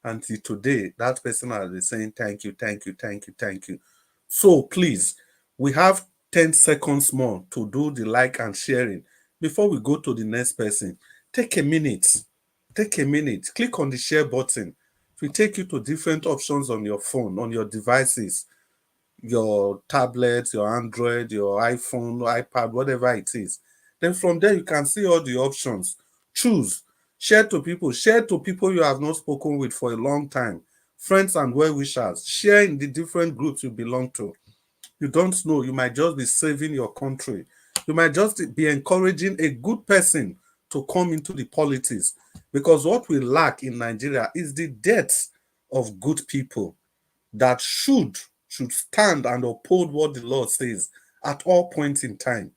Speaker 10: Until today, that person has been saying thank you, thank you, thank you, thank you. So please, we have 10 seconds more to do the like and sharing. Before we go to the next person, take a minute. Take a minute. Click on the share button. It will take you to different options on your phone, on your devices, your tablet, your Android, your iPhone, iPad, whatever it is. Then from there, you can see all the options. Choose. Share to people you have not spoken with for a long time. Friends and well-wishers. Share in the different groups you belong to. You don't know, you might just be saving your country. You might just be encouraging a good person to come into the politics. Because what we lack in Nigeria is the death of good people that should stand and uphold what the law says at all points in time.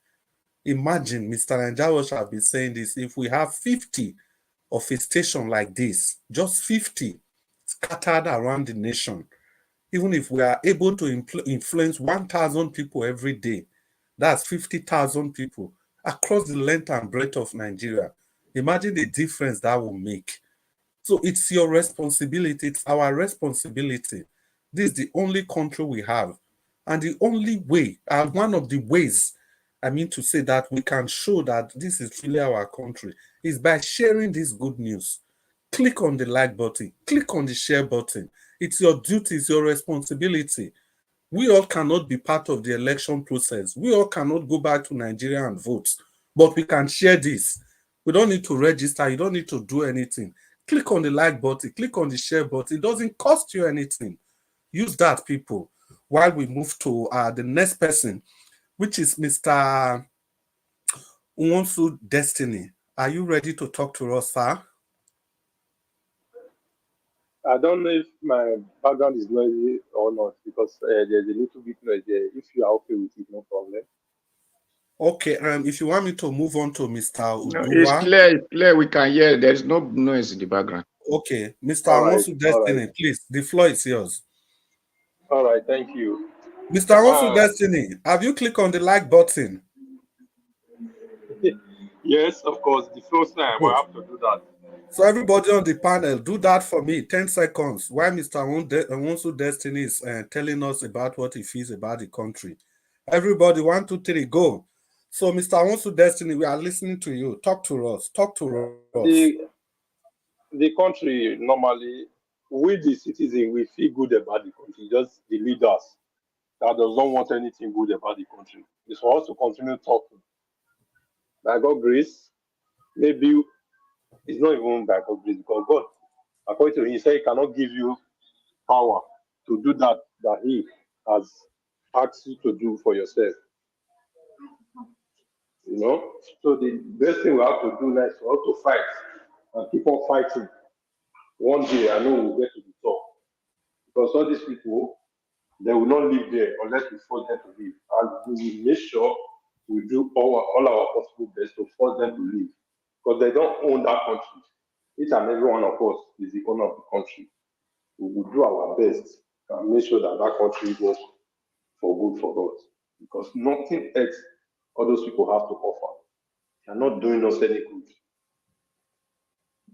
Speaker 10: Imagine Mr. Nanjawo shall be saying this, if we have 50 of a station like this, just 50 scattered around the nation, even if we are able to influence 1,000 people every day, that's 50,000 people across the length and breadth of Nigeria. Imagine the difference that will make. So it's your responsibility, it's our responsibility. This is the only country we have. And the only way, and one of the ways, I mean to say that we can show that this is really our country, is by sharing this good news. Click on the like button, click on the share button. It's your duty, it's your responsibility. We all cannot be part of the election process. We all cannot go back to Nigeria and vote, but we can share this. We don't need to register. You don't need to do anything. Click on the like button, click on the share button. It doesn't cost you anything. Use that, people. While we move to the next person, which is Mr. Unwonsu Destiny. Are you ready to talk to us, sir?
Speaker 13: I don't know if my background is noisy or not because there's a little bit noise there. If you are okay with it, no problem.
Speaker 10: Okay, if you want me to move on to Mr. Uduwa.
Speaker 16: No, it's clear, we can hear. There's no noise in the background.
Speaker 10: Okay, Mr. Unwonsu Destiny, please, the floor is yours.
Speaker 13: All right, thank you.
Speaker 10: Mr. Unwonsu Destiny, have you clicked on the like button?
Speaker 13: Yes, of course. The first time I have to do that.
Speaker 10: So everybody on the panel, do that for me, 10 seconds, while Mr. Unwonsu Destiny is telling us about what he feels about the country. Everybody, 1, 2, 3, go. So Mr. Unwonsu Destiny, we are listening to you. Talk to us. Talk to us.
Speaker 13: The country, normally, we the citizens, we feel good about the country, just the leaders that does not want anything good about the country. It's for us to continue talking. By God's grace, maybe it's not even by God's grace, because God, according to him, he said he cannot give you power to do that he has asked you to do for yourself. You know? So the best thing we have to do now is for us to fight and keep on fighting. One day I know we'll get to the top. Because all these people, they will not live there unless we force them to live. And we will make sure we do all our possible best to force them to live. Because they don't own that country. Each and every one of us is the owner of the country. We will do our best and make sure that that country works for good for us. Because nothing else all those people have to offer. They are not doing us any good.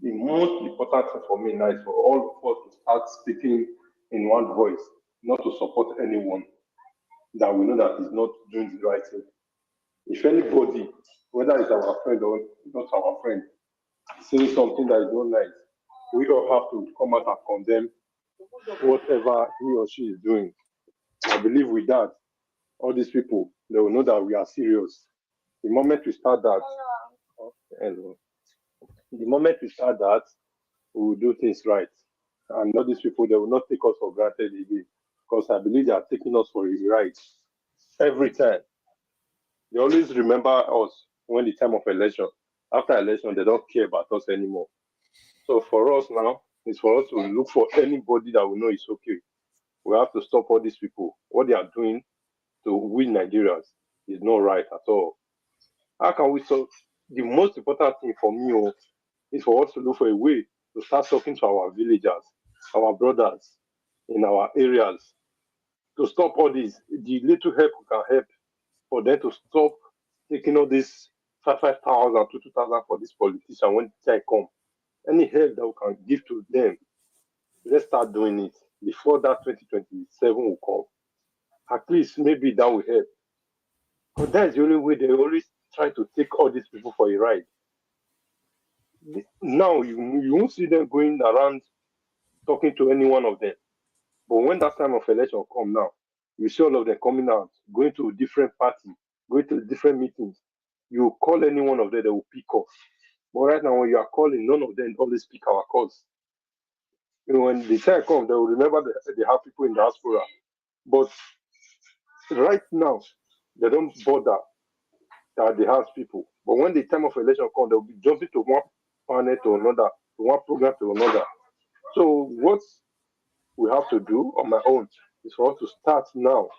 Speaker 13: The most important thing for me now is for all of us to start speaking in one voice, not to support anyone that we know that is not doing the right thing. If anybody, whether it's our friend or not our friend, saying something that is not nice, we all have to come out and condemn whatever he or she is doing. I believe with that, all these people, they will know that we are serious. The moment we start that, the moment we start that, we will do things right. And all these people, they will not take us for granted again. Because I believe they are taking us for a ride every time. They always remember us when the time of election. After election, they don't care about us anymore. So for us now, it's for us to look for anybody that we know is okay. We have to stop all these people. What they are doing to win Nigerians is not right at all. How can we solve? The most important thing for me is for us to look for a way to start talking to our villagers, our brothers in our areas, to stop all this. The little help we can help for them to stop taking all this 5,000 to 2,000 for this politician when the time come. Any help that we can give to them, let's start doing it before that 2027 will come. At least maybe that will help. But that's the only way they always try to take all these people for a ride. Now you won't see them going around talking to any one of them. But when that time of election come now, you see all of them coming out, going to different parties, going to different meetings. You call any one of them, they will pick off. But right now, when you are calling, none of them always pick our calls. You know, when the time comes, they will remember that they have people in the diaspora. But right now, they don't bother that they have people. But when the time of election comes, they'll be jumping to one panel to another, to one program to another. So what we have to do on my own is for us to start now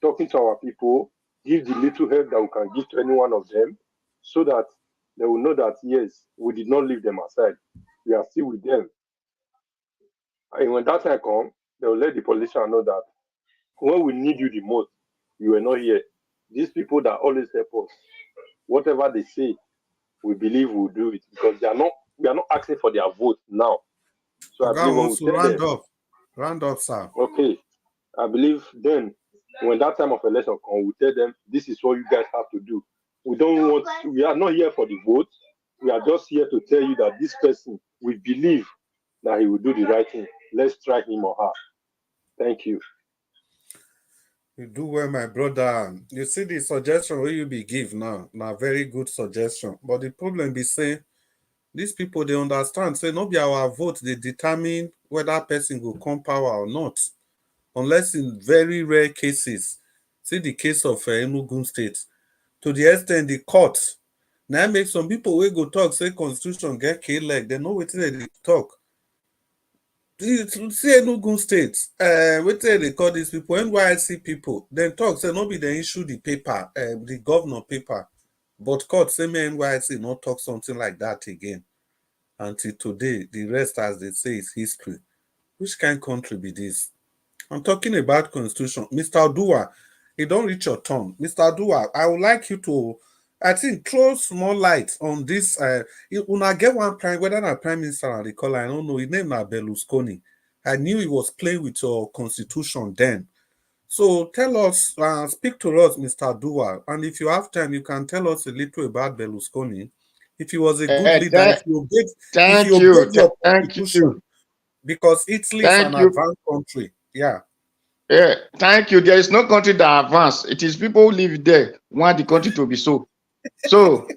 Speaker 13: talking to our people, give the little help that we can give to any one of them, so that they will know that yes, we did not leave them aside. We are still with them. And when that time comes, they will let the politician know that when we need you the most, you are not here. These people that always help us, whatever they say, we believe we'll do it because we are not asking for their vote now. So I believe when we tell them,
Speaker 10: round up, sir.
Speaker 13: Okay, I believe then when that time of election comes, we tell them this is what you guys have to do. We are not here for the vote. We are just here to tell you that this person, we believe that he will do the right thing. Let's try him or her. Thank you.
Speaker 10: You do well, my brother. You see the suggestion where you be give now, na very good suggestion. But the problem be say, these people, they understand, say, no be our vote, they determine whether person will come power or not. Unless in very rare cases, see the case of Enugu State, to the extent the court, now make some people wey go talk, say constitution get K-leg, they know wetin they talk. See Enugu State, wetin they call these people, NYSC people, then talk, say no be they issue the paper, the governor paper, but court say me NYSC not talk something like that again. Until today, the rest, as they say, is history. Which kind of country be this? I'm talking about constitution. Mr. Odua, it don't reach your turn. Mr. Odua, I would like you to, I think, throw small light on this. When I get one prime, whether not prime minister I recall, I don't know, his name is Berlusconi. I knew he was playing with your constitution then. So tell us, speak to us, Mr. Odua, and if you have time, you can tell us a little about Berlusconi. If he was a good leader, if you obeyed your constitution, because Italy is an advanced country. Yeah.
Speaker 16: Yeah, thank you. There is no country that advance. It is people who live there want the country to be so. So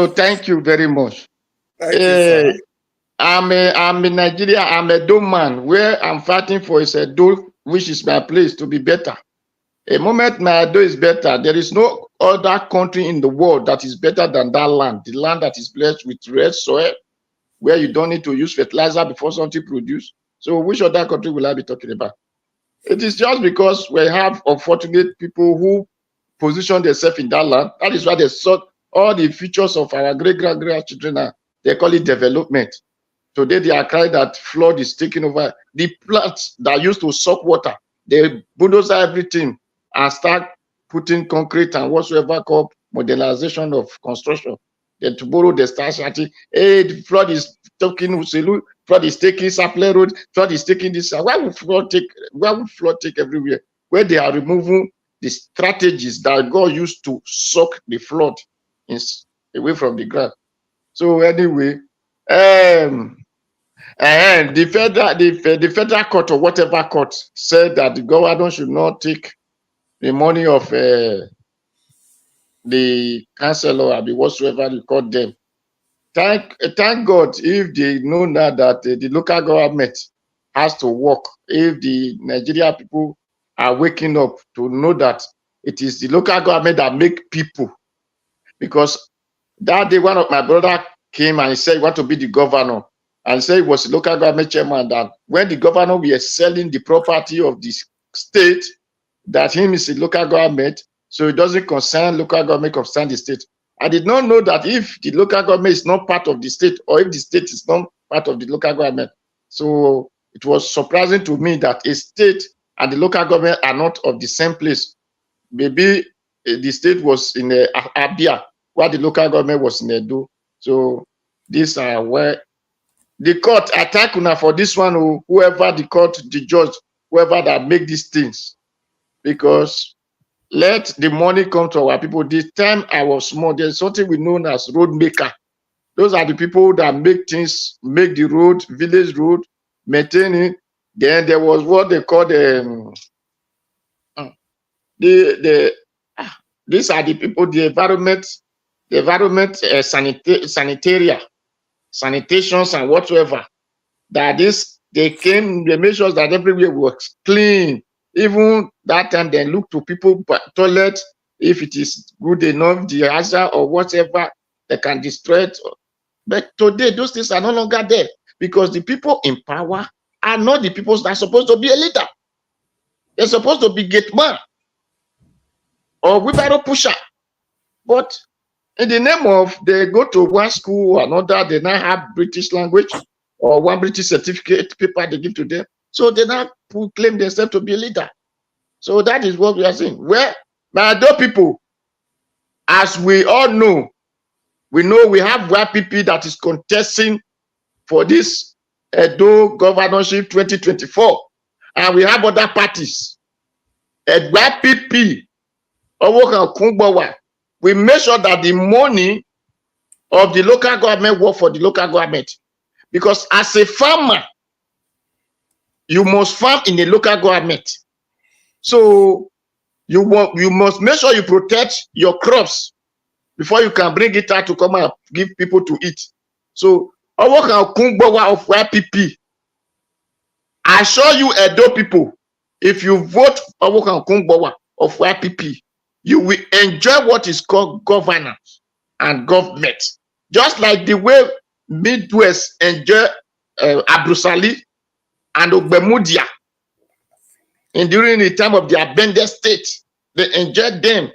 Speaker 16: thank you very much.
Speaker 10: Thank you, sir.
Speaker 16: I'm in Nigeria. I'm a Edo man. Where I'm fighting for is Edo, which is my place to be better. A moment my Edo is better, there is no other country in the world that is better than that land. The land that is blessed with red soil, where you don't need to use fertilizer before something produce. So which other country will I be talking about? It is just because we have unfortunate people who position themselves in that land. That is why they saw all the features of our great-grandchildren. They call it development. Today they are crying that flood is taking over. The plants that used to suck water, they bulldoze everything and start putting concrete and whatsoever called modernization of construction. Then tomorrow they start shouting, hey, the flood is taking Uselu, flood is taking Saple Road, flood is taking this. Why would flood take everywhere? Where they are removing the strategies that God used to suck the flood away from the ground. So anyway, and the federal court or whatever court said that the governor should not take the money of the councillor or whatsoever you call them. Thank God if they know now that the local government has to work. If the Nigeria people are waking up to know that it is the local government that make people. Because that day one of my brother came and he said he want to be the governor and said he was the local government chairman, that when the governor was selling the property of the state, that him is the local government, so it doesn't concern local government, concern the state. I did not know that if the local government is not part of the state or if the state is not part of the local government. So it was surprising to me that a state and the local government are not of the same place. Maybe the state was in Abia, while the local government was in Edo. So these are where the court, I thank una for this one, whoever the court, the judge, whoever that make these things. Because let the money come to our people. This time I was small, there's something we know as road maker. Those are the people that make things, make the road, village road, maintain it. Then there was what they call these are the people, the environment sanitaria, sanitations and whatsoever. That they came, they made sure that everywhere was clean. Even that time they look to people toilet, if it is good enough, the hazard or whatever, they can destroy it. But today those things are no longer there because the people in power are not the people that are supposed to be a leader. They're supposed to be gate man or wheelbarrow pusher. But in the name of they go to one school or another, they now have British language or one British certificate paper they give to them. So they now claim themselves to be a leader. So that is what we are saying. Well, my other people, as we all know we have YPP that is contesting for this EDO governorship 2024. And we have other parties. At YPP, we make sure that the money of the local government work for the local government. Because as a farmer, you must farm in the local government. So you must make sure you protect your crops before you can bring it out to come and give people to eat. So of YPP, I assure you, Edo people, if you vote of YPP, you will enjoy what is called governance and government. Just like the way Midwest enjoy Abrusali and Ogbemudia. And during the time of the abandoned state, they enjoyed them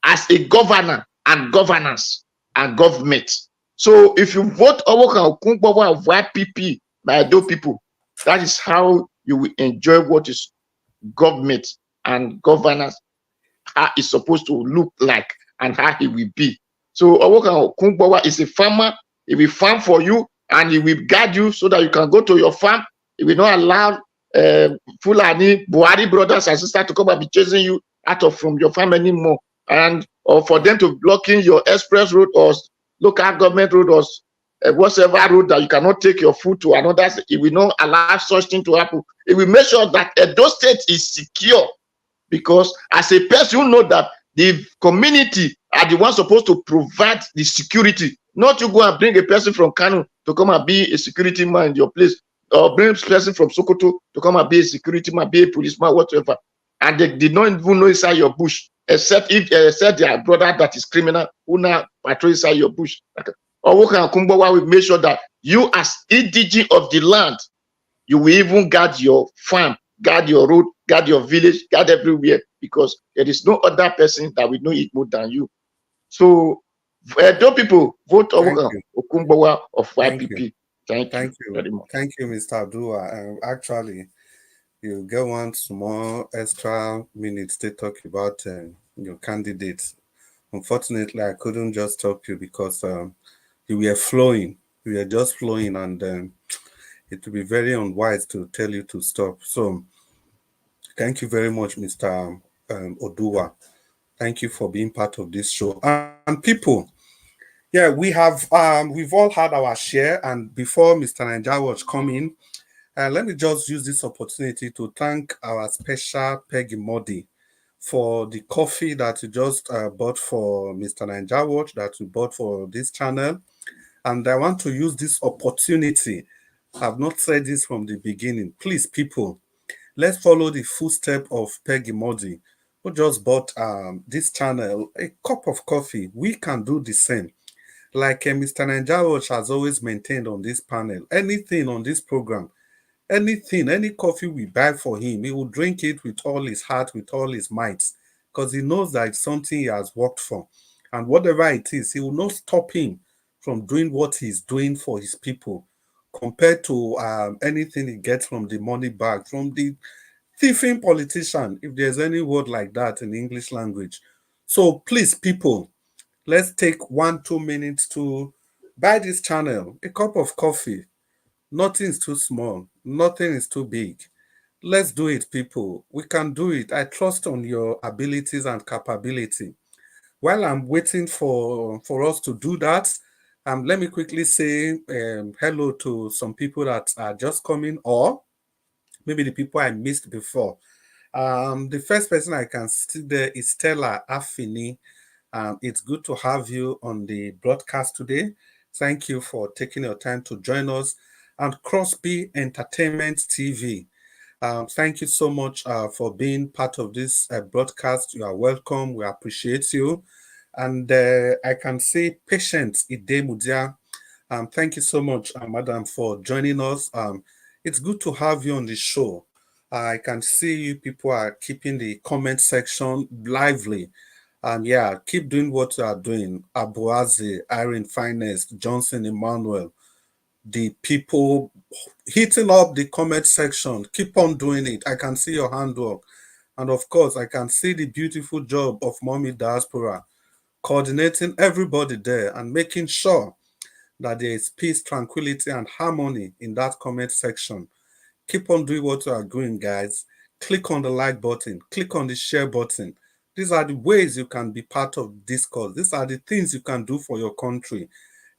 Speaker 16: as a governor and governance and government. So if you vote of YPP by those people, that is how you will enjoy what is government and governance, how it's supposed to look like and how it will be. So Owokan is a farmer. He will farm for you and he will guide you so that you can go to your farm. He will not allow Fulani, Buhari brothers and sisters to come and be chasing you out of from your farm anymore. And or for them to blocking your express road or local government road or whatever road that you cannot take your food to another. It will not allow such thing to happen. It will make sure that Edo State is secure. Because as a person, you know that the community are the ones supposed to provide the security. Not you go and bring a person from Kano to come and be a security man in your place, or bring a person from Sokoto to come and be a security man, be a policeman, whatever. And they did not even know inside your bush, except if their brother that is criminal who now patrol inside your bush. Or will make sure that you, as indigene of the land, you will even guard your farm, guard your road, guard your village, guard everywhere, because there is no other person that will know it more than you. So, don't people vote Okumbawa of YPP. Thank you very much.
Speaker 10: Thank you, Mr. Abdullah. Actually, you get one small extra minute to talk about your candidates Unfortunately, I couldn't just stop you because you were flowing. You were just flowing, and it would be very unwise to tell you to stop. So, thank you very much, Mr. Odua. Thank you for being part of this show. And people, yeah, we've all had our share. And before Mr. Naija was coming, let me just use this opportunity to thank our special Peggy Modi for the coffee that you just bought for Mr. Naija Watch, that you bought for this channel. And I want to use this opportunity. I've not said this from the beginning. Please, people, let's follow the footstep of Peggy Modi, who just bought this channel a cup of coffee. We can do the same. Like Mr. Naija Watch has always maintained on this panel, anything on this program, anything, any coffee we buy for him, he will drink it with all his heart, with all his might, because he knows that it's something he has worked for. And whatever it is, he will not stop him from doing what he's doing for his people, compared to anything he gets from the money bag, from the thieving politician, if there's any word like that in English language. So please, people, let's take 1-2 minutes to buy this channel a cup of coffee. Nothing is too small. Nothing is too big. Let's do it, people. We can do it. I trust on your abilities and capability. While I'm waiting for us to do that, let me quickly say hello to some people that are just coming, or maybe the people I missed before. The first person I can see there is Stella Affini. It's good to have you on the broadcast today. Thank you for taking your time to join us. And Crosby Entertainment TV. Thank you so much for being part of this broadcast. You are welcome. We appreciate you. And I can see Patience Idemudia. Thank you so much, Madam, for joining us. It's good to have you on the show. I can see you people are keeping the comment section lively. Yeah, keep doing what you are doing. Abuazi, Irene Finest, Johnson Emmanuel, the people hitting up the comment section. Keep on doing it. I can see your handwork. And of course, I can see the beautiful job of Mommy Diaspora coordinating everybody there and making sure that there is peace, tranquility, and harmony in that comment section. Keep on doing what you are doing, guys. Click on the like button, click on the share button. These are the ways you can be part of discourse. These are the things you can do for your country.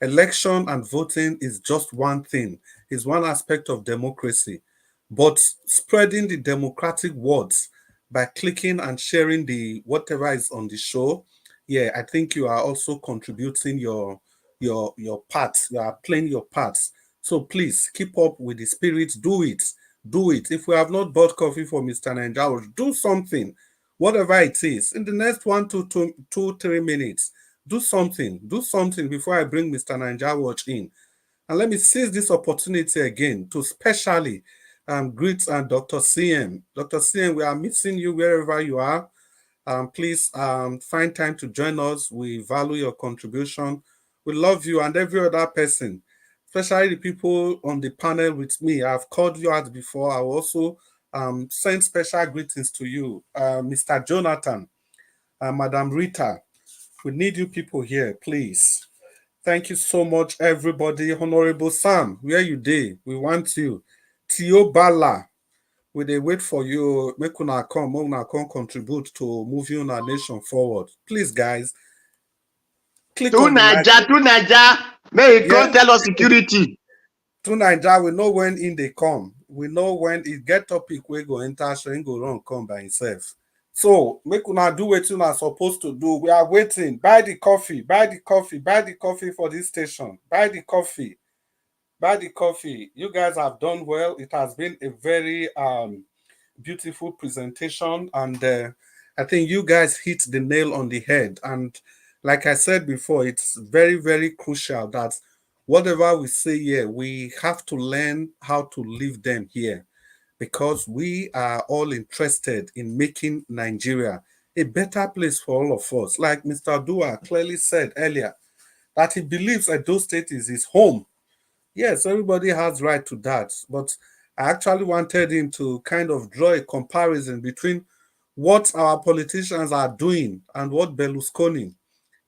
Speaker 10: Election and voting is just one thing, it's one aspect of democracy. But spreading the democratic words by clicking and sharing the whatever is on the show, yeah, I think you are also contributing your part. You are playing your parts. So please keep up with the spirit. Do it. Do it. If we have not bought coffee for Mr. Naija, do something. Whatever it is. In the next 3 minutes, do something. Do something before I bring Mr. Naija Watch in. And let me seize this opportunity again to specially greet Dr. CM. Dr. CM, we are missing you wherever you are. Please find time to join us. We value your contribution. We love you and every other person, especially the people on the panel with me. I've called you out before. I will also send special greetings to you, Mr. Jonathan, Madam Rita. We need you people here, please. Thank you so much, everybody. Honorable Sam, where you dey? We want you. Tio Bala, we dey wait for you. Make una come contribute to moving our nation forward. Please, guys, click on the like.
Speaker 16: To Naija, may he come tell us security.
Speaker 10: To Naija, we know when in they come. We know when it get topic we go enter, so he go run come by himself. So make una do what una supposed to do. We are waiting. Buy the coffee, buy the coffee, buy the coffee for this station. Buy the coffee. Buy the coffee. You guys have done well. It has been a very beautiful presentation, and I think you guys hit the nail on the head. And like I said before, it's very, very crucial that whatever we say here, we have to learn how to live them here, because we are all interested in making Nigeria a better place for all of us. Like Mr. Dua clearly said earlier, that he believes that those State is his home. Yes, everybody has right to that, but I actually wanted him to kind of draw a comparison between what our politicians are doing and what Berlusconi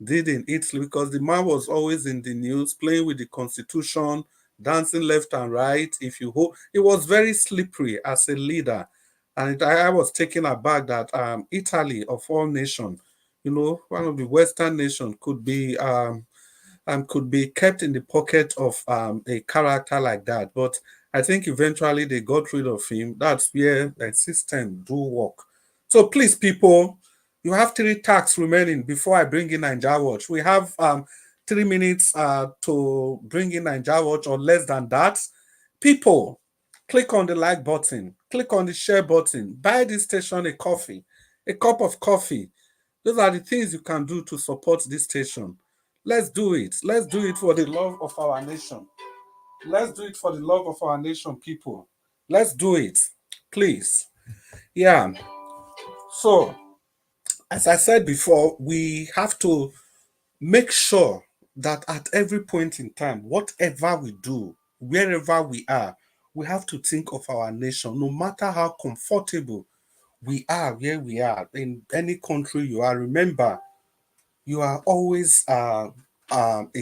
Speaker 10: did in Italy, because the man was always in the news, playing with the constitution, dancing left and right. If you hope, it was very slippery as a leader. And I was taken aback that Italy, of all nations, you know, one of the Western nations, could be kept in the pocket of a character like that. But I think eventually they got rid of him. That's where the system do work. So please, people, you have 3 tasks remaining before I bring in Ninja Watch. We have 3 minutes to bring in Ninja Watch, or less than that. People, click on the like button, click on the share button, buy this station a coffee, a cup of coffee. Those are the things you can do to support this station. Let's do it. Let's do it for the love of our nation. Let's do it for the love of our nation, people. Let's do it, please. Yeah. So, as I said before, we have to make sure that at every point in time, whatever we do, wherever we are, we have to think of our nation, no matter how comfortable we are where we are in any country you are. Remember, you are always a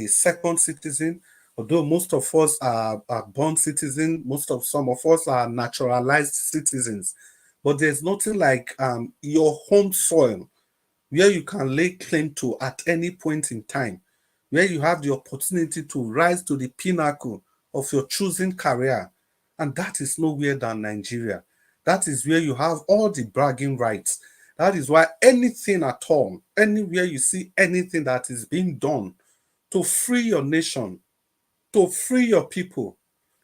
Speaker 10: second citizen, although most of us are born citizens, some of us are naturalized citizens. But there's nothing like your home soil, where you can lay claim to at any point in time, where you have the opportunity to rise to the pinnacle of your choosing career. And that is nowhere than Nigeria. That is where you have all the bragging rights. That is why anything at all, anywhere you see anything that is being done to free your nation, to free your people,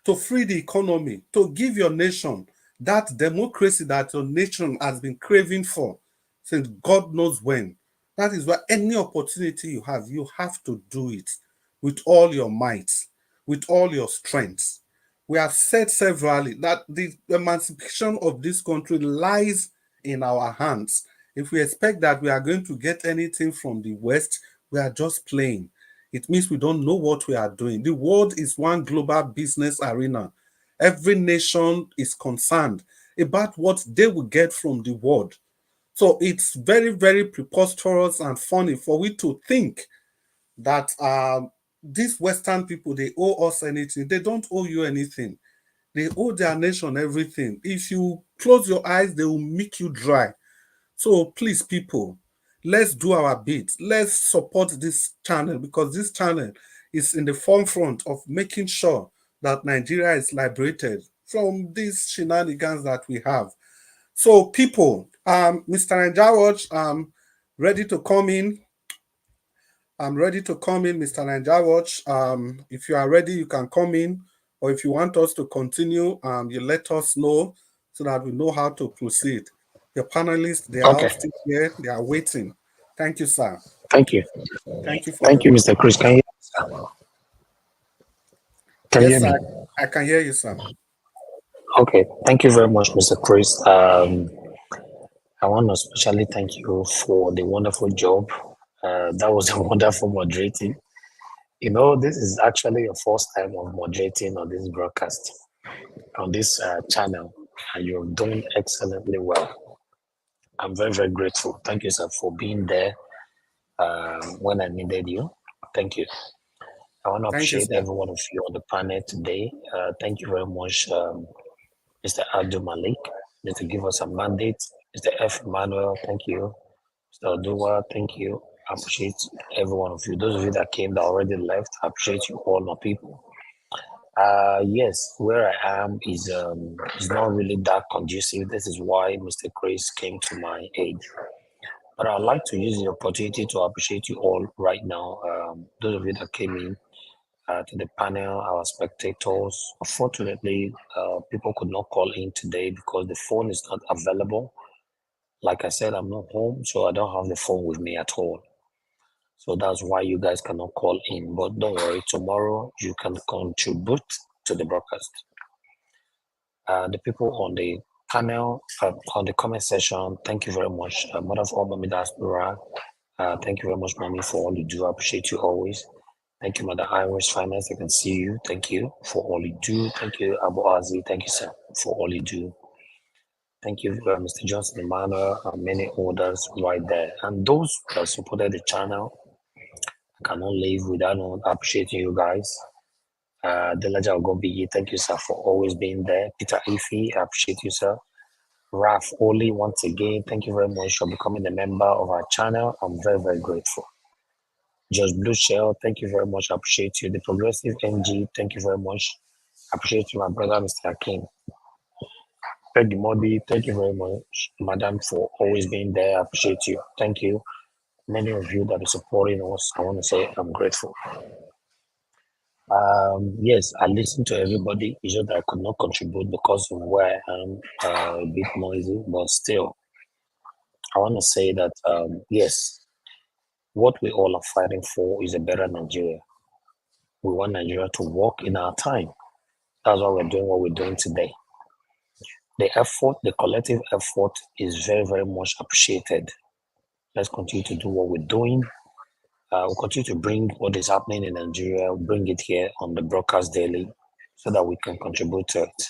Speaker 10: to free the economy, to give your nation that democracy that your nation has been craving for since God knows when. That is why any opportunity you have to do it with all your might, with all your strength. We have said severally that the emancipation of this country lies in our hands. If we expect that we are going to get anything from the West, we are just playing. It means we don't know what we are doing. The world is one global business arena. Every nation is concerned about what they will get from the world. So it's very, very preposterous and funny for we to think that these Western people, they owe us anything. They don't owe you anything. They owe their nation everything. If you close your eyes, they will make you dry. So please, people, let's do our bit. Let's support this channel, because this channel is in the forefront of making sure that Nigeria is liberated from these shenanigans that we have. So people, Mr. Ninja ready to come in. I'm ready to come in, Mr. Ninja Watch. If you are ready, you can come in. Or if you want us to continue, you let us know so that we know how to proceed. Your panelists, they are all still here. They are waiting. Thank you, sir.
Speaker 9: Thank you.
Speaker 10: Thank you for
Speaker 9: Thank you, Mr. Chris. Can you hear me?
Speaker 10: I can hear you, sir.
Speaker 9: Okay. Thank you very much, Mr. Chris. I want to especially thank you for the wonderful job. That was a wonderful moderating. You know, this is actually your first time of moderating on this broadcast, on this channel, and you've done excellently well. I'm very, very grateful. Thank you, sir, for being there when I needed you. Thank you. I want to appreciate every one of you on the panel today. Thank you very much, Mr. Abdul Malik, to give us a mandate. Mr. F. Emmanuel, thank you. Mr. Odua, thank you. I appreciate every one of you. Those of you that came that already left, I appreciate you all, my people. Yes, where I am is not really that conducive. This is why Mr. Chris came to my aid. But I'd like to use the opportunity to appreciate you all right now. Those of you that came in to the panel, our spectators. Unfortunately, people could not call in today because the phone is not available. Like I said, I'm not home, so I don't have the phone with me at all. So that's why you guys cannot call in. But don't worry, tomorrow you can contribute to the broadcast. The people on the panel, on the comment section, thank you very much. Mother of all, Mami Diaspora, thank you very much, Mommy, for all you do. I appreciate you always. Thank you, Mother Irish Finance. I can see you. Thank you for all you do. Thank you, Abu Azi. Thank you, sir, for all you do. Thank you, Mr. Johnson Emmanuel, and many others right there. And those that supported the channel,
Speaker 17: cannot live without not appreciating you guys. Delaja Ogobiyi, thank you, sir, for always being there. Peter Ife, I appreciate you, sir. Raf Oli, once again, thank you very much for becoming a member of our channel. I'm very, very grateful. Just Blue Shell, thank you very much. I appreciate you. The Progressive NG, thank you very much. I appreciate you, my brother, Mr. Akin. Peggy Modi, thank you very much, madam, for always being there. I appreciate you. Thank you. Many of you that are supporting us, I want to say I'm grateful. Yes, I listen to everybody. It's just that I could not contribute because of where I am, a bit noisy, but still, I want to say that, yes, what we all are fighting for is a better Nigeria. We want Nigeria to work in our time. That's why we're doing what we're doing today. The effort, the collective effort is very, very much appreciated. Let's continue to do what we're doing. We'll continue to bring what is happening in Nigeria, bring it here on the broadcast daily so that we can contribute to it.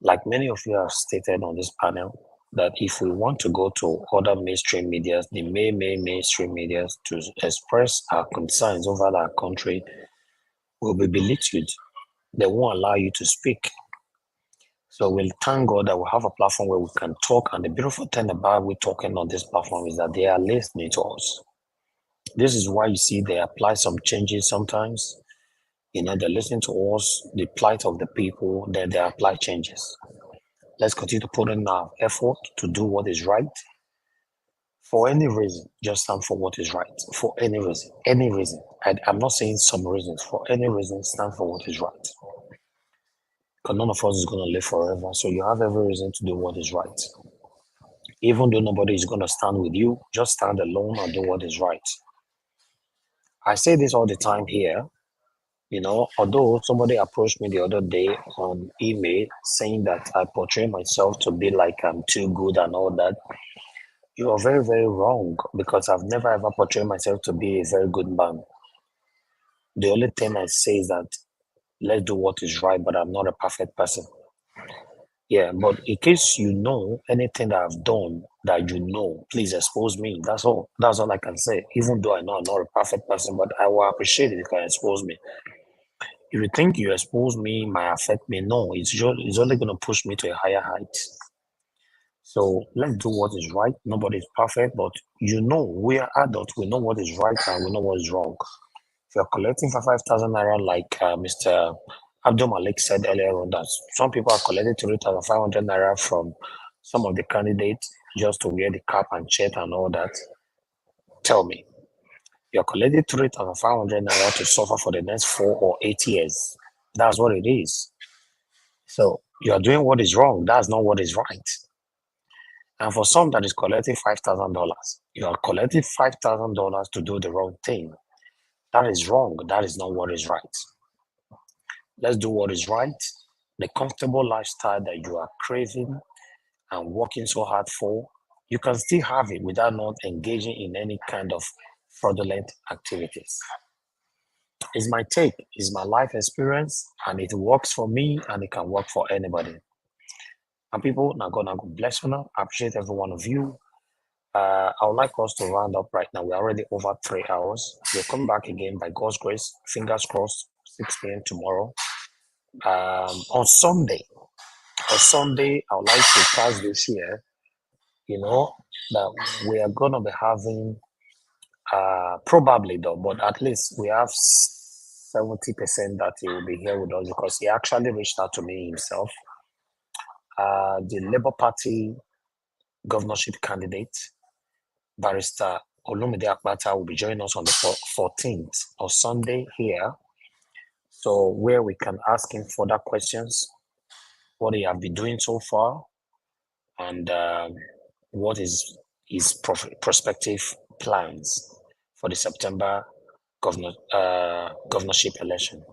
Speaker 17: Like many of you have stated on this panel, that if we want to go to other mainstream media, the mainstream media to express our concerns over our country, will be belittled. They won't allow you to speak. So we'll thank God that we have a platform where we can talk. And the beautiful thing about we talking on this platform is that they are listening to us. This is why you see they apply some changes sometimes. You know, they're listening to us, the plight of the people, then they apply changes. Let's continue to put in our effort to do what is right. For any reason, just stand for what is right. For any reason, any reason. I'm not saying some reasons. For any reason, stand for what is right. Because none of us is going to live forever. So you have every reason to do what is right. Even though nobody is going to stand with you, just stand alone and do what is right. I say this all the time here. You know, although somebody approached me the other day on email saying that I portray myself to be like I'm too good and all that, you are very, very wrong, because I've never ever portrayed myself to be a very good man. The only thing I say is that let's do what is right, but I'm not a perfect person. Yeah, but in case you know anything that I've done that you know, please expose me. That's all. That's all I can say. Even though I know I'm not a perfect person, but I will appreciate it if you can expose me. If you think you expose me might affect me, no, it's only going to push me to a higher height. So let's do what is right. Nobody is perfect, but you know, we are adults. We know what is right and we know what is wrong. If you're collecting for 5,000 naira, like Mr. Abdul Malik said earlier on, that some people are collecting 3,500 naira from some of the candidates just to wear the cap and shirt and all that. Tell me, you're collecting 3,500 naira to suffer for the next 4 or 8 years. That's what it is. So you are doing what is wrong. That's not what is right. And for some that is collecting $5,000, you are collecting $5,000 to do the wrong thing. That is wrong. That is not what is right. Let's do what is right. The comfortable lifestyle that you are craving and working so hard for, you can still have it without not engaging in any kind of fraudulent activities. It's my take, it's my life experience, and it works for me and it can work for anybody. And people, now God bless you now. I appreciate every one of you. I would like us to round up right now. We're already over 3 hours. We'll come back again by God's grace. Fingers crossed, 6 p.m. tomorrow. On Sunday, I would like to pass this year, you know, that we are going to be having, probably though, but at least we have 70% that he will be here with us, because he actually reached out to me himself. The Labour Party governorship candidate, Barrister Olumide Akpata, will be joining us on the 14th of Sunday here. So where we can ask him further questions, what he have been doing so far, and what is his prospective plans for the September governorship election.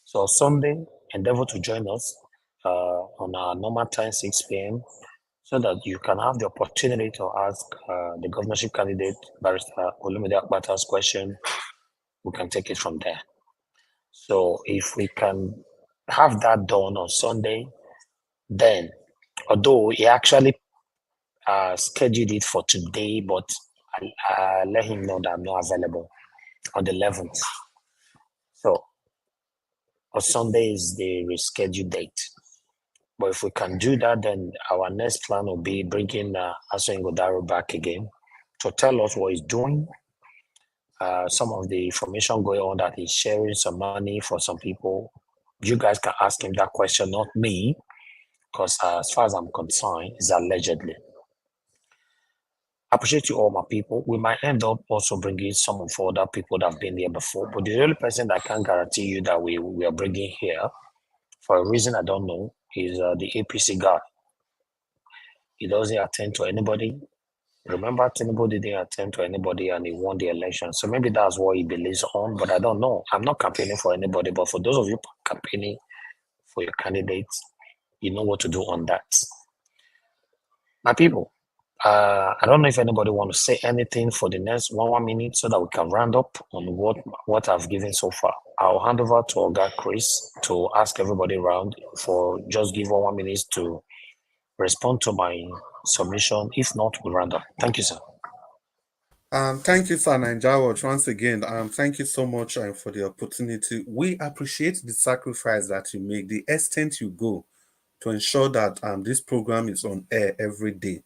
Speaker 17: So Sunday, endeavor to join us on our normal time, 6 p.m., so that you can have the opportunity to ask the governorship candidate, Barrister Olumide Akpata's question. We can take it from there. So if we can have that done on Sunday, then, although he actually scheduled it for today, but I let him know that I'm not available. on the 11th. So, on Sunday is the rescheduled date. But if we can do that, then our next plan will be bringing Aso Ingodaro back again to tell us what he's doing. Some of the information going on that he's sharing some money for some people. You guys can ask him that question, not me, because as far as I'm concerned, it's allegedly. I appreciate you all, my people. We might end up also bringing some of other people that have been here before, but the only person that can guarantee you that we are bringing here, for a reason I don't know, is the APC guy. He doesn't attend to anybody. Remember, Tinubu didn't attend to anybody and he won the election. So maybe that's what he believes on, but I don't know. I'm not campaigning for anybody, but for those of you campaigning for your candidates, you know what to do on that. My people, I don't know if anybody want to say anything for the next 1 minute so that we can round up on what I've given so far. I'll hand over to Oga Chris to ask everybody around for just give 1 minute to respond to my submission. If not, we'll round up. Thank you, sir.
Speaker 10: Thank you, Sir Naija. Once again, thank you so much for the opportunity. We appreciate the sacrifice that you make, the extent you go to ensure that this program is on air every day.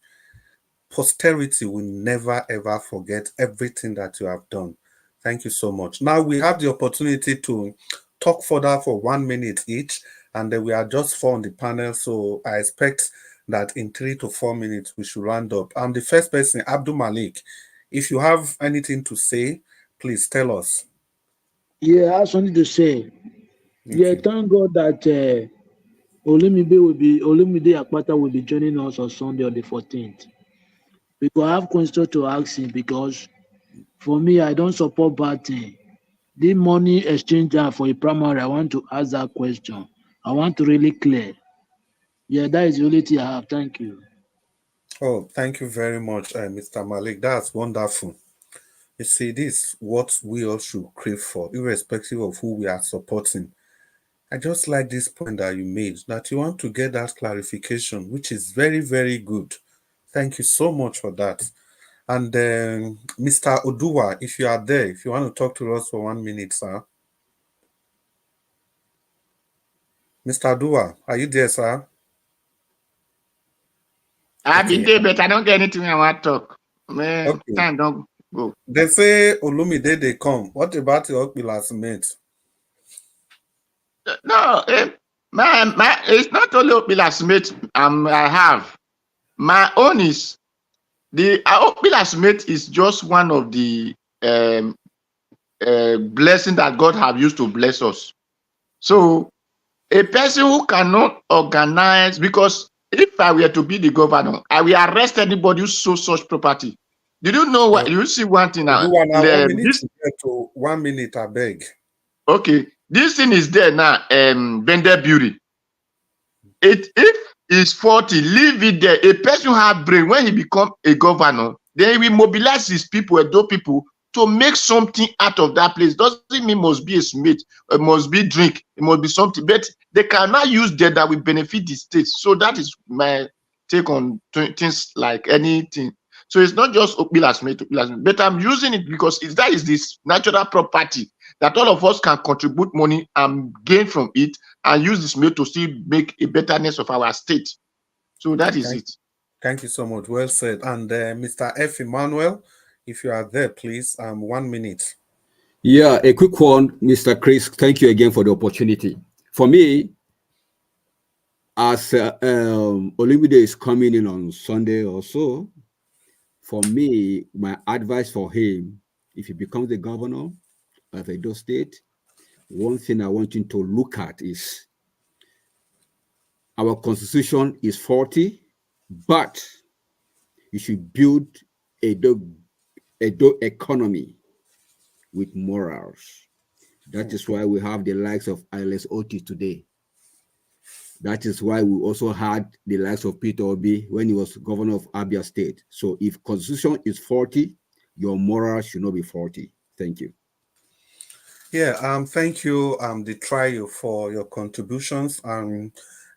Speaker 10: Posterity will never, ever forget everything that you have done. Thank you so much. Now we have the opportunity to talk further for 1 minute each, and then we are just 4 on the panel, so I expect that in 3 to 4 minutes we should round up. I'm the first person, Abdul Malik. If you have anything to say, please tell us.
Speaker 15: Yeah, I have something to say. Yeah, thank God that Olumide Akpata will be joining us on Sunday on the 14th. Because I have questions to ask him, because for me, I don't support bad thing. The money exchange for a primary, I want to ask that question. I want to really clear. Yeah, that is the only thing I have. Thank you.
Speaker 10: Oh, thank you very much, Mr. Malik. That's wonderful. You see, this is what we all should crave for, irrespective of who we are supporting. I just like this point that you made, that you want to get that clarification, which is very, very good. Thank you so much for that. And Mr. Oduwa, if you are there, if you want to talk to us for 1 minute, sir. Mr. Oduwa, are you there, sir?
Speaker 16: I'll be there, but I don't get anything I want to talk. Man,
Speaker 10: Okay.
Speaker 16: time don't go.
Speaker 10: They say Olumide they come. What about your last mate?
Speaker 16: No, it's not only Opila's mate I have. My own is the Opila's mate is just one of the blessing that God have used to bless us. So a person who cannot organize, because if I were to be the governor, I will arrest anybody who sold such property. Did you know what? You see one thing now.
Speaker 10: 1 minute to get to 1 minute, I beg.
Speaker 16: Okay, this thing is there now. Vendor beauty. If it's 40, leave it there. A person who have brain, when he become a governor, then he will mobilize his people, Edo people, to make something out of that place. Doesn't mean must be a smith, it must be drink, it must be something, but they cannot use that will benefit the state. So that is my take on things like anything. So it's not just Opila's mate, but I'm using it because that is this natural property that all of us can contribute money and gain from it and use this mate to still make a betterness of our state. So that is it.
Speaker 10: Thank you so much. Well said. And Mr. F. Emmanuel, if you are there, please, 1 minute.
Speaker 14: Yeah, a quick one, Mr. Chris. Thank you again for the opportunity. For me, as Olumide is coming in on Sunday or so, for me, my advice for him, if he becomes the governor of Edo State, one thing I want him to look at is our constitution is 40, but you should build Edo economy with morals. That is why we have the likes of Iles Oti today. That is why we also had the likes of Peter Obi when he was governor of Abia State. So if constitution is 40, your morals should not be 40. Thank you.
Speaker 10: Yeah, thank you, the trio, for your contributions.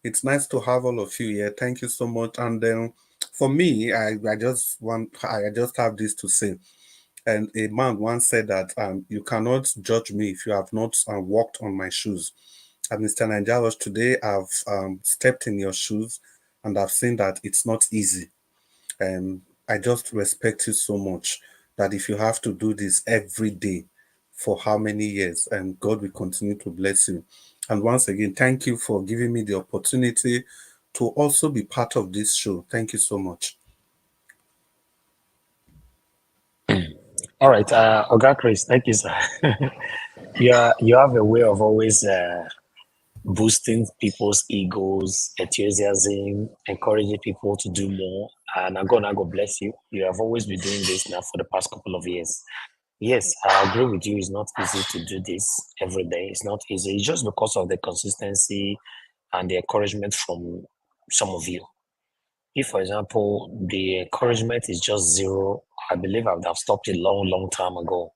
Speaker 10: It's nice to have all of you here. Thank you so much. And then for me, I just have this to say. And a man once said that you cannot judge me if you have not walked on my shoes. And Mr. Nanjawas, today I've stepped in your shoes and I've seen that it's not easy. And I just respect you so much that if you have to do this every day for how many years, and God will continue to bless you. And once again, thank you for giving me the opportunity to also be part of this show. Thank you so much.
Speaker 17: All right, Oga Chris, thank you, sir. You have a way of always boosting people's egos, enthusiasm, encouraging people to do more. And God bless you. You have always been doing this now for the past couple of years. Yes, I agree with you. It's not easy to do this every day. It's not easy. It's just because of the consistency and the encouragement from some of you. If, for example, the encouragement is just zero, I believe I would have stopped a long time ago.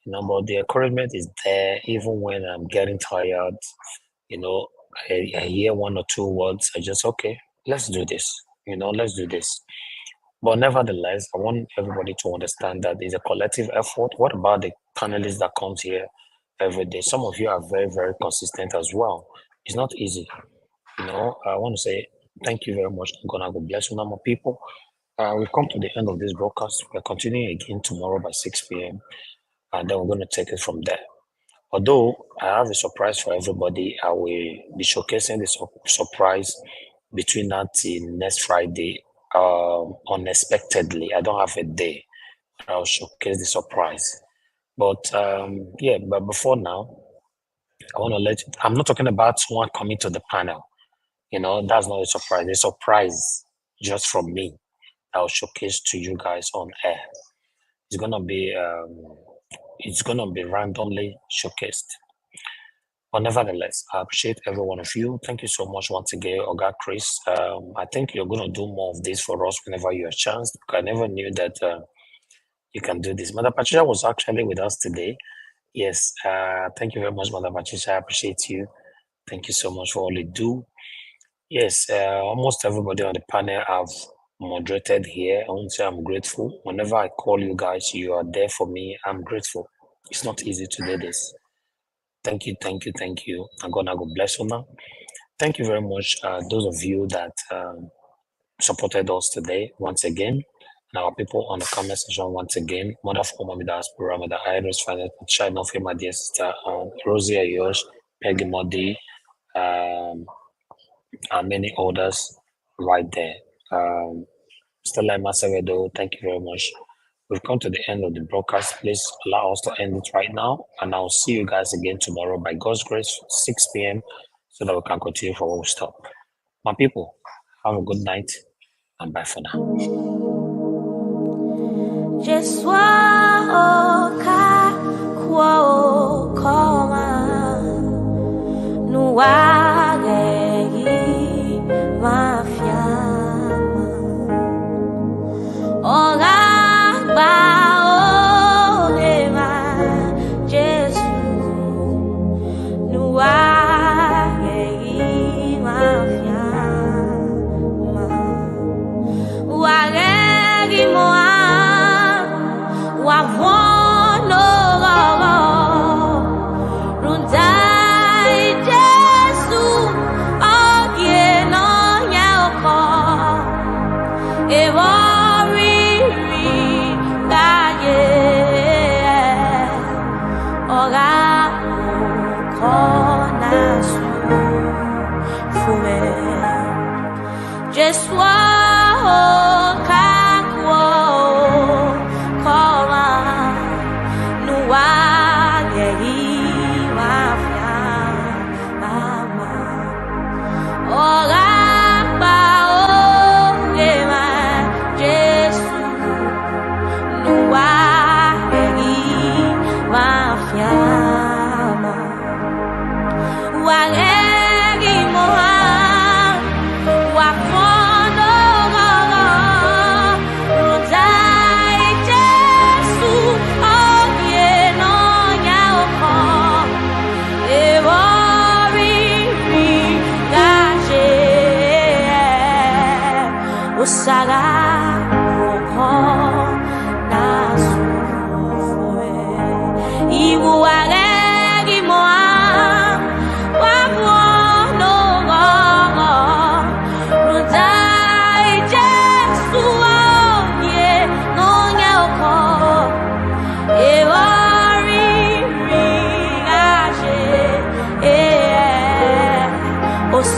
Speaker 17: But the encouragement is there even when I'm getting tired. I hear one or two words. I just, okay, let's do this. Let's do this. But nevertheless, I want everybody to understand that it's a collective effort. What about the panelists that comes here every day? Some of you are very, very consistent as well. It's not easy. I want to say thank you very much. God bless you, number people. We've come to the end of this broadcast. We're continuing again tomorrow by 6 p.m. And then we're going to take it from there. Although I have a surprise for everybody, I will be showcasing this surprise between now till next Friday, unexpectedly. I don't have a day. I'll showcase the surprise. But but before now, I want to let you, I'm not talking about someone coming to the panel. That's not a surprise. A surprise just from me. I'll showcase to you guys on air. It's gonna be randomly showcased. But nevertheless, I appreciate every one of you. Thank you so much once again, Oga Chris. I think you're going to do more of this for us whenever you have a chance. I never knew that you can do this. Mother Patricia was actually with us today. Yes, thank you very much, Mother Patricia. I appreciate you. Thank you so much for all you do. Yes, almost everybody on the panel have moderated here. I want to say I'm grateful. Whenever I call you guys, you are there for me. I'm grateful. It's not easy to do this. Thank you. And God bless you now. Thank you very much, those of you that supported us today once again. And our people on the comment section once again. Mother for Mommy Diaspora, Mother Iris, Finance, Child of my dear sister, Rosie Ayosh, Peggy Modi, and many others right there. Stella Masavedo, thank you very much. We've come to the end of the broadcast. Please allow us to end it right now. And I'll see you guys again tomorrow by God's grace, 6 p.m. so that we can continue from where we stop. My people, have a good night and bye for now.
Speaker 18: Wa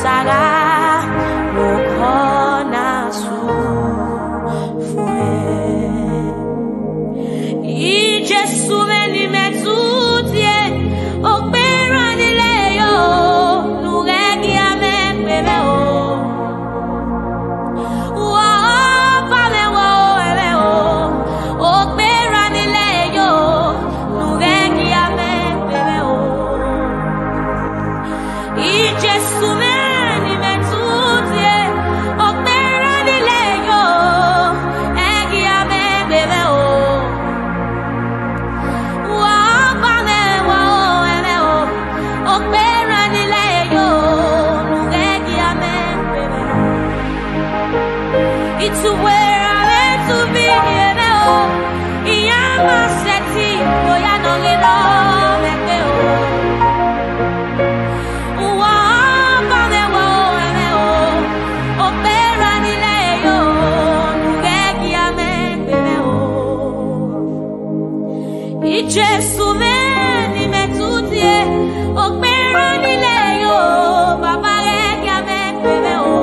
Speaker 3: saga mokona su fue I Jesu meni metutie opera ni leyo nuregi amen bebe o wa pale wa ele o opera ni leyo nuregi amen bebe o I Jesu meni metutie opera ni leyo egi amen bebe o It's where I meant to be, you know. Iyama seti, oya no gino mete o. Uwa pame wo eme o. Opera ni leyo, nugeki ame bebe o. Ijesu meni metutie, opera ni leyo, baba geki ame bebe o.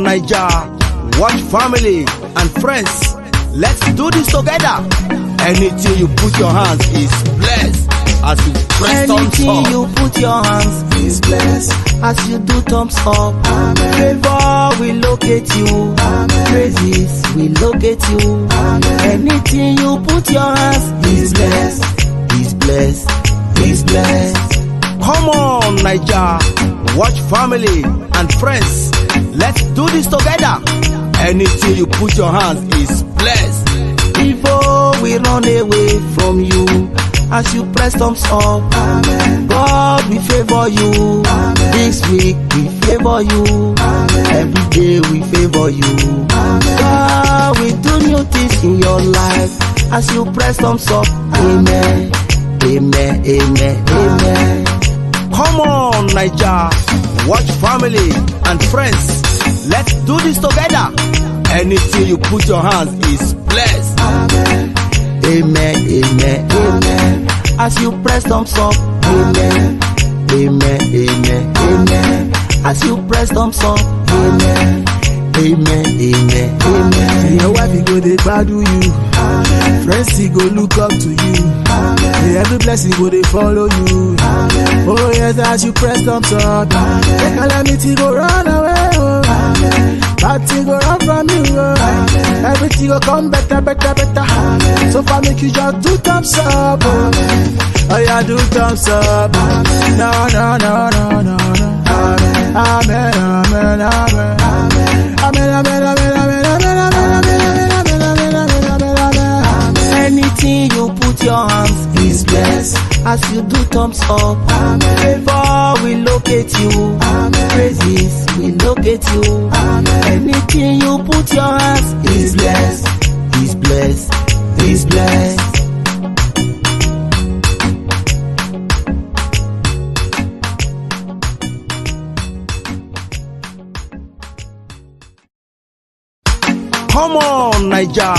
Speaker 18: Naija, watch family and friends. Let's do this together. Anything you put your hands is blessed. As you press thumbs up.
Speaker 19: Anything you put your hands is blessed. As you do thumbs up. Amen. Favor will locate you. Amen. Praises will locate you. Amen. Anything you put your hands is blessed. Is blessed. Is blessed.
Speaker 18: Come on, Naija, watch family and friends. Let's do this together. Anything you put your hands is blessed.
Speaker 19: Before we run away from you, as you press thumbs up, amen. God will favor you. Amen. This week we favor you. Amen. Every day we favor you. Amen. God will do new things in your life as you press thumbs up. Amen. Amen. Amen. Amen.
Speaker 18: Come on, Naija, watch family and friends. Let's do this together. Anything you put your hands is blessed.
Speaker 19: Amen. Amen. Amen. Amen. As you press thumbs up. Amen. Amen. Amen. Amen. As you press thumbs up. Amen. Amen. Amen. Amen.
Speaker 18: Your wife go dey gbadu you. Amen. Friends go look up to you. Amen. Every blessing go dey follow you. Amen. Oh yes, as you press thumbs up. The calamity go run away. Oh. Amen. Bad thing go run from you. Oh. Amen. Everything go come better, better, better. Amen. So far make you just do thumbs up. Oh, oh yeah, do thumbs up. Amen. No, no, no, no, no, no. Amen. Amen. Amen. Amen. Amen, amen, amen, amen, amen, amen, amen, amen, amen, amen.
Speaker 19: Anything you put your hands is blessed. As you do thumbs up, amen. Favor will locate you. Amen. Praises will locate you. Amen. Anything you put your hands is blessed. Is blessed. Is blessed.
Speaker 18: Come on, Naija,